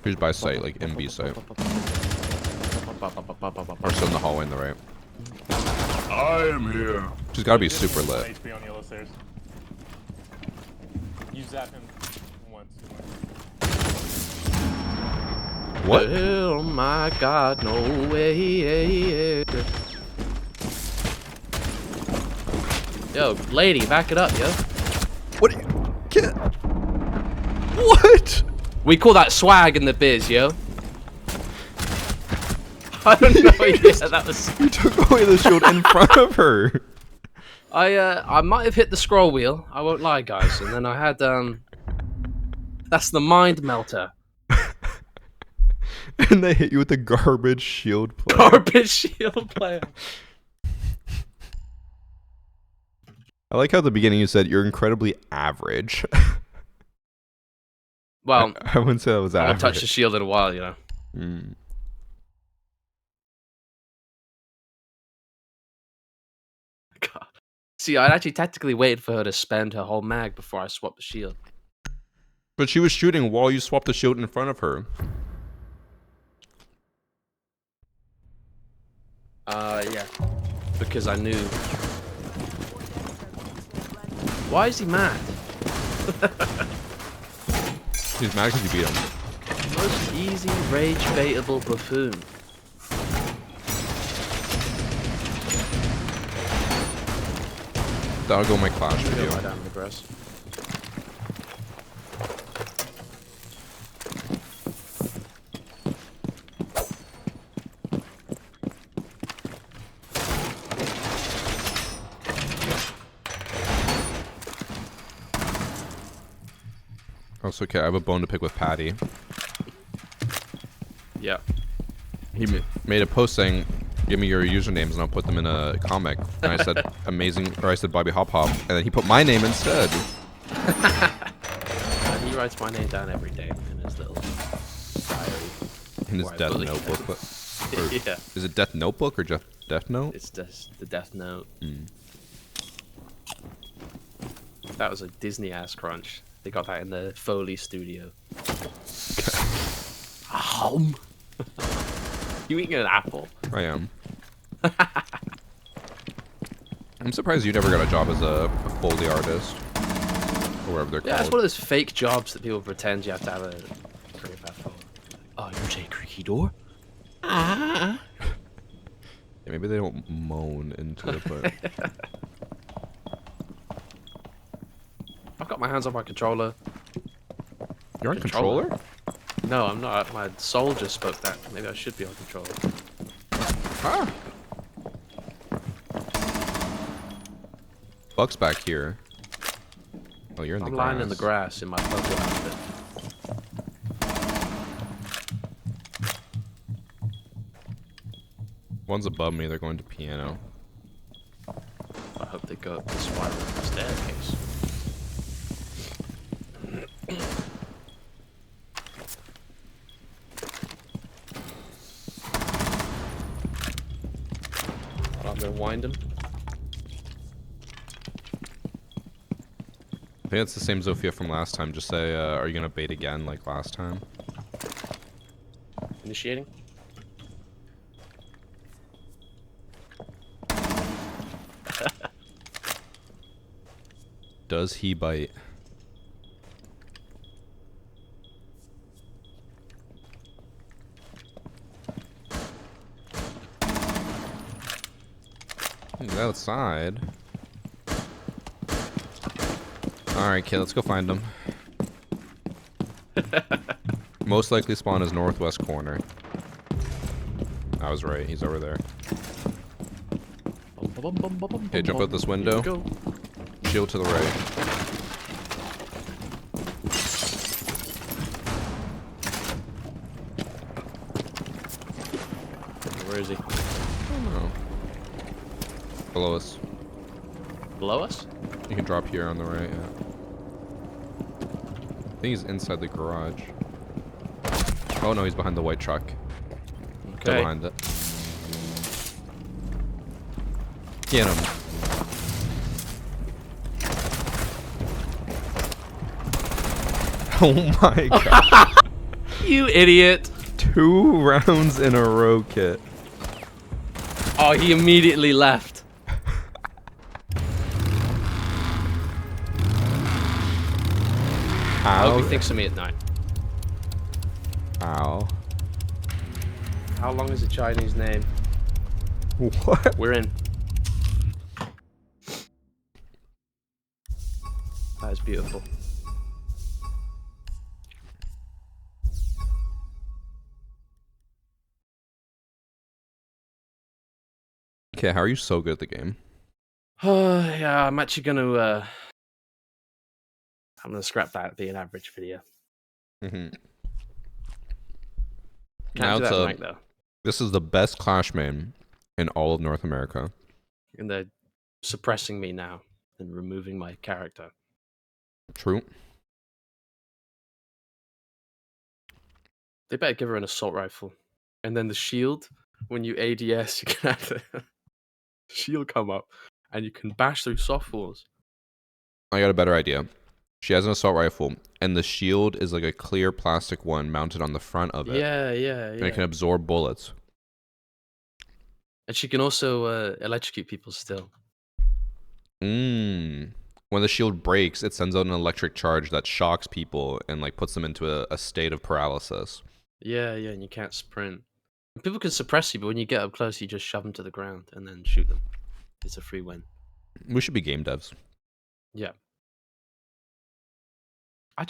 Who's by site, like MB site. Or still in the hallway on the right. I am here. She's gotta be super lit. HP on yellow stairs. You zap him once. What? Oh my god, no way. Yo, lady, back it up, yo. What? What? We call that swag in the biz, yo. I don't know. Yeah, that was. You took away the shield in front of her. I might have hit the scroll wheel. I won't lie, guys. And then I had That's the mind melter. And they hit you with the garbage shield play. Garbage shield player. I like how at the beginning you said you're incredibly average. Well, I wouldn't say that was I average. haven't touched the shield in a while, you know. Mm. God. See, I'd actually tactically waited for her to spend her whole mag before I swapped the shield. But she was shooting while you swapped the shield in front of her. Yeah. Because I knew. Why is he mad? He's mad because you beat him. Most easy rage baitable buffoon. That'll go my clash Go video. lie down in the grass. Oh, it's okay. I have a bone to pick with Patty. Yeah. He made a post saying, "Give me your usernames and I'll put them in a comic." And I said, "Amazing," or I said, "Bobby Hop Hop," and then he put my name instead. He writes my name down every day in his little diary. In his Why, death bully. notebook. Or, Yeah. Is it Death Notebook or just Death Note? It's just the Death Note. Mm. That was a Disney ass crunch. They got that in the Foley studio. You eating an apple? I am. I'm surprised you never got a job as a Foley artist. Or whatever they're Yeah, it's called. one of those fake jobs that people pretend you have to have a career path for. Oh, you say creaky door? Yeah, maybe they don't moan into it, but... I've got my hands on my controller. You're on controller? No, I'm not. My soul just spoke that. Maybe I should be on controller. Ah! Buck's back here. Oh, you're in the I'm grass. lying in the grass in my purple outfit. One's above me, they're going to piano. I hope they go up the spiral staircase. I'm gonna wind him. I think it's the same Zofia from last time. Just say, are you gonna bait again like last time? Initiating. Does he bite? He's outside. Alright, kid, let's go find him. Most likely spawn is northwest corner. I was right, he's over there. Okay, jump out this window. Shield to the right. Where is he? I don't know. Below us. Below us? You can drop here on the right, yeah. I think he's inside the garage. Oh no, he's behind the white truck. Still Okay. behind it. Get him. Oh my god. You idiot! 2 rounds in a row, Kit. Oh, he immediately left. I hope he thinks of me at night. Ow. How long is a Chinese name? What? We're in. That is beautiful. Okay, how are you so good at the game? Yeah, I'm actually gonna I'm gonna scrap that being average video. Mm-hmm. Can't do that rank though. This is the best Clash main in all of North America. And they're suppressing me now and removing my character. True. They better give her an assault rifle. And then the shield, when you ADS, you can have the shield come up and you can bash through soft walls. I got a better idea. She has an assault rifle, and the shield is like a clear plastic one mounted on the front of it. Yeah. And it can absorb bullets. And she can also electrocute people still. When the shield breaks, it sends out an electric charge that shocks people and like puts them into a state of paralysis. Yeah, and you can't sprint. People can suppress you, but when you get up close, you just shove them to the ground and then shoot them. It's a free win. We should be game devs. Yeah. I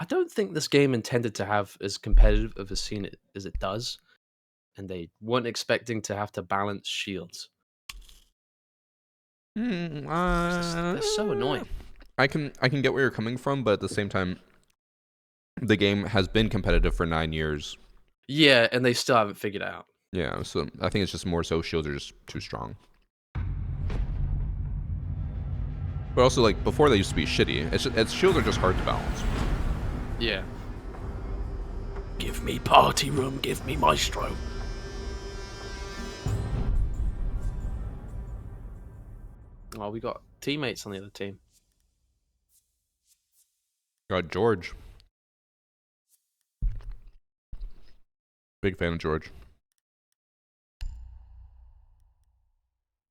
don't think this game intended to have as competitive of a scene as it does, and they weren't expecting to have to balance shields. They're so annoying. I can get where you're coming from, but at the same time, the game has been competitive for 9 years. Yeah, and they still haven't figured it out. Yeah, so I think it's just more so shields are just too strong. But also, like, before they used to be shitty. It's shields are just hard to balance. Yeah. Give me party room, give me maestro. Oh, we got teammates on the other team. Got George. Big fan of George.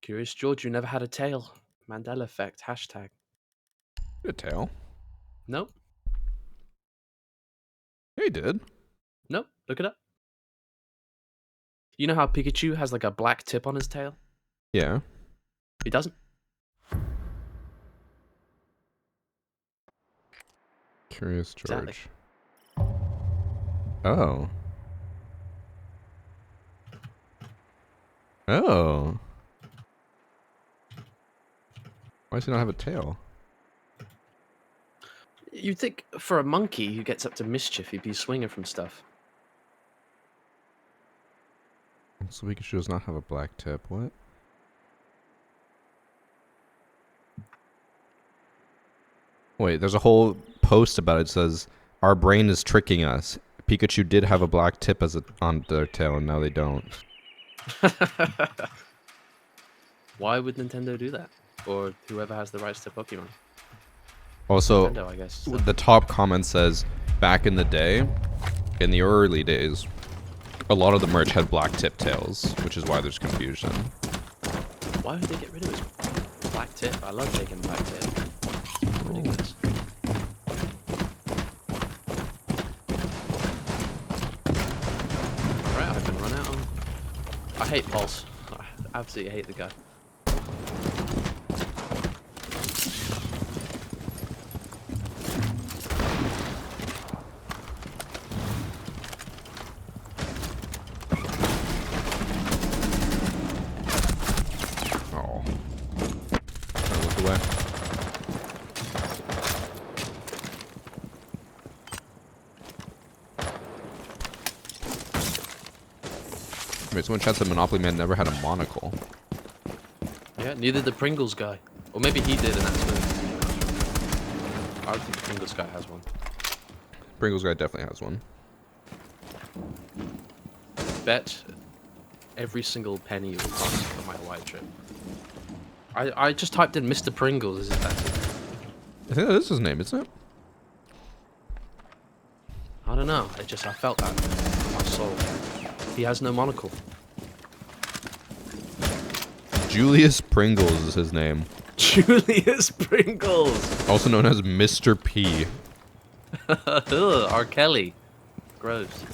Curious George, you never had a tail. Mandela effect, hashtag. A tail? Nope. Yeah, he did. Nope, look it up. You know how Pikachu has like a black tip on his tail? Yeah. He doesn't. Curious George. Exactly. Oh. Oh. Why does he not have a tail? You'd think for a monkey who gets up to mischief, he'd be swinging from stuff. So Pikachu does not have a black tip. What? Wait, there's a whole post about it. It says, our brain is tricking us. Pikachu did have a black tip on their tail, and now they don't. Why would Nintendo do that? Or whoever has the rights to Pokemon? Also, Nintendo, I guess. the top comment says, back in the day, in the early days, a lot of the merch had black tip tails, which is why there's confusion. Why would they get rid of his black tip? I love taking black tip. Ridiculous. Alright, I've been run out on. I hate Pulse. I absolutely hate the guy. Oh. Trying to look away. Wait, someone chat said Monopoly Man never had a monocle. Yeah, neither did the Pringles guy. Or maybe he did, and that's good. I don't think the Pringles guy has one. Pringles guy definitely has one. Bet every single penny it will cost for my Hawaii trip. I just typed in Mr. Pringles. Is it that? I think that is his name, isn't it? I don't know. I felt that in my soul. He has no monocle. Julius Pringles is his name. Julius Pringles. Also known as Mr. P. Ugh, R. Kelly. Gross.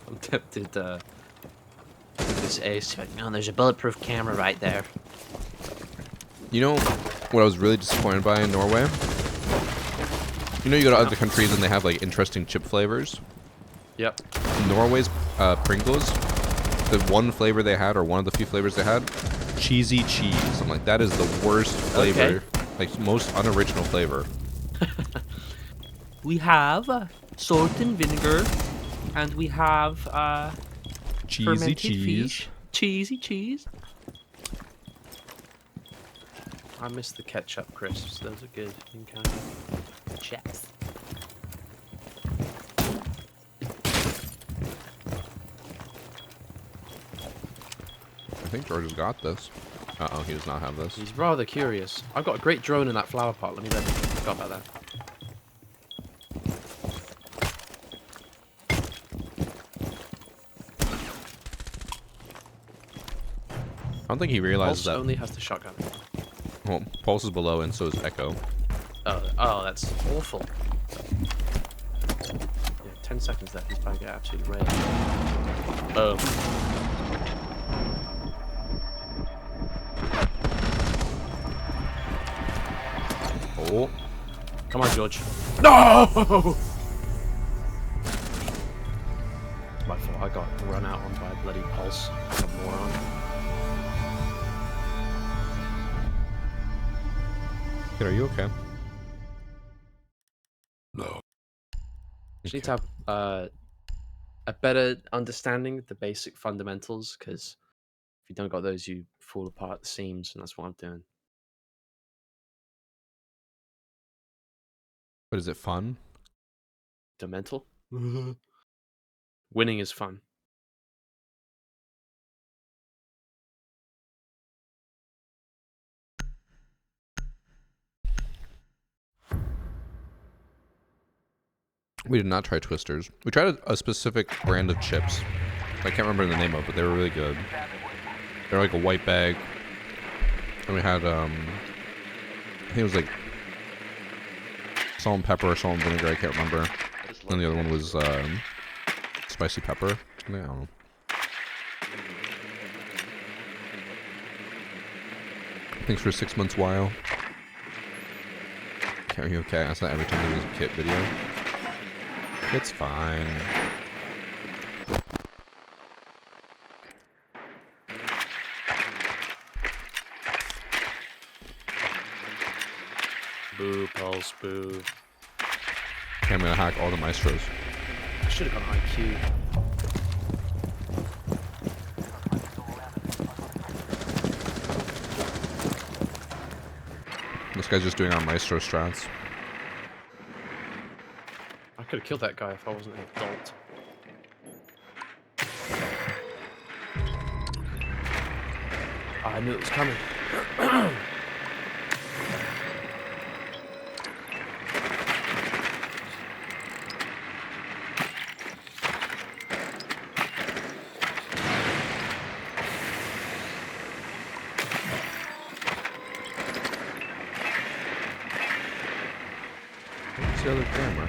I'm tempted with this ace. No, there's a bulletproof camera right there. You know what I was really disappointed by in Norway? You know, you go to other countries and they have like interesting chip flavors. Yep. Norway's Pringles, the one flavor they had, or one of the few flavors they had, cheesy cheese. I'm like, that is the worst flavor, Okay. like most unoriginal flavor. We have salt and vinegar, and we have Cheesy fermented cheese. fish. Cheesy cheese. I miss the ketchup crisps. Those are good. You can kind of Checks. I think George has got this. Uh-oh, he does not have this. He's rather curious. I've got a great drone in that flower pot. Let me forgot about that. I don't think he realizes Pulse that. only has the shotgun. Well, Pulse is below and so is Echo. Oh, that's awful. Yeah, 10 seconds left. He's about to get absolutely railed. Oh. Oh. Come on, George. No! It's my fault. I got run out on by a bloody pulse. Like a moron. Kid, are you okay? No. You need to have a better understanding of the basic fundamentals, because if you don't got those, you fall apart at the seams, and that's what I'm doing. But is it fun? Fundamental? Winning is fun. We did not try Twisters. We tried a specific brand of chips. I can't remember the name of, but they were really good. They're like a white bag. And we had, I think it was like salt and pepper or salt and vinegar, I can't remember. And the other one was spicy pepper. I don't know. Thanks for 6 months, while. Are you okay? I ask that every time there was a kit video. It's fine. Boo, Pulse, boo. Okay, I'm gonna hack all the maestros. I should have gone IQ. This guy's just doing our maestro strats. I could have killed that guy if I wasn't an adult. I knew it was coming. What's the other camera?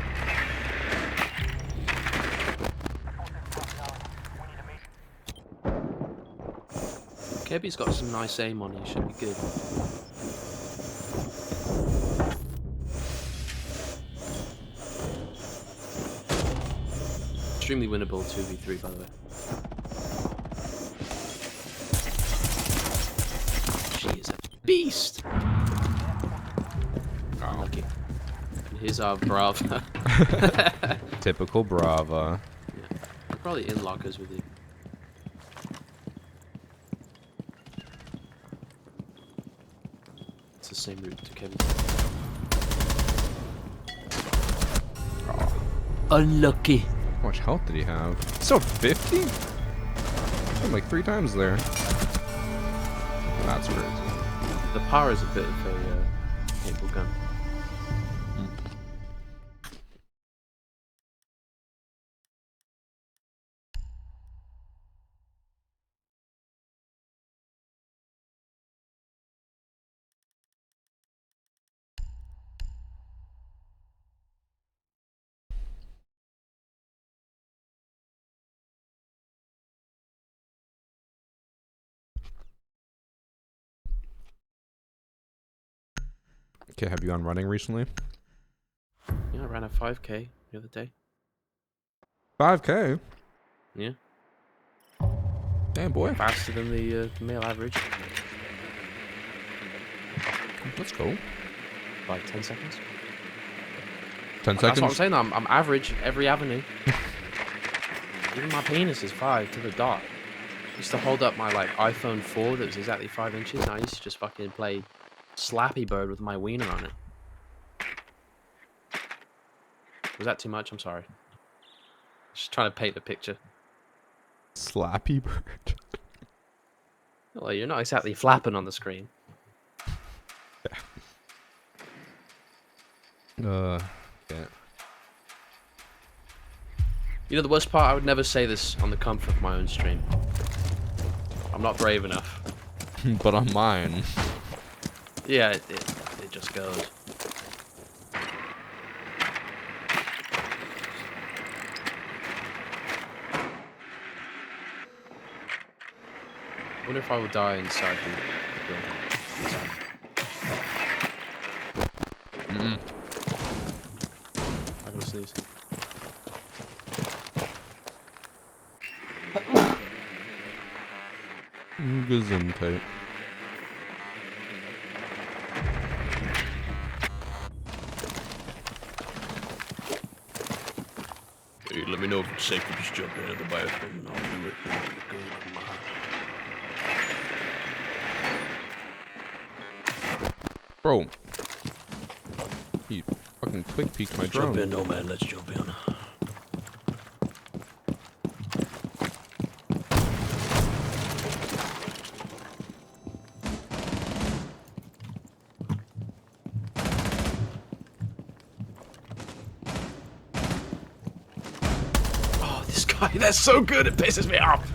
Kebi's got some nice aim on, he should be good. Extremely winnable 2v3, by the way. She is a beast! Oh. Lucky. And He's our Bravo. Typical Brava. Yeah. They're probably in lockers with you. It's the same route to Kevin. Unlucky. How much health did he have? Still 50? I'm like 3 times there. That's weird. The power is a bit of a paintball gun. Okay, have you gone running recently? Yeah, I ran a 5k the other day. 5K? Yeah. Damn, boy. Faster than the male average. Let's go. By 10 seconds. 10 That's what I'm seconds? saying, I'm average every avenue. Even my penis is 5 to the dot. I used to hold up my like iPhone 4 that was exactly 5 inches, and I used to just fucking play Slappy Bird with my wiener on it. Was that too much? I'm sorry. Just trying to paint the picture. Slappy Bird. Well, you're not exactly flapping on the screen. Yeah. You know the worst part? I would never say this on the comfort of my own stream. I'm not brave enough. But on mine. Yeah, it just goes. I wonder if I will die inside the building. Mm-mm. I'm gonna sneeze. Gesundheit. Hey, let me know if it's safe to just jump into the bathroom and I'll do it. Go to my... Bro. He fucking quick peeked my drone. Jump in, no man, let's jump in. Oh, this guy, that's so good, it pisses me off.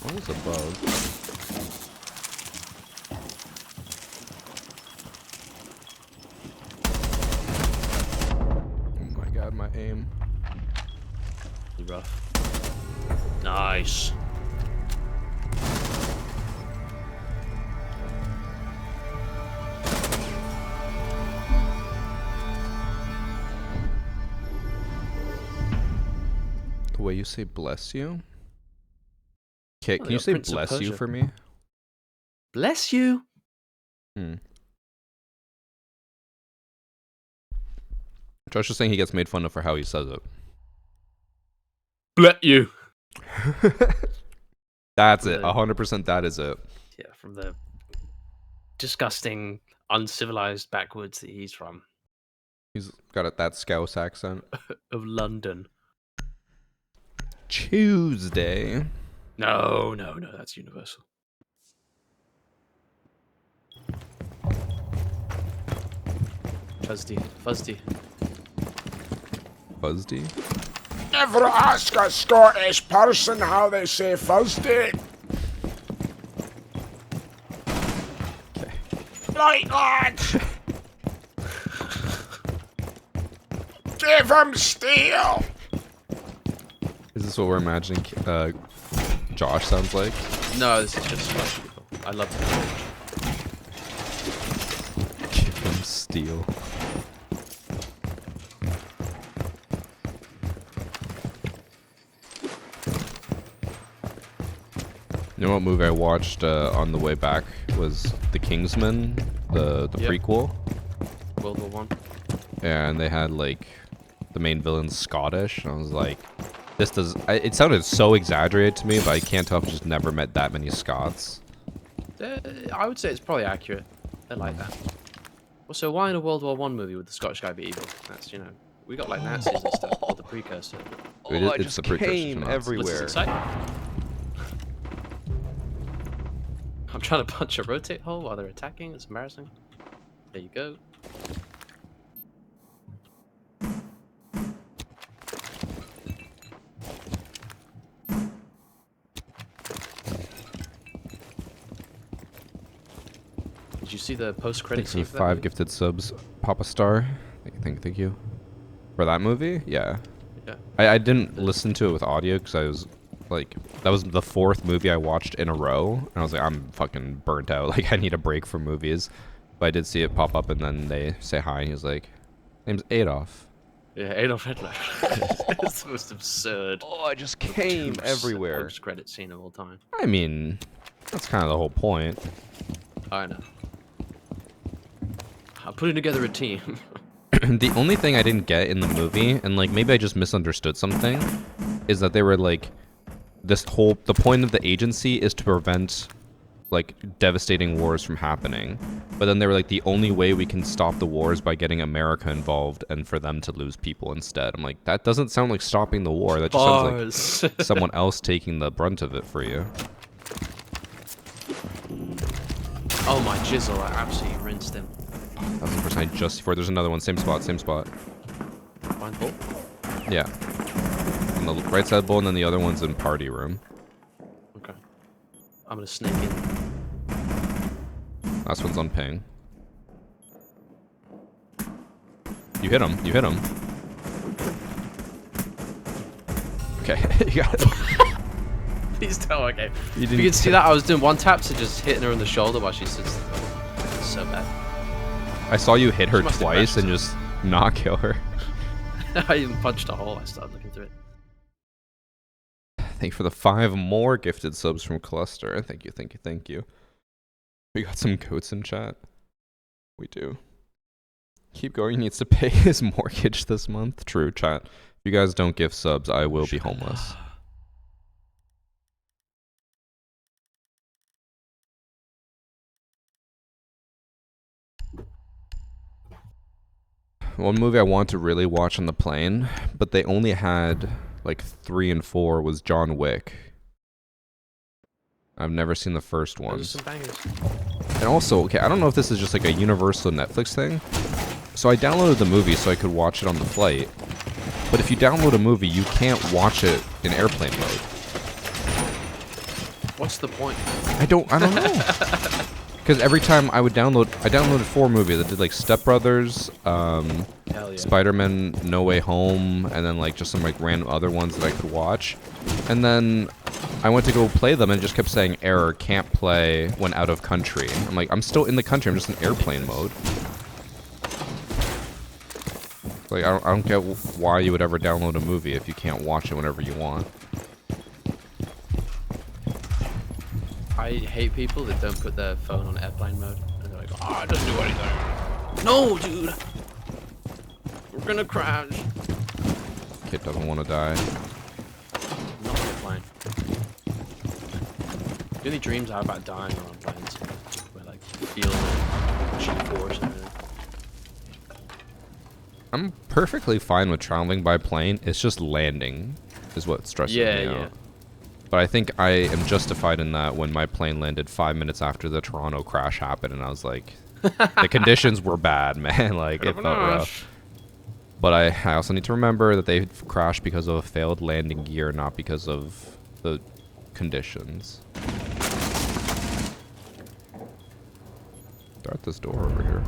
What was above? Oh my god, my aim. Rough. Nice. The way you say bless you? Okay, Oh, can you yeah, say Prince of bless you Persia. for me? Bless you. Hmm. Josh is saying he gets made fun of for how he says it. Bless you. That's it. The- 100% that is it. Yeah, from the disgusting, uncivilized backwoods that he's from. He's got that Scouse accent. Of London. Tuesday. No, that's universal. Fuzzy. Fuzzy? Never ask a Scottish person how they say Thursday. Okay. Right, lads. Give him steel. Is this what we're imagining Josh sounds like? No, this is just Scottish people. I love them. Give him steel. You know what movie I watched on the way back was The Kingsman, the Yep. prequel. World War One. Yeah, and they had like the main villain's Scottish. And I was like, this does. It sounded so exaggerated to me, but I can't tell if I've just never met that many Scots. I would say it's probably accurate. They're like that. Well, so why in a World War One movie would the Scottish guy be evil? That's, you know, we got like Nazis and stuff, or the precursor. It's the precursor to Nazis. everywhere. I'm trying to punch a rotate hole while they're attacking. It's embarrassing. There you go. Did you see the post-credit Thanks scene for for 5 that movie? gifted subs, Papa Star. Thank you. For that movie? Yeah. Yeah. I didn't listen to it with audio because I was like, that was the 4th movie I watched in a row. And I was like, I'm fucking burnt out. Like, I need a break from movies. But I did see it pop up and then they say hi and he's like, name's Adolf. Yeah, Adolf Hitler. It's the most absurd. Oh, I just came everywhere. Post-credit scene of all time. I mean, that's kind of the whole point. I know. I'm putting together a team. The only thing I didn't get in the movie, and like maybe I just misunderstood something, is that they were like, the point of the agency is to prevent like devastating wars from happening. But then they were like, the only way we can stop the war is by getting America involved and for them to lose people instead. I'm like, that doesn't sound like stopping the war. That just sounds like someone else taking the brunt of it for you. Oh my jizzle, I absolutely rinsed him. 1000% just for. There's another one, same spot. Fine ball. Yeah. On the right side bull, and then the other one's in party room. Okay. I'm gonna snake in. Last one's on ping. You hit him. Okay, you got it. Please don't, okay. You You can see that I was doing one tap to just hitting her in the shoulder while she sits there. It's so bad. I saw you hit her She must have twice and crashed. just not kill her. I even punched a hole, I started looking through it. Thank you for the 5 more gifted subs from Cluster. Thank you. We got some goats in chat. We do. Keep going. He needs to pay his mortgage this month. True, chat. If you guys don't give subs, I will be homeless. One movie I want to really watch on the plane, but they only had like 3 and 4 was John Wick. I've never seen the first one. Those are some bangers. And also, okay, I don't know if this is just like a universal Netflix thing. So I downloaded the movie so I could watch it on the flight. But if you download a movie, you can't watch it in airplane mode. What's the point? I don't know. Because every time I downloaded 4 movies. I did like Step Brothers, Hell yeah. Spider-Man No Way Home, and then like just some like random other ones that I could watch. And then I went to go play them and it just kept saying error, can't play when out of country. I'm like, I'm still in the country, I'm just in airplane mode. Like, I don't get why you would ever download a movie if you can't watch it whenever you want. I hate people that don't put their phone on airplane mode. And they're like, oh, it doesn't do anything. No, dude! We're gonna crash. Kid doesn't want to die. Not on a plane. The only dreams I have about dying are on planes. Where like feel the G-force and everything. I'm perfectly fine with traveling by plane. It's just landing is what stresses me out. Yeah. But I think I am justified in that when my plane landed 5 minutes after the Toronto crash happened, and I was like, the conditions were bad, man. Like, it felt rough. But I also need to remember that they crashed because of a failed landing gear, not because of the conditions. Start this door over here.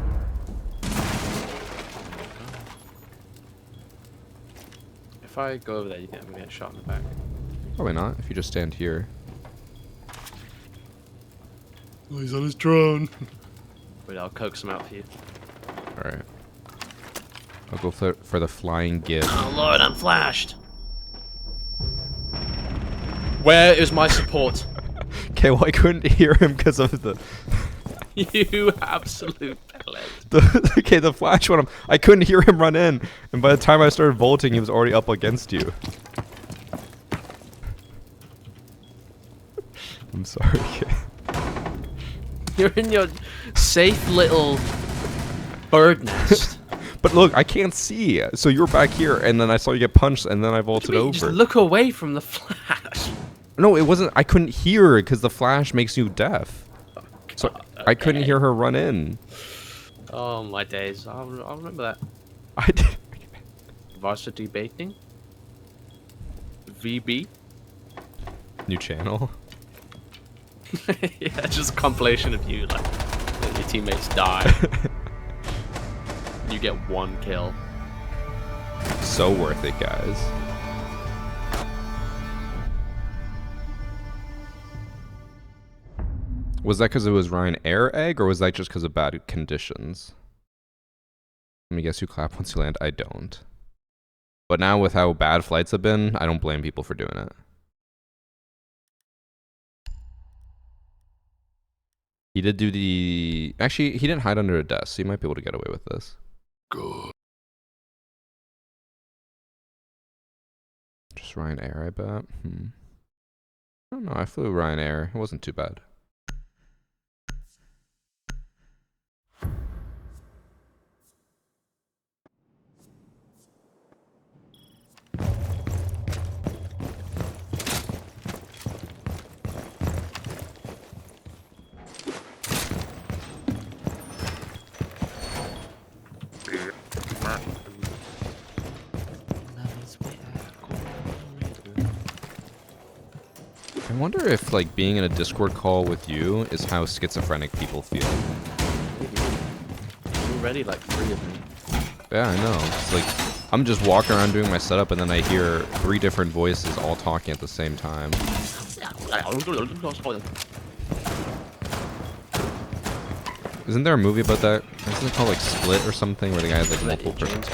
If I go over there, you think I'm gonna get shot in the back? Probably not, if you just stand here. Oh, he's on his drone. Wait, I'll coax him out for you. Alright. I'll go for the flying gift. Oh lord, I'm flashed. Where is my support? Okay, well I couldn't hear him because of the You absolute pellet. okay, the flash one. I couldn't hear him run in, and by the time I started vaulting, he was already up against you. I'm sorry. You're in your safe little bird nest. But look, I can't see. So you're back here, and then I saw you get punched, and then I vaulted over. Just look away from the flash. No, it wasn't. I couldn't hear because the flash makes you deaf. So I couldn't okay. hear her run in. Oh my days! I'll remember that. I did. Varsity baiting. VB. New channel. Yeah, just a compilation of you like letting your teammates die. You get 1 kill. So worth it, guys. Was that because it was Ryan Air Egg, or was that just because of bad conditions? Let me guess, you clap once you land. I don't. But now with how bad flights have been, I don't blame people for doing it. He did do the... Actually, he didn't hide under a desk, so he might be able to get away with this. Good. Just Ryan Air, I bet. I don't know, I flew Ryan Air. It wasn't too bad. I wonder if, like, being in a Discord call with you is how schizophrenic people feel. Already like 3 of them. Yeah, I know. It's like, I'm just walking around doing my setup and then I hear 3 different voices all talking at the same time. Isn't there a movie about that? Isn't it called, like, Split or something, where the guy has, like, multiple persons?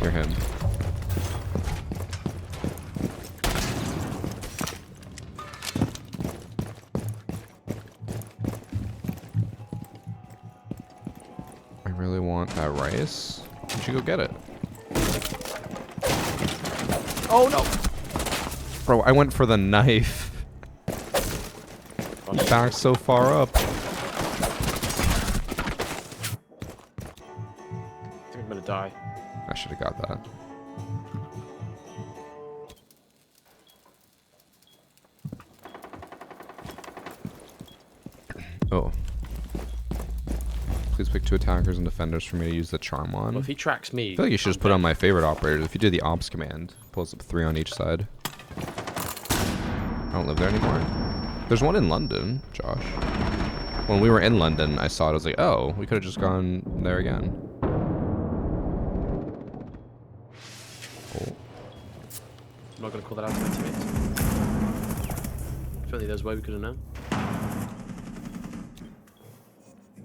You're him. I really want that rice. You should go get it. Oh no! Bro, I went for the knife. He backed so far up. I think I'm gonna die. I should have got that. Oh. Please pick 2 attackers and defenders for me to use the charm on. Well, if he tracks me... I feel like you should just put on my favorite operators. If you do the ops command, pulls up 3 on each side. I don't live there anymore. There's one in London, Josh. When we were in London, I saw it. I was like, oh, we could have just gone there again. Oh. I'm not gonna call that out to my teammates. If only there's a way we could have known.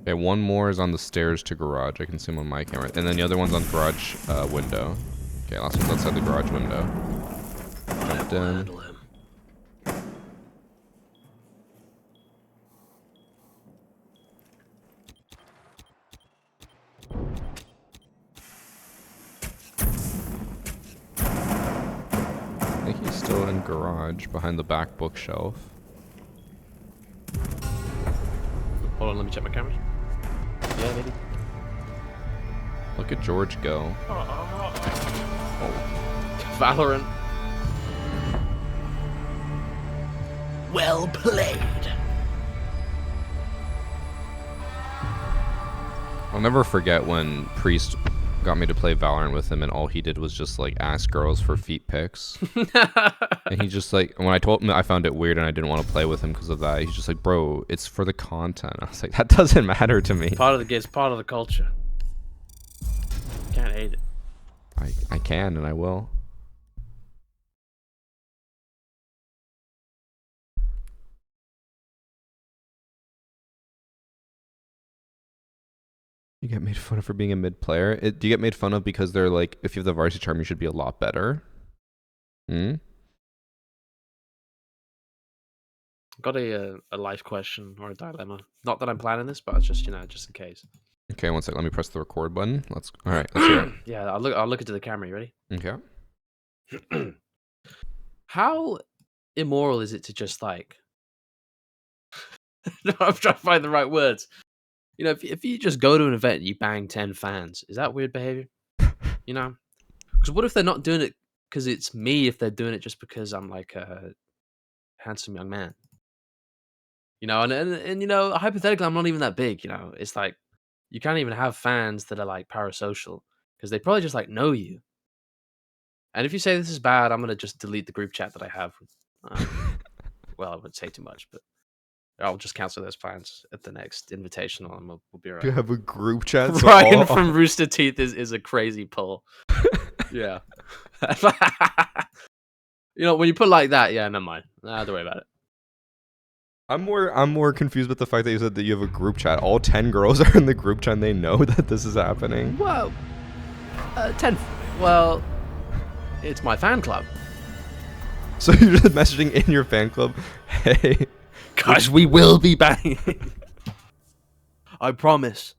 Okay, one more is on the stairs to garage. I can see him on my camera. And then the other one's on garage window. Okay, last one's outside the garage window. Jumped in. I think he's still in garage behind the back bookshelf. Hold on, let me check my cameras. Yeah, maybe. Look at George go. Oh. Valorant. Well played. I'll never forget when Priest got me to play Valorant with him and all he did was just like ask girls for feet pics. And he just like, when I told him I found it weird and I didn't want to play with him because of that, he's just like, bro, it's for the content. I was like, that doesn't matter to me. Part of the it's part of the culture. Can't hate it. I can and I will. You get made fun of for being a mid player? Do you get made fun of because they're like, if you have the varsity charm, you should be a lot better? Hmm? Got a life question or a dilemma. Not that I'm planning this, but it's just just in case. Okay, one sec. Let me press the record button. All right, let's hear it. Yeah, I'll look into the camera. You ready? Okay. How immoral is it to just like? No, I'm trying to find the right words. If you just go to an event and you bang 10 fans, is that weird behavior? Because what if they're not doing it because it's me? If they're doing it just because I'm like a handsome young man, and hypothetically, I'm not even that big. It's like you can't even have fans that are like parasocial because they probably just like know you. And if you say this is bad, I'm gonna just delete the group chat that I have. Well, I wouldn't say too much, but I'll just cancel those plans at the next invitational, and we'll be right. You have a group chat. So Ryan from Rooster Teeth is a crazy pull. Yeah. When you put it like that, yeah, never mind. Nah, don't worry about it. I'm more confused with the fact that you said that you have a group chat. All 10 girls are in the group chat and they know that this is happening. Well, 10. Well, it's my fan club. So you're just messaging in your fan club, hey, guys, we will be banging. I promise.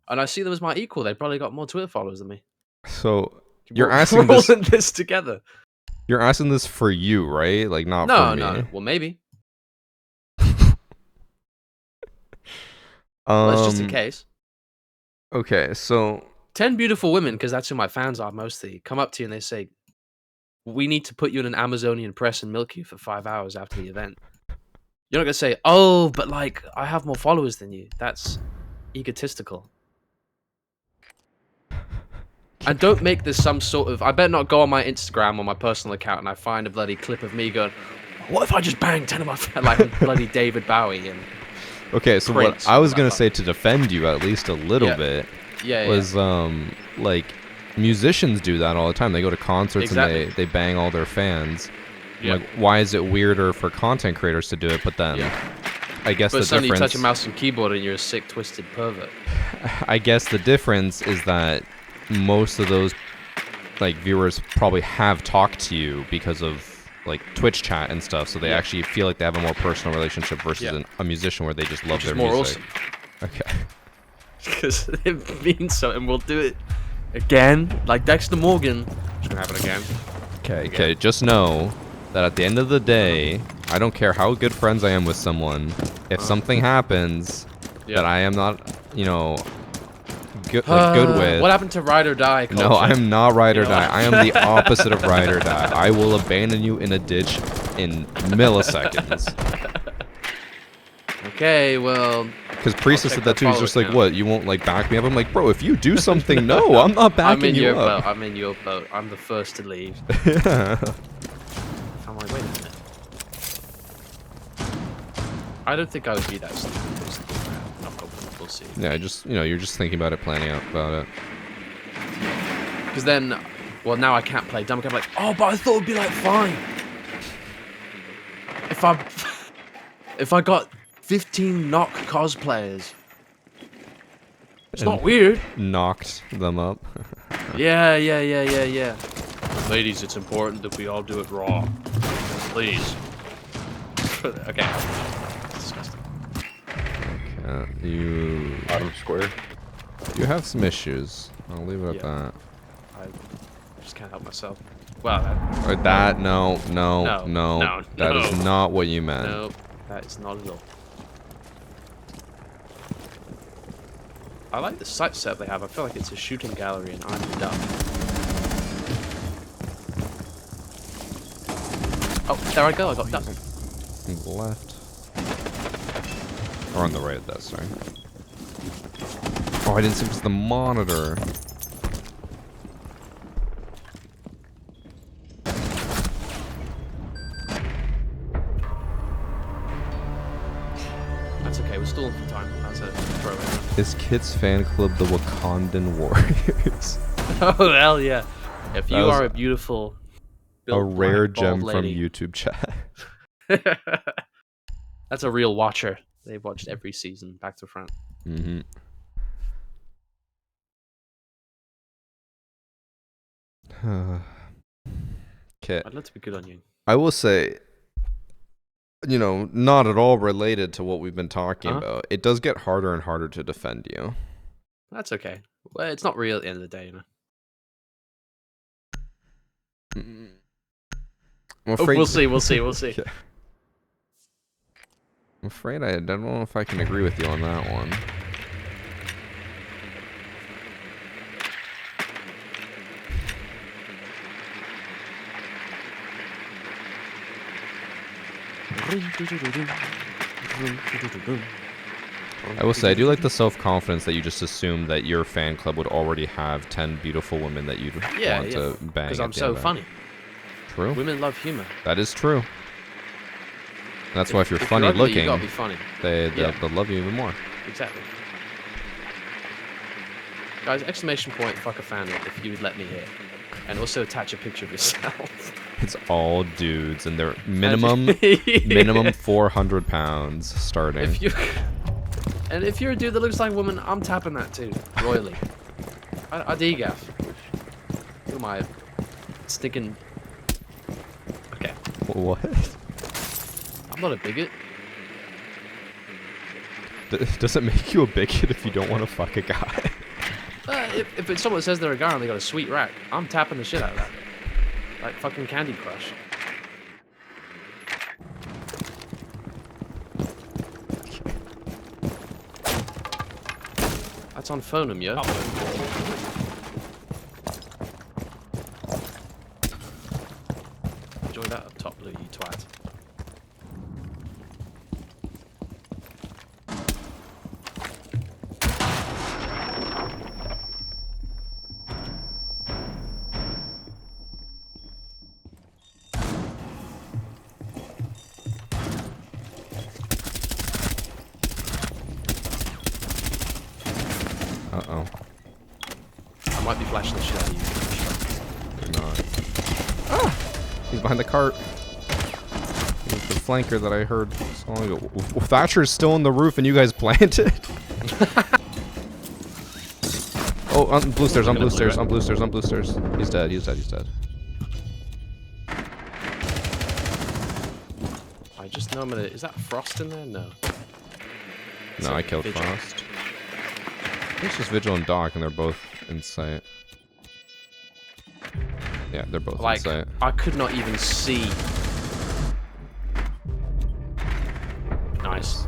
And I see them as my equal. They probably got more Twitter followers than me. So you're asking we're this. all in this together. You're asking this for you, right? Like not No, for me. no. Well, maybe. Well, it's just in case. Okay, so 10 beautiful women, because that's who my fans are mostly, come up to you and they say, we need to put you in an Amazonian press and milk you for 5 hours after the event. You're not going to say, oh, but like, I have more followers than you. That's egotistical. And don't make this some sort of... I better not go on my Instagram or my personal account and I find a bloody clip of me going, what if I just banged 10 of my fans? Like bloody David Bowie and... Okay, so what I was gonna say to defend you at least a little bit was like musicians do that all the time. They go to concerts and they bang all their fans. Like, why is it weirder for content creators to do it? But then I guess the suddenly difference. You touch a mouse and keyboard and you're a sick, twisted pervert. I guess the difference is that most of those like viewers probably have talked to you because of like Twitch chat and stuff, so they actually feel like they have a more personal relationship versus a musician where they just love their music. Awesome. Okay. Because it means something. We'll do it again, like Dexter Morgan. Just gonna have it again. Okay. Just know that at the end of the day, I don't care how good friends I am with someone. If something happens that I am not, good with. What happened to ride or die culture? No, I am not ride or die. I am the opposite of ride or die. I will abandon you in a ditch in milliseconds. Okay, well... Because Priestess said that too. He's just like, what, you won't like back me up? I'm like, bro, if you do something, no, I'm not backing you up. I'm in your boat. I'm the first to leave. Yeah. I'm like, wait a minute. I don't think I would be that stupid. We'll see. Yeah, just, you're just thinking about it, planning out about it. Because then, well, now I can't play dumb. I'm like, oh, but I thought it'd be like fine. If I got 15 knock cosplayers, it's not weird. Knocked them up. Yeah. Ladies, it's important that we all do it raw. Please. Okay. Disgusting. You... Bottom square. You have some issues. I'll leave it at that. I just can't help myself. Well, no. That is not what you meant. No, that is not at all. I like the sight set they have. I feel like it's a shooting gallery and I'm dumb. Oh, there I go. I got duck. On the left. Or on the right of that, sorry. Oh, I didn't see it was the monitor. That's okay. We're still in for time. That's a throwaway. Is Kit's fan club the Wakandan Warriors? Oh, hell yeah. If you are a beautiful... A rare gem from lady. YouTube chat. That's a real watcher. They've watched every season, back to front. Mm-hmm. Kit. I'd love to be good on you. I will say, you know, not at all related to what we've been talking Uh-huh. about, it does get harder and harder to defend you. That's okay. Well, it's not real at the end of the day, you know. I'm Oh, afraid we'll see. We'll see. We'll see. Yeah. I'm afraid I don't know if I can agree with you on that one. I will say, I do like the self-confidence that you just assumed that your fan club would already have 10 beautiful women that you'd want to bang. Because at I'm the so end of it. funny. True. Women love humor. That is true. That's why if you're funny ugly, looking, you gotta be funny. they'll love you even more. Exactly. Guys, exclamation point, fuck a fan if you would let me here. And also attach a picture of yourself. It's all dudes, and they're minimum 400 pounds starting. And if you're a dude that looks like a woman, I'm tapping that too, royally. I degaff. Look at my stinking... Okay. What? I'm not a bigot. Does it make you a bigot if you don't want to fuck a guy? If it's someone that says they're a guy and they got a sweet rack, I'm tapping the shit out of that. Like fucking Candy Crush. That's on Phonum, yeah? Enjoy that up top, Blue, you twat. Uh-oh. I might be flashing the shit out of you. You're not. Ah! He's behind the cart. He's the flanker that I heard so long ago. Thatcher's still on the roof and you guys planted? Oh, on blue stairs, on blue stairs, on blue stairs, on blue stairs. He's dead, he's dead, he's dead. I just know I'm gonna... Is that Frost in there? No. No, I killed Vigil. Frost. It's just Vigil and Doc, and they're both in sight. Yeah, they're both Like, in sight. I could not even see. Nice.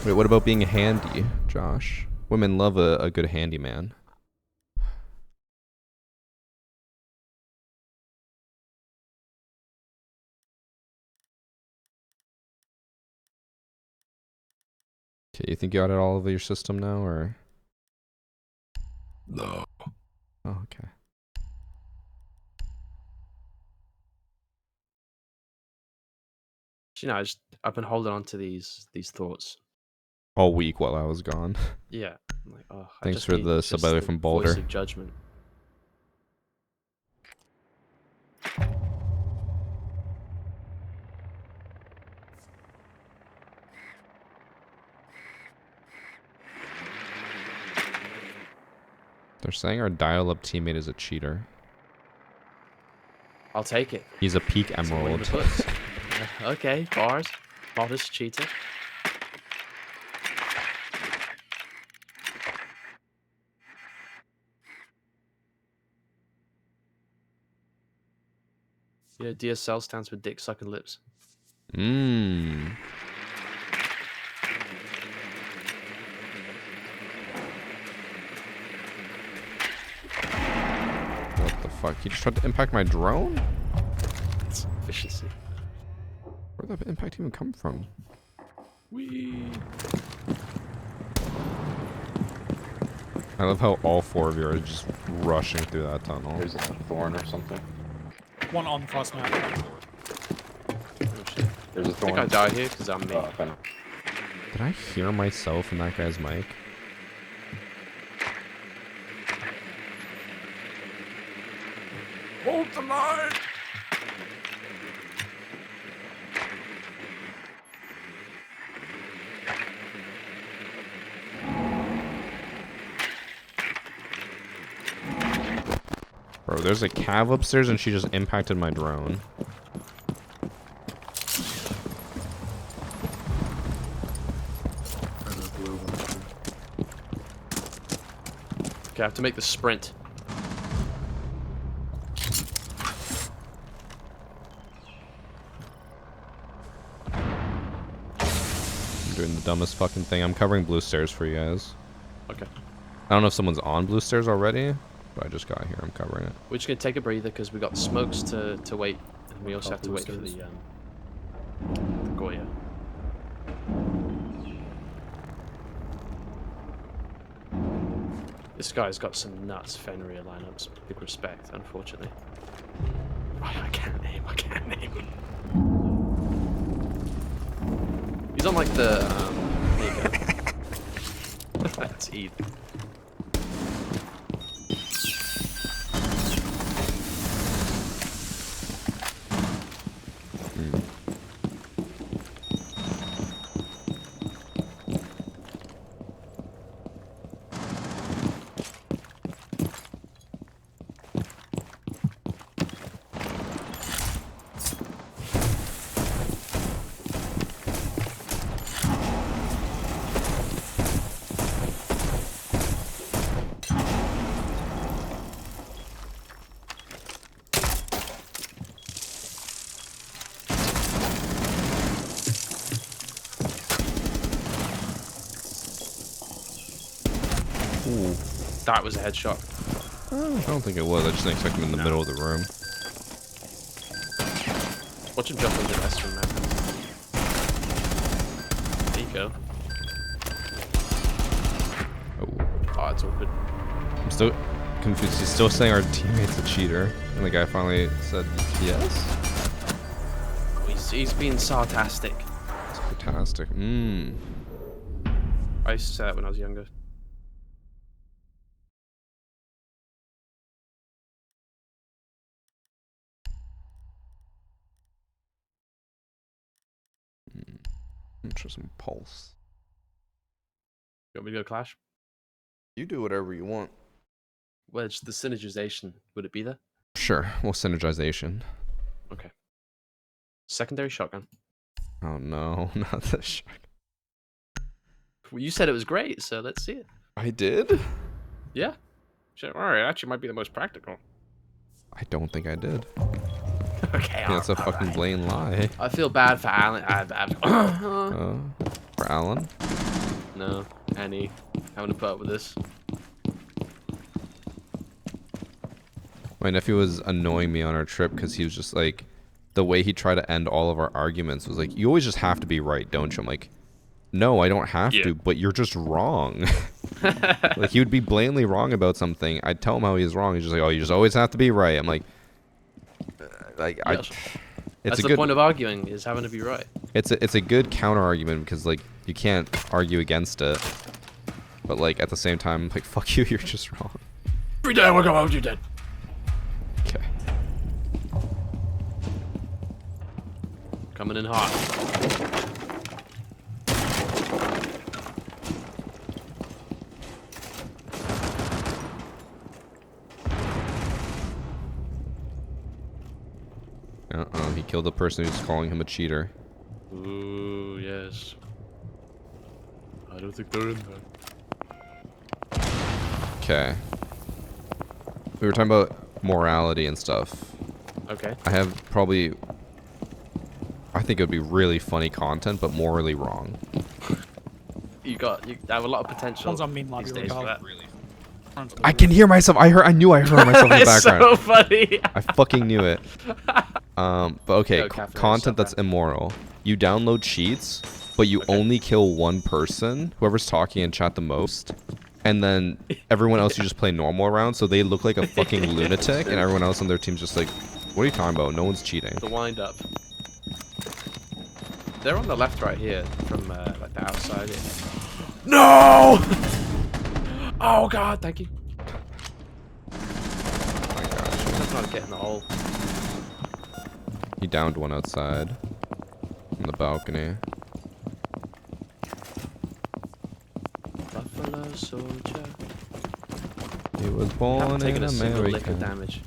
Wait, what about being handy, Josh? Women love a good handyman. Okay, you think you got it all over your system now, or? No. Oh, okay. You know, I've been holding on to these thoughts. All week while I was gone. Yeah. I'm like, oh, I Thanks just for need the just sub by the way the from voice Boulder. of judgment. They're saying our dial-up teammate is a cheater. I'll take it. He's a peak It's a win in emerald. the books. Okay, bars. Modest cheater. You know, DSL stands for dick sucking lips. Mmm. What the fuck? He just tried to impact my drone? It's efficiency. Where'd that impact even come from? Wee. I love how all four of you are just rushing through that tunnel. There's a thorn or something. One on frost map. Oh shit. There's a I thorn. think I died here because I'm me. Did I hear myself in that guy's mic? Hold the line! Bro, there's a cav upstairs and she just impacted my drone. Okay, I have to make the sprint. I'm doing the dumbest fucking thing. I'm covering blue stairs for you guys. Okay. I don't know if someone's on blue stairs already, but I just got here. I'm covering it. We're just gonna take a breather because we got smokes to wait, and we also have to wait for the Goya. This guy's got some nuts Fenrir lineups. Big respect, unfortunately. I can't aim. I can't aim. He's on like the. There you go. That's Eve. Ooh. That was a headshot. I don't think it was. I just didn't expect him in the middle of the room. Watch him jump into the restroom, man. There you go. Oh, it's awkward. I'm still confused. He's still saying our teammate's a cheater. And the guy finally said yes? He's being sarcastic. Fantastic. I used to say that when I was younger. Interesting pulse. You want me to go clash? You do whatever you want. Well, it's the synergization. Would it be there? Sure. Well, synergization. Okay. Secondary shotgun. Oh no, not the shotgun. Well, you said it was great, so let's see it. I did? Yeah. Sure. All right. Actually, might be the most practical. I don't think I did. Okay. Yeah, that's a fucking blatant lie. I feel bad for Alan. For Alan? No, Annie, having to put up with this. My nephew was annoying me on our trip because he was just like, the way he tried to end all of our arguments was like, you always just have to be right, don't you? I'm like, no, I don't have to, but you're just wrong. Like, he would be blatantly wrong about something. I'd tell him how he was wrong. He's just like, oh, you just always have to be right. I'm like, Yes. It's That's the point of arguing, is having to be right. It's a good counter argument because like you can't argue against it, but like at the same time, like fuck you, you're just wrong. Every day I wake up, you're dead. Okay. Coming in hot. He killed the person who's calling him a cheater. Ooh, yes. I don't think they're in there. Okay. We were talking about morality and stuff. Okay. I have probably... I think it would be really funny content, but morally wrong. You have a lot of potential. Someone's on meme lobby. these days for that. I can hear myself. I knew I heard myself in the background. It's so funny. I fucking knew it. But okay, Yo, Cafe, content that's immoral. You download cheats, but you only kill one person, whoever's talking in chat the most, and then everyone else you just play normal around, so they look like a fucking lunatic, and everyone else on their team's just like, what are you talking about? No one's cheating. The wind up. They're on the left right here, from like the outside here. No! Oh god, thank you. Oh my gosh. That's not getting the hole. He downed one outside. On the balcony. Buffalo soldier. He was I born haven't taken in a single lick of America. damage.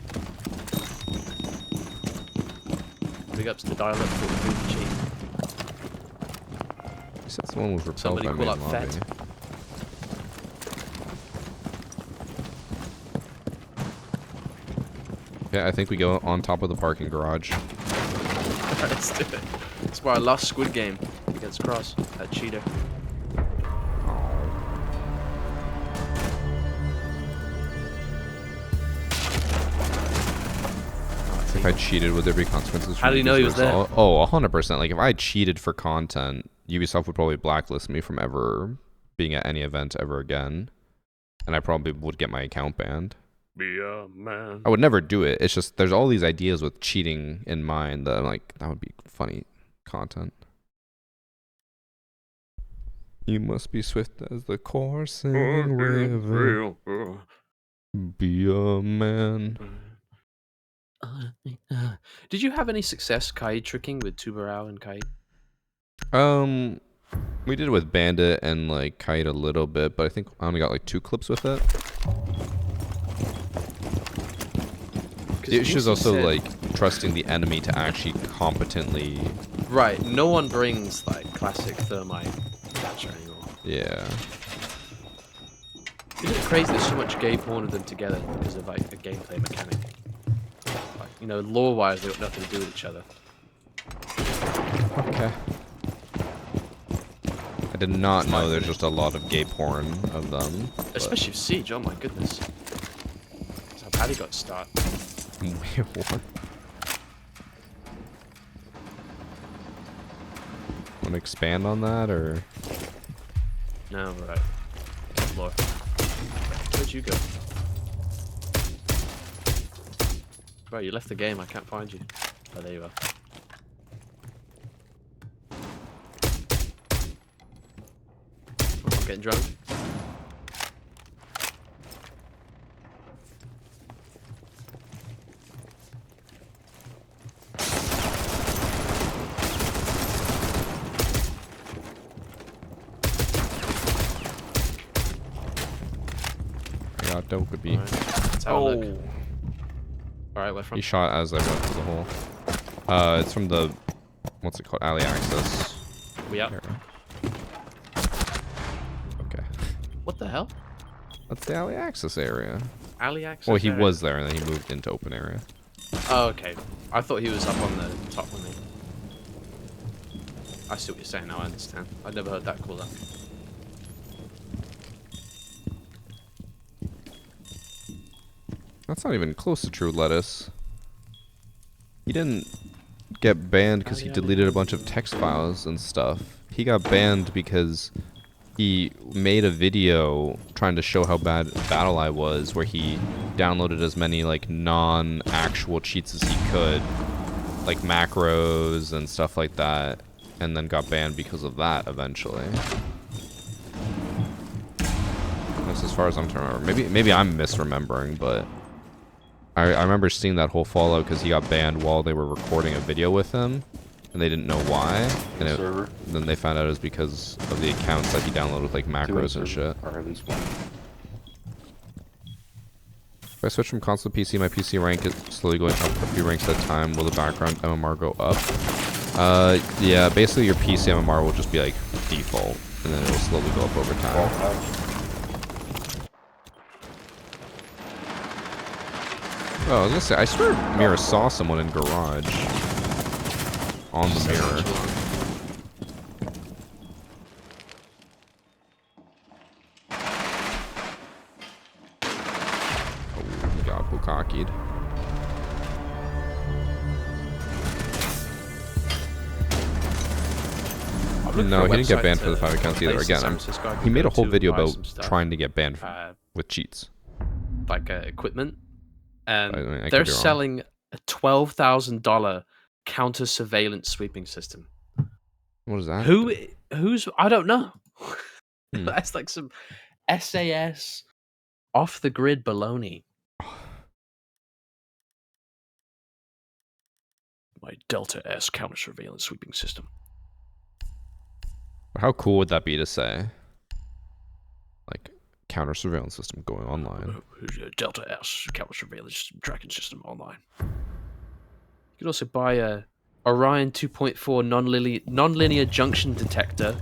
Big ups to dial up for the cheat. You said someone was repelled Somebody by call main up lobby. Fett. Yeah, I think we go on top of the parking garage. Alright, let's do it. That's why I lost Squid Game against Cross, that cheater. If I cheated, would there be consequences? How do you know he was there? Oh, 100%. Like, if I cheated for content, Ubisoft would probably blacklist me from ever being at any event ever again. And I probably would get my account banned. Be a man. I would never do it. It's just, there's all these ideas with cheating in mind that I'm like, that would be funny content. You must be swift as the coursing river. Be a man. Did you have any success Kai tricking with Tubarao and Kai? We did it with Bandit and like Kite a little bit, but I think I only got like 2 clips with it. The issue is also like trusting the enemy to actually competently. Right, no one brings like classic thermite catcher anymore. Yeah. Isn't it crazy there's so much gay porn of them together because of like a gameplay mechanic? Like, you know, lore-wise, they got nothing to do with each other. Okay. I did not know there's just a lot of gay porn of them. Especially with Siege, oh my goodness. That's how Paddy got started. Wait, what? Want to expand on that, or? No, right. Floor. Where'd you go? Bro, you left the game, I can't find you. Oh, there you are. Oh, I'm getting drunk. I got Dokkaebi. Let's have a look. Alright, where from? He shot as I went to the hole. It's from the, what's it called? Alley access. We up? Here. Okay. What the hell? That's the alley access area. Alley access? Well, he area? was there and then he moved into open area. Oh, okay. I thought he was up on the top one. I see what you're saying now, I understand. I'd never heard that call up. That's not even close to true lettuce. He didn't get banned because he deleted a bunch of text files and stuff. He got banned because he made a video trying to show how bad BattleEye was, where he downloaded as many like non-actual cheats as he could, like macros and stuff like that, and then got banned because of that eventually. That's as far as I'm trying to remember. Maybe I'm misremembering, but I remember seeing that whole fallout because he got banned while they were recording a video with him, and they didn't know why. And then they found out it was because of the accounts that he downloaded with like macros and shit. Or at least one. If I switch from console to PC, my PC rank is slowly going up a few ranks at a time. Will the background MMR go up? Yeah, basically your PC MMR will just be like default, and then it will slowly go up over time. Oh, I was gonna say, I swear Mira saw someone in garage. On the mirror. Oh, he got bukaki'd. No, he didn't get banned for the 5 accounts either. Again, he made a whole video about trying to get banned with cheats. Like equipment. And I mean, they're selling a $12,000 counter surveillance sweeping system. What is that? Who's I don't know. Hmm. That's like some SAS off the grid baloney. My Delta S counter surveillance sweeping system. How cool would that be to say? Like, counter surveillance system going online. Delta S counter surveillance tracking system online. You could also buy a Orion 2.4 non-linear junction detector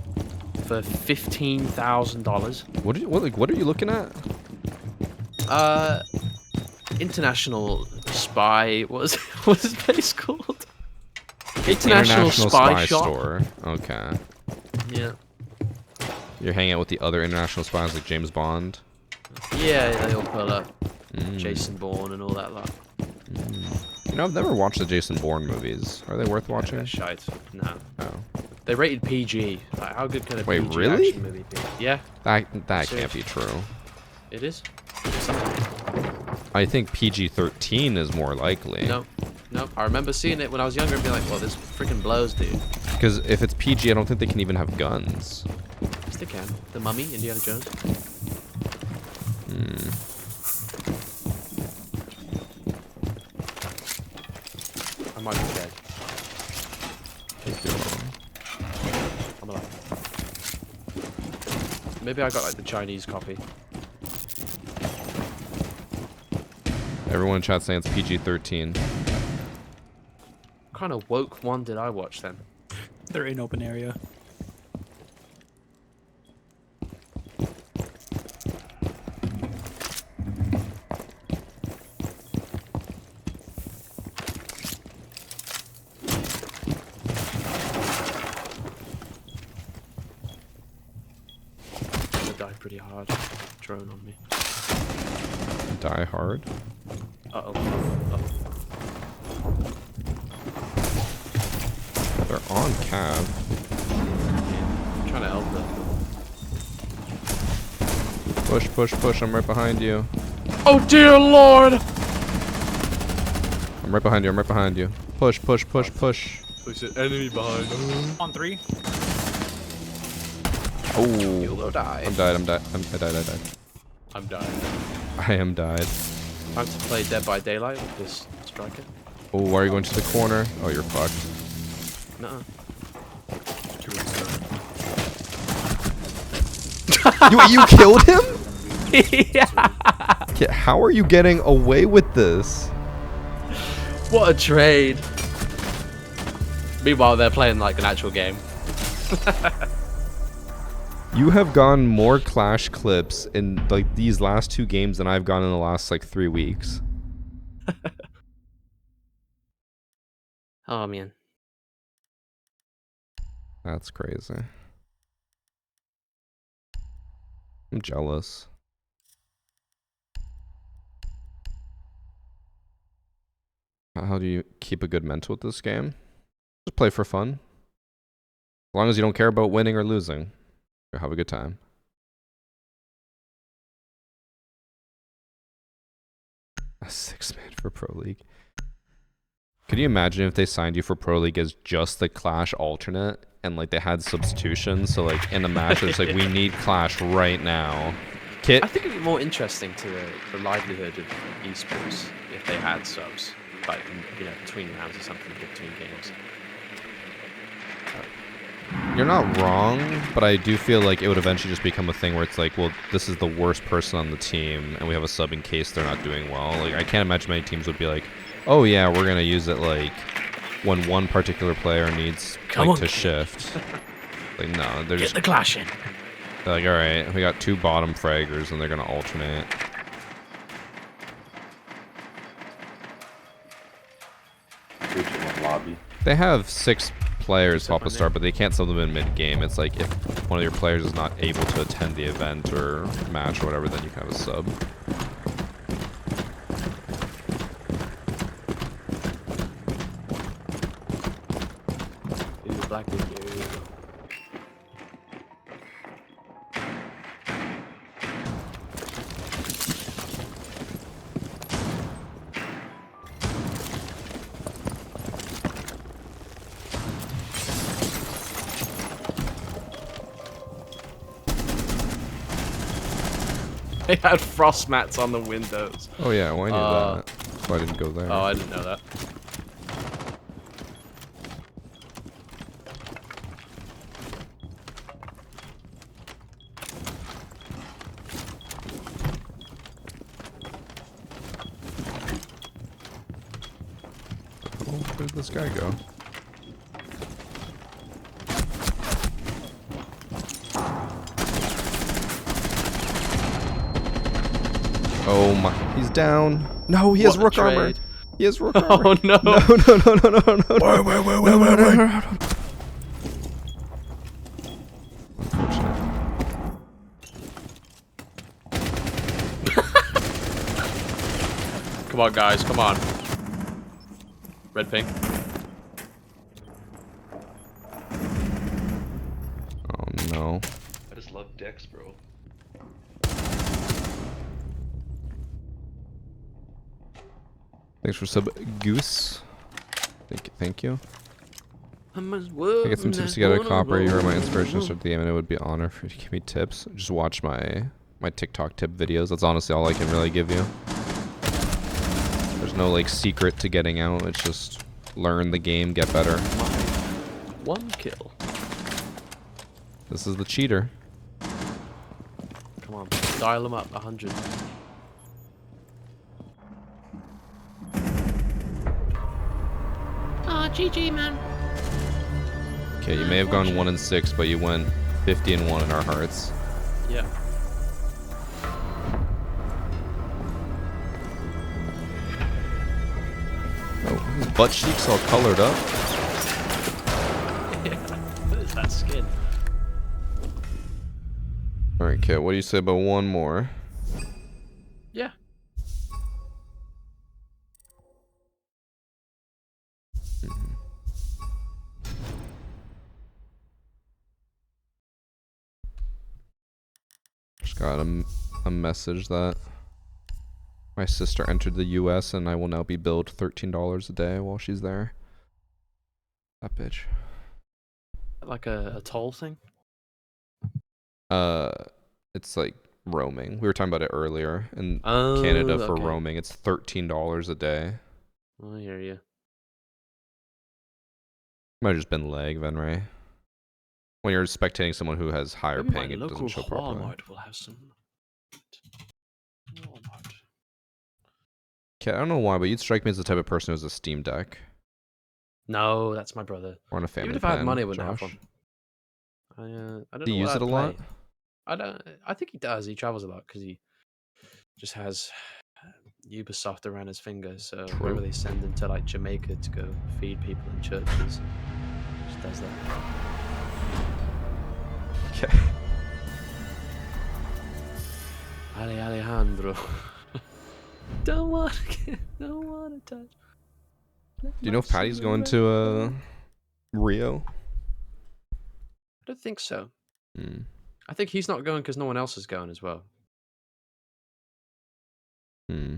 for $15,000. What are you looking at? International Spy. What's this place called? International Spy Shop. Store. Okay. Yeah. You're hanging out with the other international spies like James Bond. Yeah, they all pull up. Jason Bourne and all that lot. You know, I've never watched the Jason Bourne movies. Are they worth watching? Yeah, shite. No. Oh. They rated PG. Like, how good can a Wait, PG really? action movie be? Yeah. That can't be true. It is. I think PG-13 is more likely. No. I remember seeing it when I was younger and being like, well, this freaking blows, dude. Because if it's PG, I don't think they can even have guns. Yes, they can. The Mummy, Indiana Jones. I might be dead. I'm alive. Maybe I got like the Chinese copy. Everyone in chat saying it's PG-13. What kind of woke one did I watch then? They're in open area. I'm gonna die pretty hard. Drone on me. Die Hard. Uh-oh. They're on Cav. I'm trying to help them. Push. I'm right behind you. Oh dear lord! I'm right behind you. Push. There's an enemy behind. On 3. Oh. You'll die. I died. I'm dying. I am died. Time to play Dead by Daylight with this striker. Oh, why are you going to the corner? Oh, you're fucked. Nuh-uh. You killed him? Yeah. Yeah, how are you getting away with this? What a trade. Meanwhile, they're playing like an actual game. You have gone more Clash clips in like these last 2 games than I've gone in the last like 3 weeks. Oh man. That's crazy. I'm jealous. How do you keep a good mental with this game? Just play for fun. As long as you don't care about winning or losing, you'll have a good time. A 6-man for Pro League. Could you imagine if they signed you for Pro League as just the Clash alternate and like they had substitutions? So like in the match, it's like we need Clash right now. Kit. I think it'd be more interesting to the livelihood of esports if they had subs, like between rounds or something, between games. You're not wrong, but I do feel like it would eventually just become a thing where it's like, well, this is the worst person on the team, and we have a sub in case they're not doing well. Like I can't imagine many teams would be like, oh yeah, we're gonna use it like when one particular player needs to shift. Like no, they're just Get the Clash in. They're like, all right, we got 2 bottom fraggers, and they're gonna alternate. Lobby. They have 6 players swap a start, but they can't sub them in mid-game. It's like if one of your players is not able to attend the event or match or whatever, then you can have a sub. Black video. They had frost mats on the windows. Oh yeah, well I knew that. That's why I didn't go there. Oh, I didn't know that. Oh, where did this guy go? Oh my, he's down. No, he has What a rook armor. trade. He has rook armor. Oh no. No, no, no, no, no, no, no. Wait. Unfortunate. Come on, guys. Come on. Red pink. Oh no. I just love Dex, bro. Thanks for sub, Goose. Thank you. I I get some tips to get a copper. You heard my inspiration to start the game, and it would be an honor for you to give me tips. Just watch my TikTok tip videos. That's honestly all I can really give you. There's no like secret to getting out. It's just learn the game, get better. One kill. This is the cheater. Come on, dial them up 100. Ah, GG, man. Okay, you may have gone 1 and 6, but you went 50 and 1 in our hearts. Yeah. Oh, his butt cheeks all colored up. Yeah. What is that skin? Alright, Kit, what do you say about one more? Yeah. Just got a message that my sister entered the US and I will now be billed $13 a day while she's there. That bitch. Like a toll thing? It's like roaming. We were talking about it earlier. In Oh, Canada for okay. roaming, it's $13 a day. I hear you. Might have just been lag, Venray. When you're spectating someone who has higher Maybe ping, my it doesn't local show properly. Walmart will have some. Walmart. Okay, I don't know why, but you'd strike me as the type of person who has a Steam Deck No, that's my brother. or on a family Even if I had plan, money, I wouldn't have Josh. one. I don't Do know you what use it I'd a lot? play. I don't. I think he does. He travels a lot because he just has Ubisoft around his finger. So True. wherever they send him to like Jamaica to go feed people in churches, he just does that. Okay. Alejandro. Don't want to touch. Do you know if Patty's going to Rio? I don't think so. Hmm. I think he's not going because no one else is going as well. Hmm.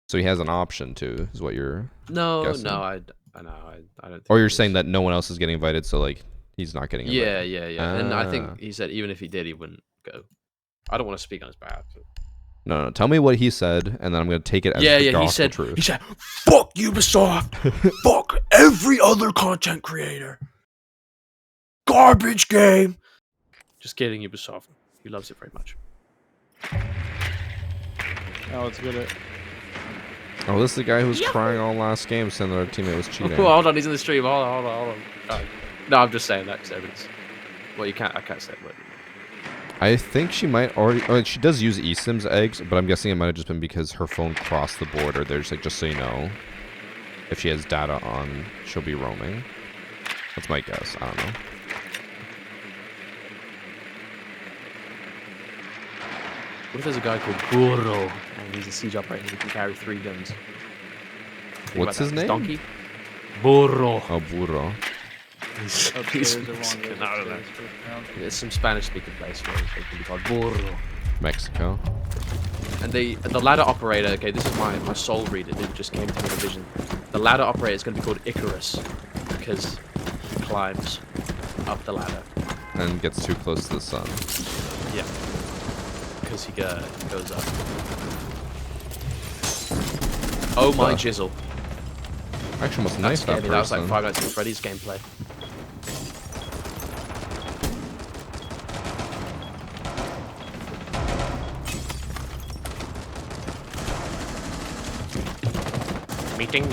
So he has an option too, is what you're No, guessing? no, I don't. Think Or you're he saying is. that no one else is getting invited, so like he's not getting invited. Yeah. And I Ah. think he said even if he did, he wouldn't go. I don't want to speak on his behalf. But... No, tell me what he said, and then I'm gonna take it as the gospel truth. He said, "Fuck Ubisoft, fuck every other content creator, garbage game." Just kidding, Ubisoft. He loves it very much. Oh, it's good at. Oh, this is the guy who was crying all last game, saying that our teammate was cheating. Oh, hold on, he's in the stream. Hold on. Oh. No, I'm just saying that because evidence. Well, I can't say it. I think she might already. Oh, she does use eSIM's eggs, but I'm guessing it might have just been because her phone crossed the border. There's like, just so you know, if she has data on, she'll be roaming. That's my guess. I don't know. What if there's a guy called Burro and he's a siege operator who can carry 3 guns? Think What's about his that. name? Donkey? Burro. Oh, burro. He's Mexican. I don't know. There's some Spanish-speaking place where they can be called Burro. Mexico. And the ladder operator, okay, this is my soul reader that just came to me in a vision. The ladder operator is going to be called Icarus because he climbs up the ladder. And gets too close to the sun. Yeah. Because he goes up. Oh my jizzle. I actually almost That knifed scared that me. That was like person. 5 Nights at Freddy's gameplay. Meeting.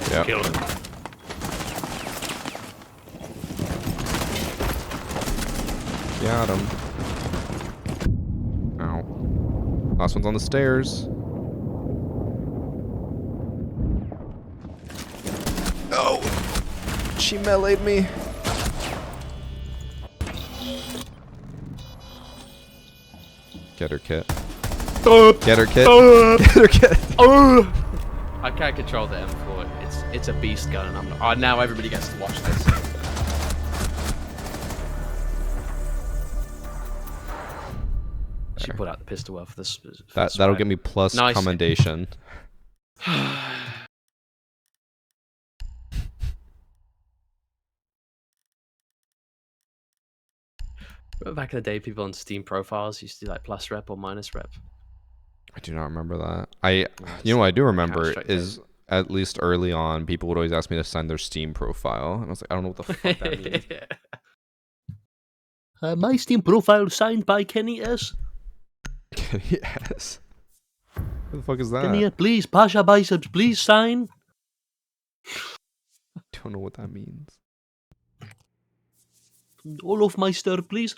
Yep. Killed him. Got him. Ow. Last one's on the stairs. Oh! She meleeed me. Get her, Kit. Get her, Kit. Get her, Kit. I can't control the M4. It's a beast gun, and I'm not. Oh, now everybody gets to watch this. She put out the pistol well for this. That'll get me plus Nice. commendation. Remember back in the day, people on Steam profiles used to do like plus rep or minus rep. I do not remember that. You know what I do remember Counter-Strike is at least early on, people would always ask me to sign their Steam profile, and I was like, I don't know what the fuck that means. My Steam profile signed by Kenny S. Yes. What the fuck is that? Kenny, please, Pasha Biceps, please sign. I don't know what that means. Olaf Meister, please.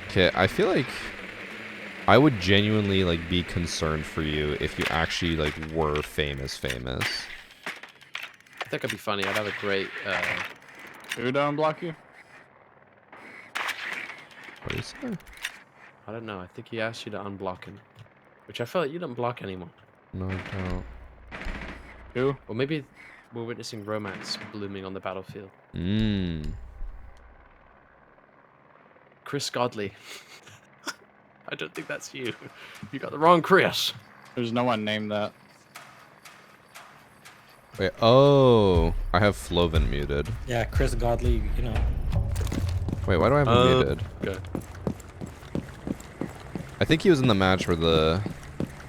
Okay, I feel like I would genuinely like be concerned for you if you actually like were famous. I think it'd be funny. I'd have a great. Who don't block you? What do you say? I don't know. I think he asked you to unblock him, which I felt like you don't block anymore. No, I don't. Who? Or maybe we're witnessing romance blooming on the battlefield. Chris Godley. I don't think that's you. You got the wrong Chris. There's no one named that. Wait, oh, I have Floven muted. Yeah, Chris Godley, you know. Wait, why do I have him muted? Okay. I think he was in the match where the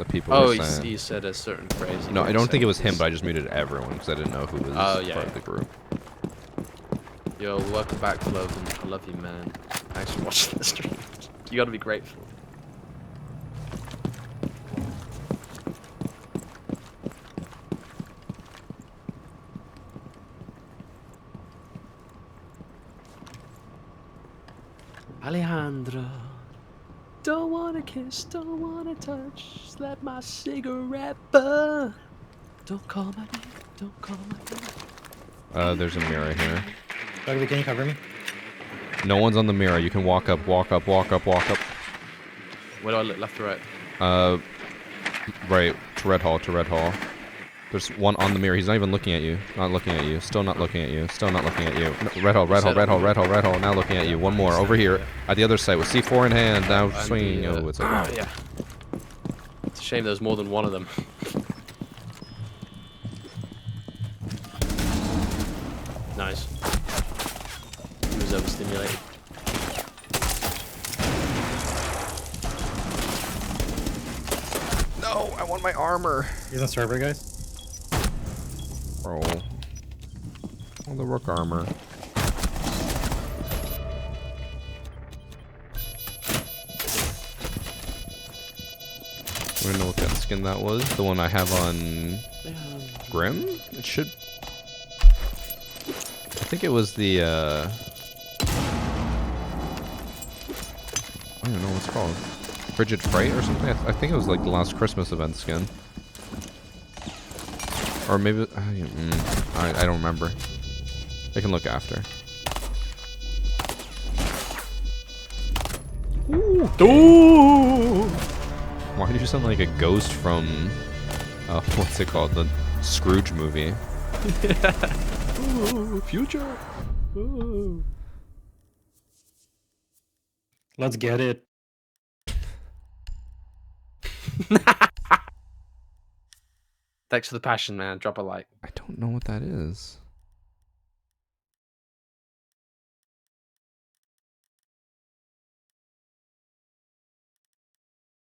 people Oh, were saying. he said a certain phrase. No, I don't think it was him, but I just muted everyone because I didn't know who was part of the group. Yo, welcome back, Floven. I love you, man. Thanks for watching the stream. You gotta be grateful. Alejandro, don't wanna kiss, don't wanna touch, slap my cigarette burn. Don't call my name, don't call my name. There's a mirror here. Doggy, can you cover me? No one's on the mirror. You can walk up, walk up, walk up, walk up. Where do I look, left or right? Right to red hall, to red hall. There's one on the mirror. He's not even looking at you. Not looking at you. Still not looking at you. Still not looking at you. No, red hall, red hall, red hall, red hall, red hall. Now looking at you. One more over here at the other side with C4 in hand. Now swinging. Oh, it's okay. Yeah. It's a shame there's more than one of them. Nice. He was overstimulated. No, I want my armor. He's on server, guys. Bro. Oh, the rook armor. I don't know what that skin that was. The one I have on Grim? It should. I think it was the I don't know what it's called. Frigid Fright or something? I think it was like the last Christmas event skin. Or maybe I don't remember. I can look after. Ooh. Why do you sound like a ghost from what's it called? The Scrooge movie. Ooh, future. Ooh. Let's get it. Thanks for the passion, man. Drop a like. I don't know what that is.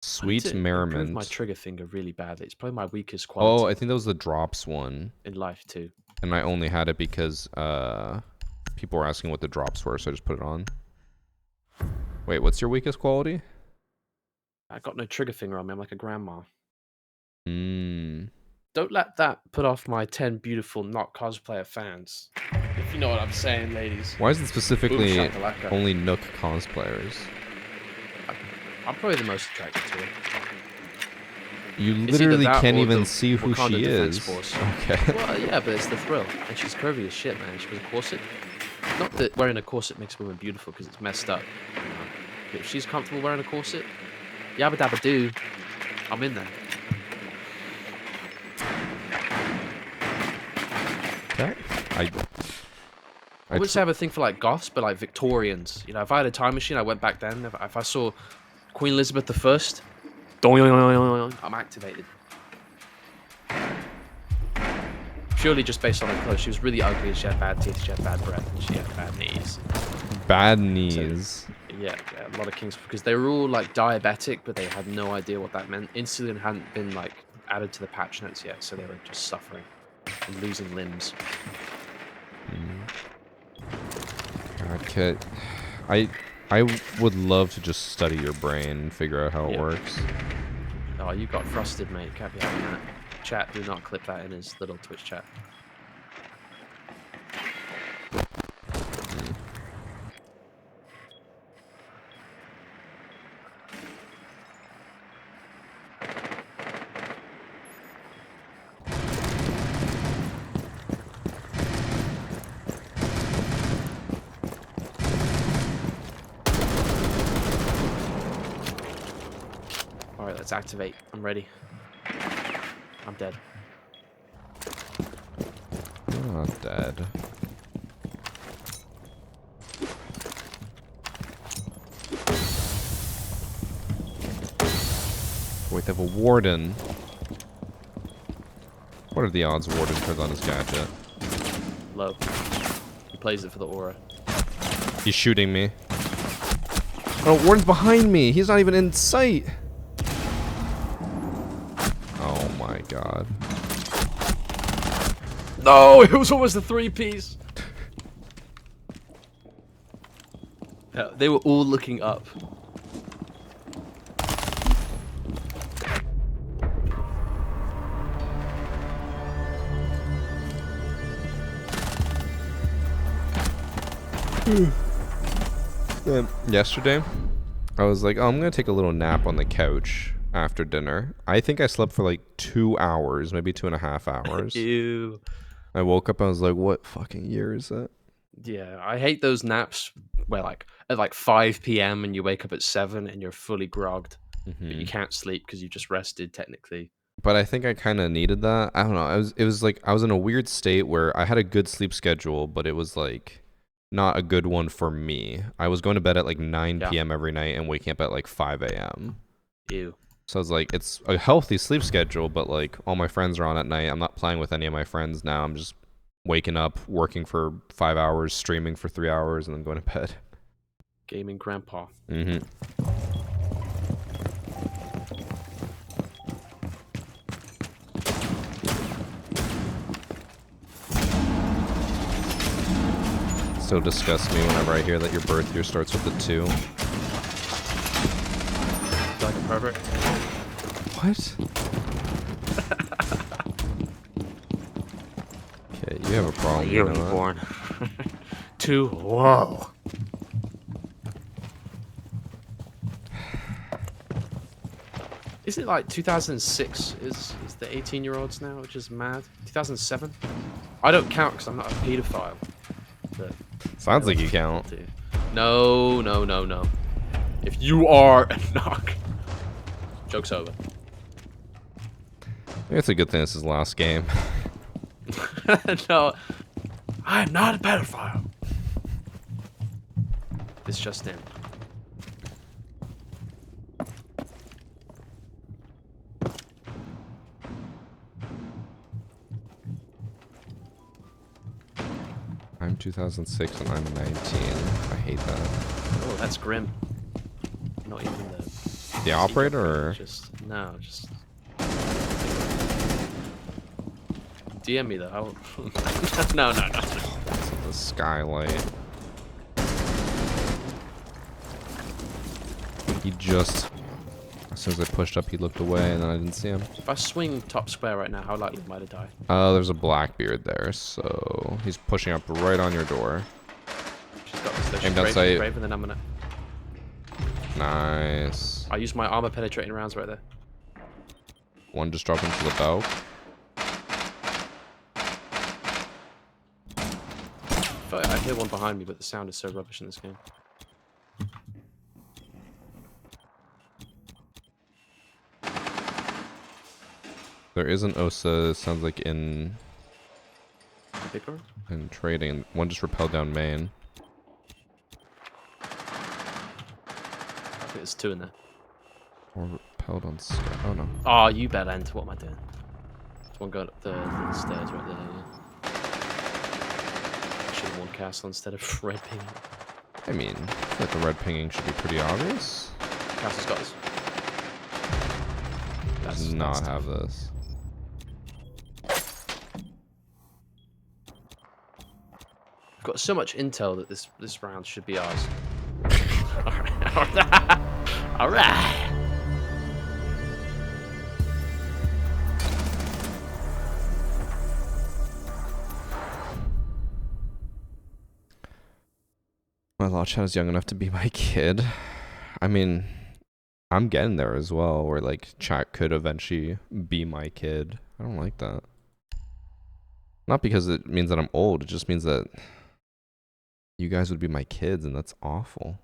Sweet merriment. My trigger finger really badly. It's probably my weakest quality. Oh, I think that was the drops one. In life too. And I only had it because people were asking what the drops were, so I just put it on. Wait, what's your weakest quality? I got no trigger finger on me. I'm like a grandma. Hmm. Don't let that put off my 10 beautiful not cosplayer fans. If you know what I'm saying, ladies. Why is it specifically Boom shakalaka. only Nook cosplayers? I'm probably the most attracted to her. You It's either literally that can't or even the see who Wakanda she Defense is. Force. Okay. Well, yeah, but it's the thrill. And she's curvy as shit, man. She was a corset. Not that wearing a corset makes women beautiful, because it's messed up. You know? But if she's comfortable wearing a corset, yabba dabba doo, I'm in there. Okay. I would say I have a thing for like goths, but like Victorians. You know, if I had a time machine, I went back then. If I saw Queen Elizabeth I, I'm activated. Purely just based on her clothes. She was really ugly. She had bad teeth. She had bad breath, and she had bad knees. Bad knees. So, yeah, a lot of kings, because they were all like diabetic, but they had no idea what that meant. Insulin hadn't been like added to the patch notes yet, so they were just suffering and losing limbs. Okay. I would love to just study your brain and figure out how it works. Oh, you got frosted, mate. Can't be having that. Chat, do not clip that in his little Twitch chat. Alright, let's activate. I'm ready. I'm dead. I'm not dead. Wait, they have a warden. What are the odds warden turns on his gadget? Low. He plays it for the aura. He's shooting me. Oh, warden's behind me. He's not even in sight. Oh my god. No, it was almost a 3-piece. Yeah, they were all looking up. Yesterday, I was like, oh, I'm gonna take a little nap on the couch after dinner. I think I slept for like 2 hours, maybe 2.5 hours. Ew. I woke up and I was like, what fucking year is that? Yeah, I hate those naps where like at like 5 p.m. and you wake up at 7 and you're fully grogged, but you can't sleep because you just rested technically. But I think I kind of needed that. I don't know. It was like I was in a weird state where I had a good sleep schedule, but it was like not a good one for me. I was going to bed at like 9 p.m. every night and waking up at like 5 a.m. Ew. So I was like, it's a healthy sleep schedule, but like all my friends are on at night. I'm not playing with any of my friends now. I'm just waking up, working for 5 hours, streaming for 3 hours, and then going to bed. Gaming grandpa. Mm-hmm. So disgusts me whenever I hear that your birth year starts with a 2. Like a pervert. What? Okay, you have a problem. You were born. 2. Whoa. Is it like 2006 is the 18-year-olds now, which is mad? 2007? I don't count because I'm not a pedophile. But sounds like you count. No, no, no, no. If you are a knock, joke's over. Maybe it's a good thing this is the last game. No, I am not a pedophile. This just in. I'm 2006 and I'm 19. I hate that. Oh, that's grim. Not even the operator, or just no, just DM me though. No. the skylight. He just, as soon as I pushed up, he looked away, and then I didn't see him. If I swing top square right now, how likely am I to die? There's a Blackbeard there, so he's pushing up right on your door. She's got this. Aimed outside. Brave, and then I'm gonna. Nice. I used my armor penetrating rounds right there. One just dropped into the belt. I feel like I hear one behind me, but the sound is so rubbish in this game. There is an Osa, sounds like in Bigger? trading. One just repelled down main. I think there's two in there. Or repelled on sky. Oh no. Oh, you bad end. What am I doing? There's one going up the little stairs right there. Yeah. Should have worn castle instead of red ping. I mean, I feel like the red pinging should be pretty obvious. Castle's got this. Does not have this. I've got so much intel that this round should be ours. All right. My law chat is young enough to be my kid. I mean, I'm getting there as well, where like chat could eventually be my kid. I don't like that. Not because it means that I'm old, it just means that you guys would be my kids, and that's awful.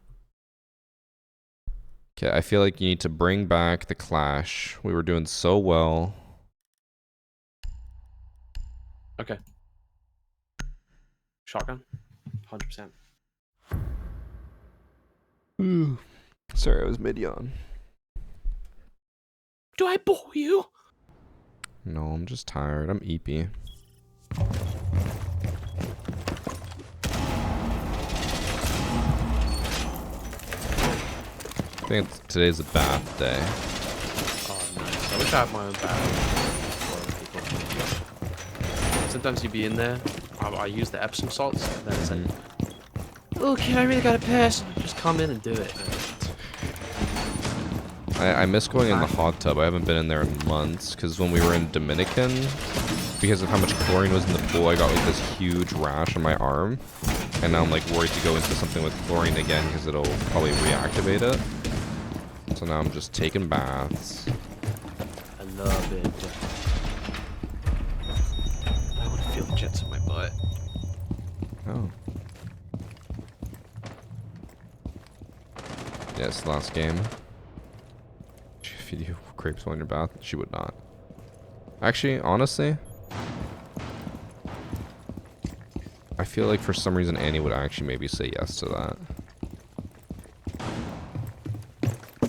Okay, I feel like you need to bring back the clash. We were doing so well. Okay. Shotgun? 100%. Ooh. Sorry, I was mid-yawn. Do I bore you? No, I'm just tired. I'm eepy. I think today's a bath day. Oh, nice. I wish I had my own bag. Sometimes you'd be in there. I use the Epsom salts, and then it's like, oh, kid, I really gotta piss. Just come in and do it. I miss going in the hot tub. I haven't been in there in months, because when we were in Dominican, because of how much chlorine was in the pool, I got like this huge rash on my arm. And now I'm like worried to go into something with chlorine again, because it'll probably reactivate it. So now I'm just taking baths. I love it. I want to feel the jets in my butt. Oh. Yes, last game. She feed you grapes while in your bath? She would not. Actually, honestly, I feel like for some reason Annie would actually maybe say yes to that.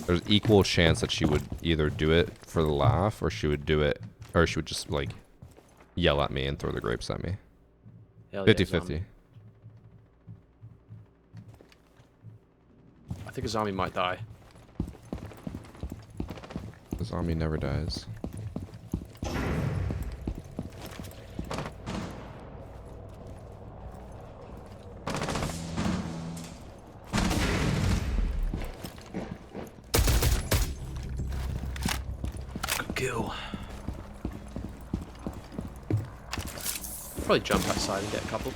There's equal chance that she would either do it for the laugh, or she would do it, or she would just like yell at me and throw the grapes at me. 50-50. I think a zombie might die. The zombie never dies. Kill. Probably jump outside and get a couple.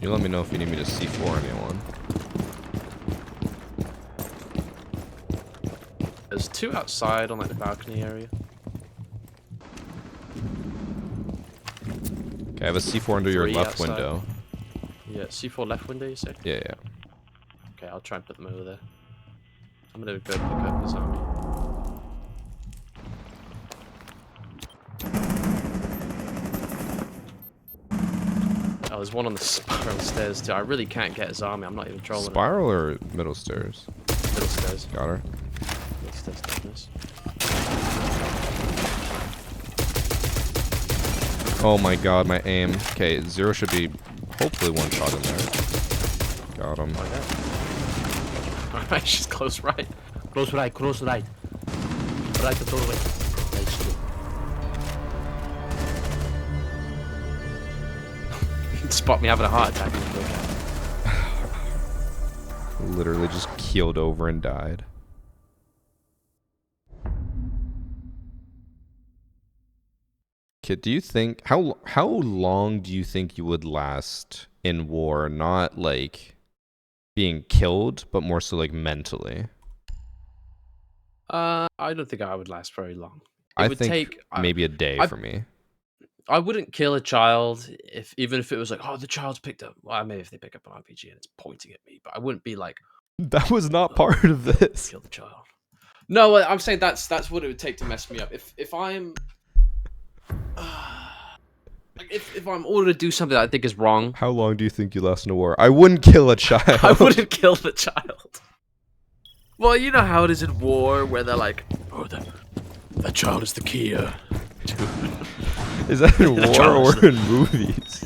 You let me know if you need me to C4 anyone. There's two outside on like the balcony area. Okay, I have a C4 under your Three left outside. window. Yeah, C4 left window, you say? Yeah, yeah. Okay, I'll try and put them over there. I'm gonna go pick up the zombie. Oh, there's one on the spiral stairs too. I really can't get a zombie. I'm not even trolling. Spiral or middle stairs? Middle stairs. Got her. Middle stairs, toughness. Oh my god, my aim. Okay, Zero should be hopefully one shot in there. Got him. Alright, she's close right. Close right, close right. Right to doorway. Nice. Spot me having a heart attack. Literally just keeled over and died. Kid, do you think how long do you think you would last in war? Not like being killed, but more so like mentally. I don't think I would last very long. I think maybe a day for me. I wouldn't kill a child even if it was like, oh, the child's picked up. Well, maybe if they pick up an RPG and it's pointing at me, but I wouldn't be like, that was not part of this. Kill the child. No, I'm saying that's what it would take to mess me up. If I'm if I'm ordered to do something that I think is wrong. How long do you think you last in a war? I wouldn't kill a child. I wouldn't kill the child. Well, you know how it is in war, where they're like, oh, that child is the key. Is that in war or in movies?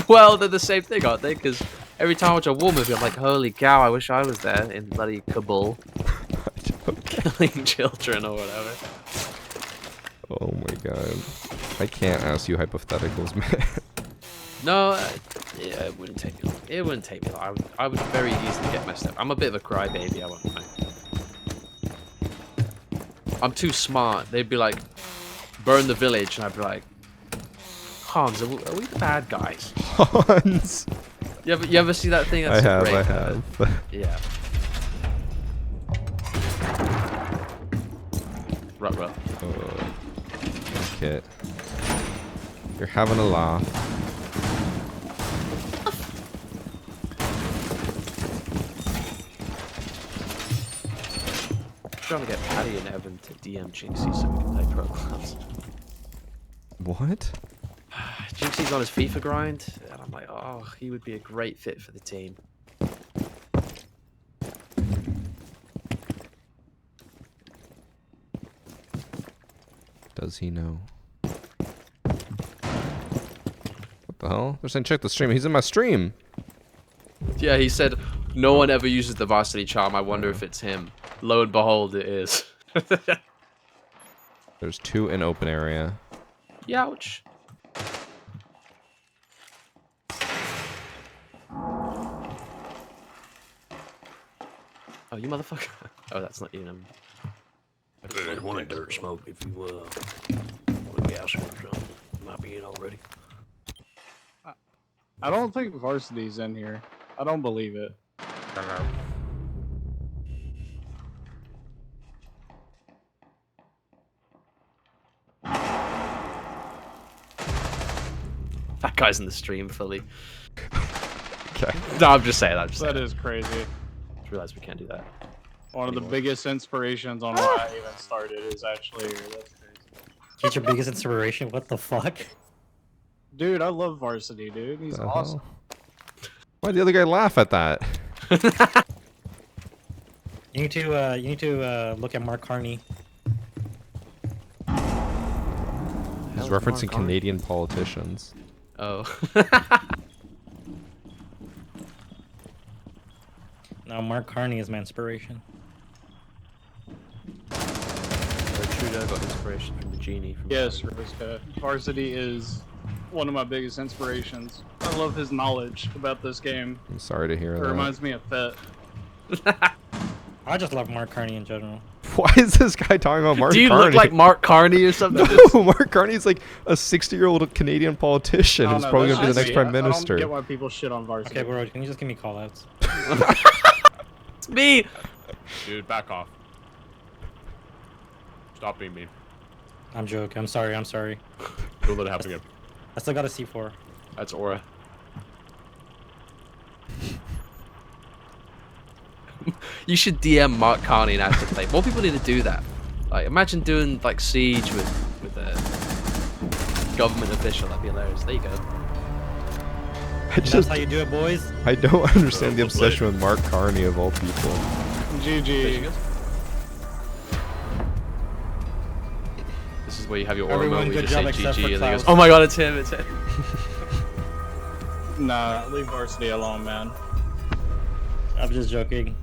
Well, they're the same thing, aren't they? Because every time I watch a war movie, I'm like, holy cow, I wish I was there in bloody Kabul. Killing children or whatever. Oh my god. I can't ask you hypotheticals, man. No, yeah, it wouldn't take me long. It wouldn't take me long. I would very easily get messed up. I'm a bit of a crybaby, I won't lie. I'm too smart. They'd be like, burn the village, and I'd be like, Hans, are we the bad guys? Hans! You ever see that thing? That's I have. Yeah. Ruh-roh. Oh. Kit. You're having a laugh. I'm trying to get Patty and Evan to DM Jinxie so we can play pro clubs. What? Jinxie's on his FIFA grind, and I'm like, oh, he would be a great fit for the team. Does he know? What the hell? They're saying check the stream. He's in my stream. Yeah, he said no one ever uses the varsity charm. I wonder if it's him. Lo and behold, it is. There's two in open area. Youch. Oh, you motherfucker. Oh, that's not you. I want a dirt smoke if you want to be out something. Might be in already. I don't think Varsity's in here. I don't believe it. That guy's in the stream fully. Okay. No, I'm just saying. That is crazy. Just realized we can't do that. One of the biggest inspirations on why I even started is actually here. That's crazy. He's your biggest inspiration? What the fuck? Dude, I love Varsity, dude. He's awesome. Why'd the other guy laugh at that? You need to look at Mark Carney. He's referencing Canadian politicians. Oh. No, Mark Carney is my inspiration. Trudeau got inspiration from the genie. Yes, Rizka. Varsity is one of my biggest inspirations. I love his knowledge about this game. I'm sorry to hear It that. reminds me of Fett. I just love Mark Carney in general. Why is this guy talking about Mark Carney? Do you look like Mark Carney or something? No, Mark Carney is like a 60-year-old Canadian politician who's probably going to be the next prime minister. I don't get why people shit on Varsity. Okay, bro, can you just give me callouts? It's me! Dude, back off. Stop being mean. I'm joking. I'm sorry. Don't let it happen again. I still got a C4. That's Aura. You should DM Mark Carney and ask to play. More people need to do that. Like, imagine doing like Siege with a government official. That'd be hilarious. There you go. That's how you do it, boys. I don't understand the obsession with Mark Carney of all people. GG. This is where you have your Aura Everyone, moment where good you job just say except GG for and then he goes, Klaus. oh my god, it's him, it's him. Nah, leave Varsity alone, man. I'm just joking.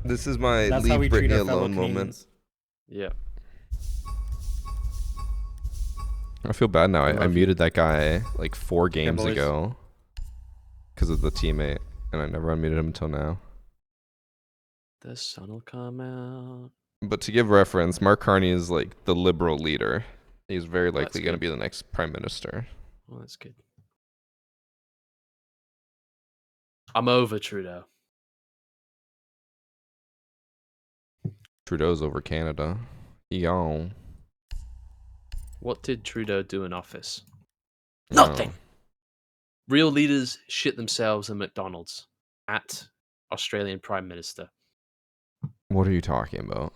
This is my That's how we leave treat Britney our fellow alone moment. Canadians. Yeah. I feel bad now. I love you. muted that guy like 4 games boys. ago because of the teammate, and I never unmuted him until now. The sun will come out. But to give reference, Mark Carney is like the liberal leader. He's very Well, likely that's going to good. be the next prime minister. Well, that's good. I'm over Trudeau. Trudeau's over Canada. Yo. What did Trudeau do in office? No. Nothing. Real leaders shit themselves in McDonald's. At Australian Prime Minister. What are you talking about?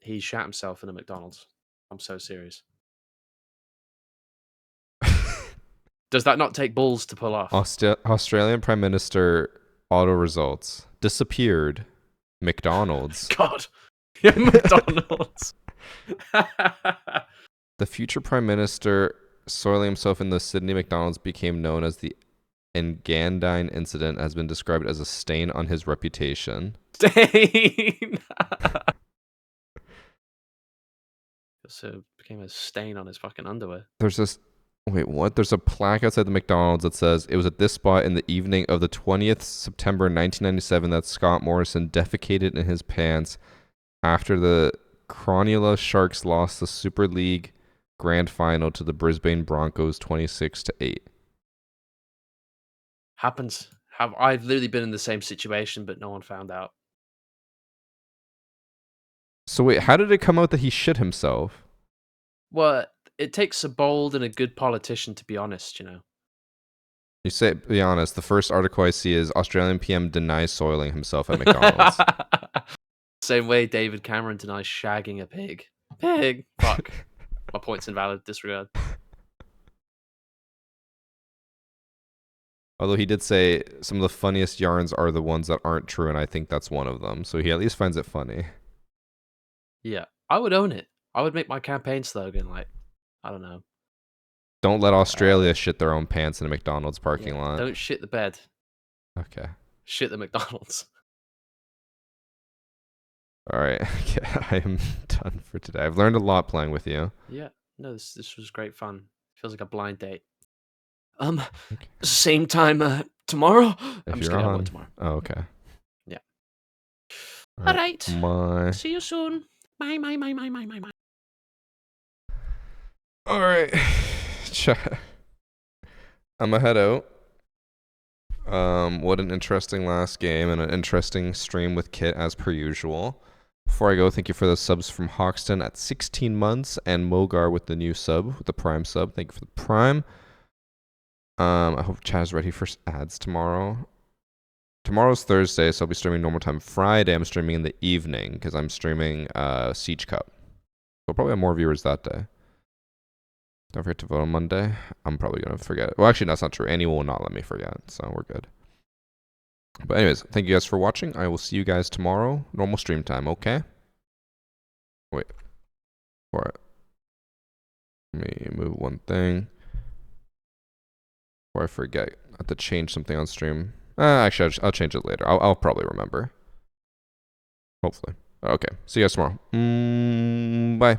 He shat himself in a McDonald's. I'm so serious. Does that not take balls to pull off? Australian Prime Minister auto results disappeared. McDonald's. God. McDonald's. The future Prime Minister soiling himself in the Sydney McDonald's became known as the Engadine incident, has been described as a stain on his reputation. Stain. So it became a stain on his fucking underwear. There's this. Wait, what? There's a plaque outside the McDonald's that says it was at this spot in the evening of the 20th September 1997 that Scott Morrison defecated in his pants after the Cronulla Sharks lost the Super League Grand Final to the Brisbane Broncos 26-8. Happens. I've literally been in the same situation, but no one found out. So wait, how did it come out that he shit himself? Well, it takes a bold and a good politician to be honest, you know. You say, be honest, the first article I see is Australian PM denies soiling himself at McDonald's. Same way David Cameron denies shagging a pig. Pig. Fuck. My point's invalid. Disregard. Although he did say some of the funniest yarns are the ones that aren't true, and I think that's one of them. So he at least finds it funny. Yeah, I would own it. I would make my campaign slogan like, I don't know. Don't let Australia shit their own pants in a McDonald's parking lot. Don't shit the bed. Okay. Shit the McDonald's. All right. I am done for today. I've learned a lot playing with you. Yeah. No, this was great fun. Feels like a blind date. Same time tomorrow. If I'm just you're kidding. I on. won't tomorrow. Oh, okay. Yeah. All right. Bye. See you soon. Bye. All right. I'm gonna head out. What an interesting last game and an interesting stream with Kit as per usual. Before I go, thank you for the subs from Hoxton at 16 months and Mogar with the new sub, with the Prime sub. Thank you for the Prime. I hope chat is ready for ads tomorrow. Tomorrow's Thursday, so I'll be streaming normal time. Friday, I'm streaming in the evening because I'm streaming Siege Cup. So I'll probably have more viewers that day. Don't forget to vote on Monday. I'm probably going to forget. Well, actually, that's not true. Annie will not let me forget, so we're good. But anyways, thank you guys for watching. I will see you guys tomorrow. Normal stream time, okay? Wait. For it. Let me move one thing. Before I forget, I have to change something on stream. Actually, I'll change it later. I'll probably remember. Hopefully. Okay. See you guys tomorrow. Bye.